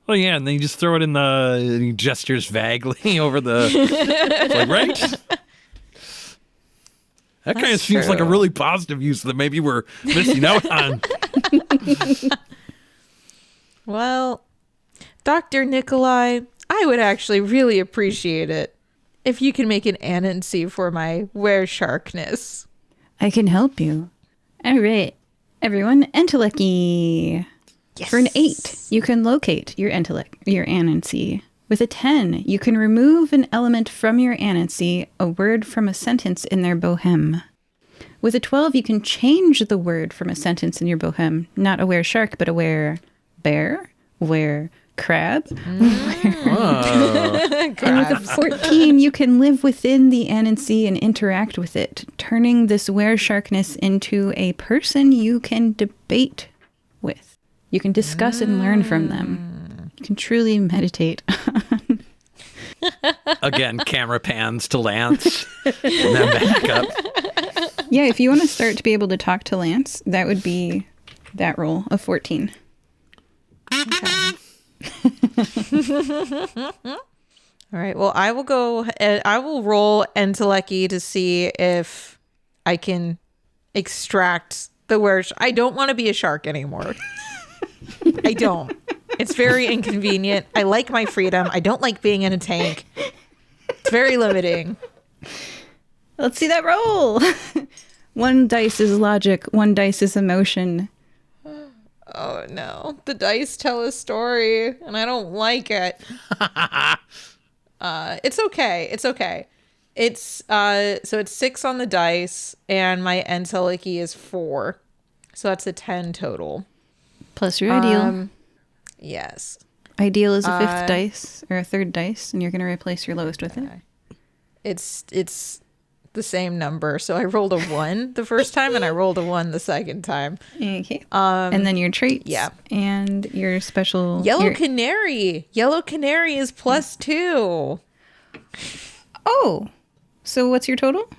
Oh, yeah, and then you just throw it in and he gestures vaguely over the... It's like, right? That kind of seems like a really positive use that maybe we're missing out on. Well, Dr. Nikolai, I would actually really appreciate it if you can make an anansi for my were-sharkness. I can help you. All right, everyone, entelechy. Yes. For an 8, you can locate your anansi. With a 10, you can remove an element from your anansi, a word from a sentence in their bohem. With a 12, you can change the word from a sentence in your bohem. Not aware shark, but aware bear, aware crab. And with a 14, you can live within the anansi and interact with it, turning this were sharkness into a person you can debate with. You can discuss and learn from them. You can truly meditate. Again, camera pans to Lance and then back up. Yeah, if you want to start to be able to talk to Lance, that would be that roll of 14. Okay. All right. Well, I will go and I will roll entelechy to see if I can extract the were. I don't want to be a shark anymore. I don't. It's very inconvenient. I like my freedom. I don't like being in a tank. It's very limiting. Let's see that roll. 1 dice is logic. 1 dice is emotion. Oh no, the dice tell a story and I don't like it. It's okay. So it's 6 on the dice and my entelechy is 4. So that's a 10 total. Plus your ideal. Yes. Ideal is a 5th dice or a 3rd dice, and you're going to replace your lowest with it. It's the same number. So I rolled a 1 the first time and I rolled a 1 the second time. Okay. And then your traits. Yeah. And your special... Yellow Canary. Yellow Canary is +2. Oh. So what's your total?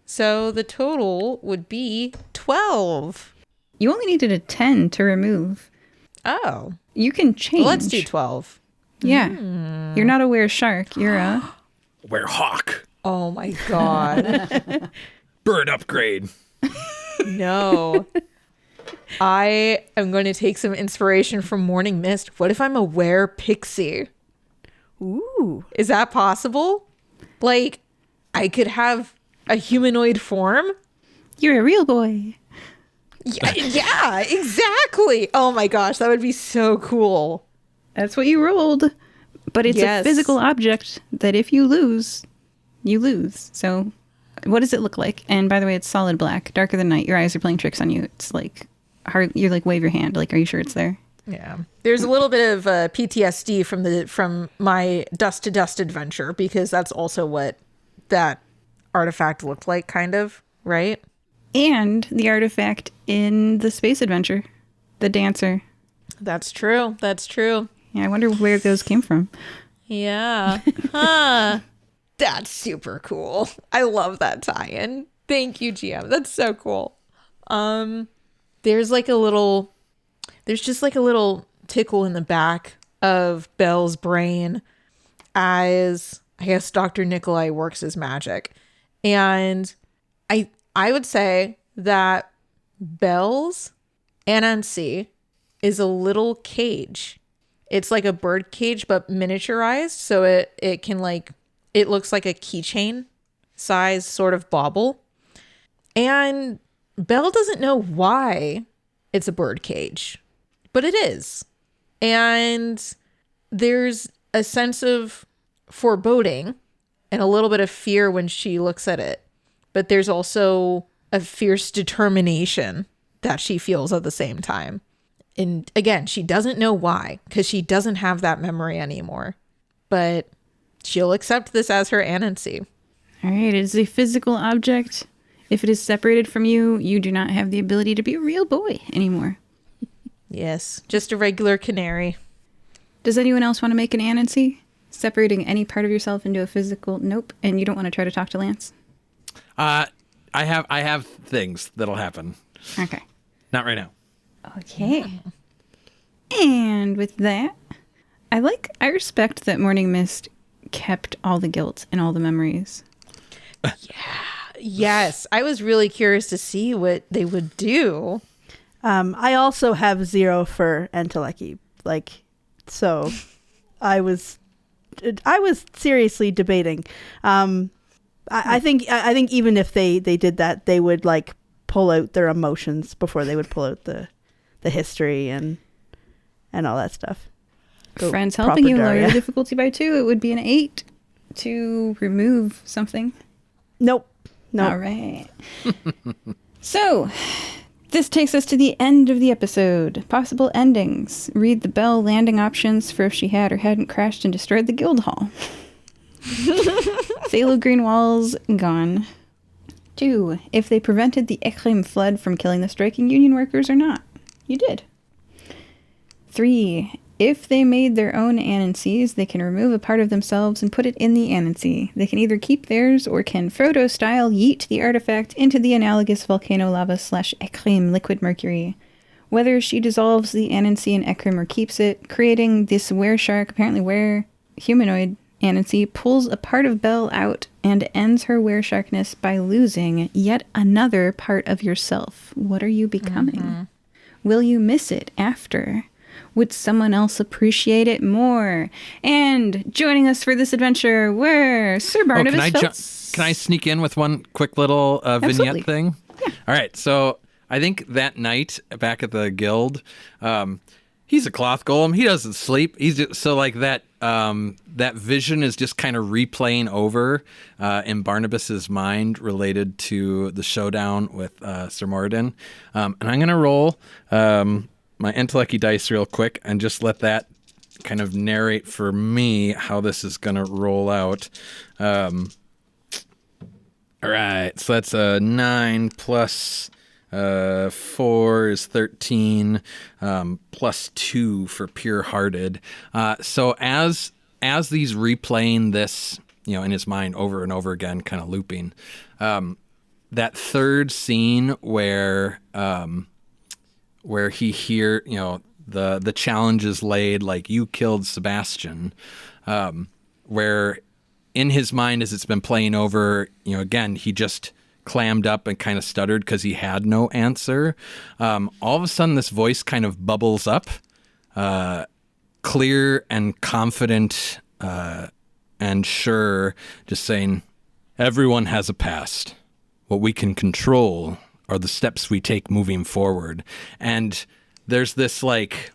So the total would be 12. You only needed a 10 to remove. Oh. You can change. Well, let's do 12. Yeah. You're not a were shark. You're a... Where hawk. Oh my God. Bird upgrade. No. I am going to take some inspiration from Morning Mist. What if I'm a were pixie? Ooh. Is that possible? Like, I could have a humanoid form? You're a real boy. Yeah, exactly. Oh my gosh, that would be so cool. That's what you rolled. But it's a physical object that if you lose, you lose. So what does it look like? And by the way, it's solid black, darker than night. Your eyes are playing tricks on you. It's like hard. You're like, wave your hand. Like, are you sure it's there? Yeah. There's a little bit of PTSD from my Dust to Dust adventure, because that's also what that artifact looked like, kind of, right? And the artifact in the space adventure, the dancer. That's true. That's true. Yeah, I wonder where those came from. Yeah. Huh. That's super cool. I love that tie-in. Thank you, GM. That's so cool. There's just like a little tickle in the back of Belle's brain as, I guess, Dr. Nikolai works his magic. And I would say that Belle's Anansi is a little cage. It's like a bird cage, but miniaturized. So it can it looks like a keychain size sort of bauble. And Belle doesn't know why it's a bird cage, but it is. And there's a sense of foreboding and a little bit of fear when she looks at it. But there's also a fierce determination that she feels at the same time. And again, she doesn't know why, because she doesn't have that memory anymore. But she'll accept this as her Anansi. All right, it is a physical object. If it is separated from you, you do not have the ability to be a real boy anymore. Yes, just a regular canary. Does anyone else want to make an Anansi? Separating any part of yourself into a physical... Nope. And you don't want to try to talk to Lance? I have things that'll happen. Okay. Not right now. Okay. And with that, I respect that Morning Mist kept all the guilt and all the memories. Yes. I was really curious to see what they would do. I also have 0 for Entelechy. So I was seriously debating. I think even if they did that, they would pull out their emotions before they would pull out the history and all that stuff. Friends helping you lower the difficulty by 2. It would be an 8 to remove something. Nope. All right. So this takes us to the end of the episode. Possible endings. Read the Belle landing options for if she had or hadn't crashed and destroyed the guild hall. Phthalo green walls gone. 2. If they prevented the Ecryme flood from killing the striking union workers or not. You did. 3. If they made their own Anansies, they can remove a part of themselves and put it in the Anansi. They can either keep theirs or can Frodo-style yeet the artifact into the analogous volcano lava / Ecryme liquid mercury. Whether she dissolves the Anansi in Ecryme or keeps it, creating this were-shark, apparently were-humanoid Anansi, pulls a part of Belle out and ends her were-sharkness by losing yet another part of yourself. What are you becoming? Will you miss it after? Would someone else appreciate it more? And joining us for this adventure were Sir Barnabas. Can I sneak in with one quick little Absolutely. vignette thing? Yeah. All right. So I think that night back at the guild, he's a cloth golem. He doesn't sleep. He's just, so like that. That vision is just kind of replaying over in Barnabas's mind related to the showdown with Sir Moradin. And I'm gonna roll my intellecty dice real quick and just let that kind of narrate for me how this is gonna roll out. All right, so that's a 9 plus 4 is 13, plus 2 for pure-hearted. So as these replaying this, in his mind over and over again, kind of looping, that third scene where he hear, the challenge is laid, like you killed Sebastian, where in his mind as it's been playing over, again, he just clammed up and kind of stuttered because he had no answer. All of a sudden, this voice kind of bubbles up, clear and confident and sure, just saying, everyone has a past. What we can control are the steps we take moving forward. And there's this like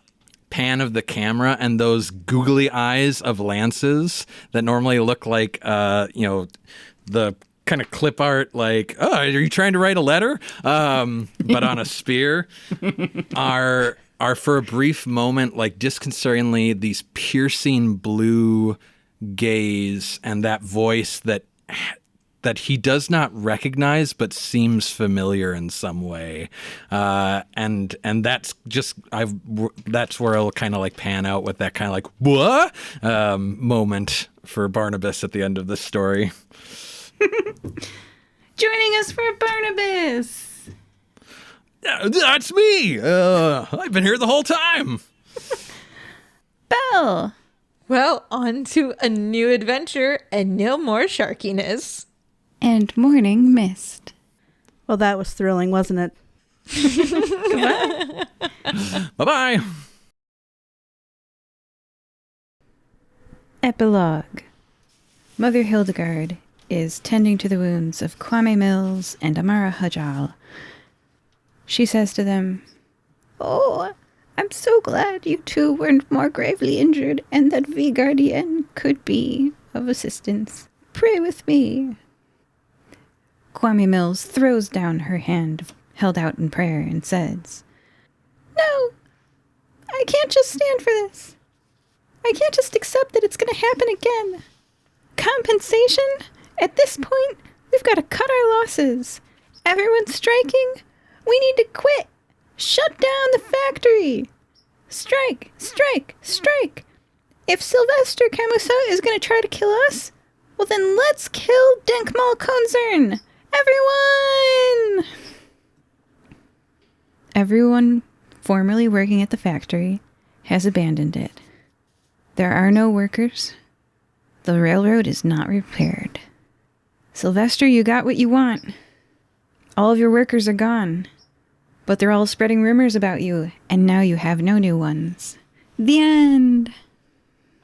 pan of the camera and those googly eyes of lances that normally look like, the kind of clip art, like, oh, are you trying to write a letter? But on a spear, are for a brief moment, like disconcertingly, these piercing blue gaze and that voice that he does not recognize but seems familiar in some way, and that's just that's where I'll kind of like pan out with that kind of like what moment for Barnabas at the end of this story. Joining us for Barnabas. That's me. I've been here the whole time. Belle. Well, on to a new adventure and no more sharkiness. And morning mist. Well, that was thrilling, wasn't it? Bye-bye. Epilogue. Mother Hildegard is tending to the wounds of Kwame Mills and Amara Hajal. She says to them, "Oh, I'm so glad you two weren't more gravely injured and that Vigardien could be of assistance. Pray with me." Kwame Mills throws down her hand held out in prayer and says, "No, I can't just stand for this. I can't just accept that it's going to happen again. Compensation? At this point, we've got to cut our losses. Everyone's striking. We need to quit. Shut down the factory. Strike, strike, strike. If Sylvester Camusot is going to try to kill us, well then let's kill Denkmal Konzern. Everyone!" Everyone formerly working at the factory has abandoned it. There are no workers. The railroad is not repaired. Sylvester, you got what you want. All of your workers are gone. But they're all spreading rumors about you, and now you have no new ones. The end.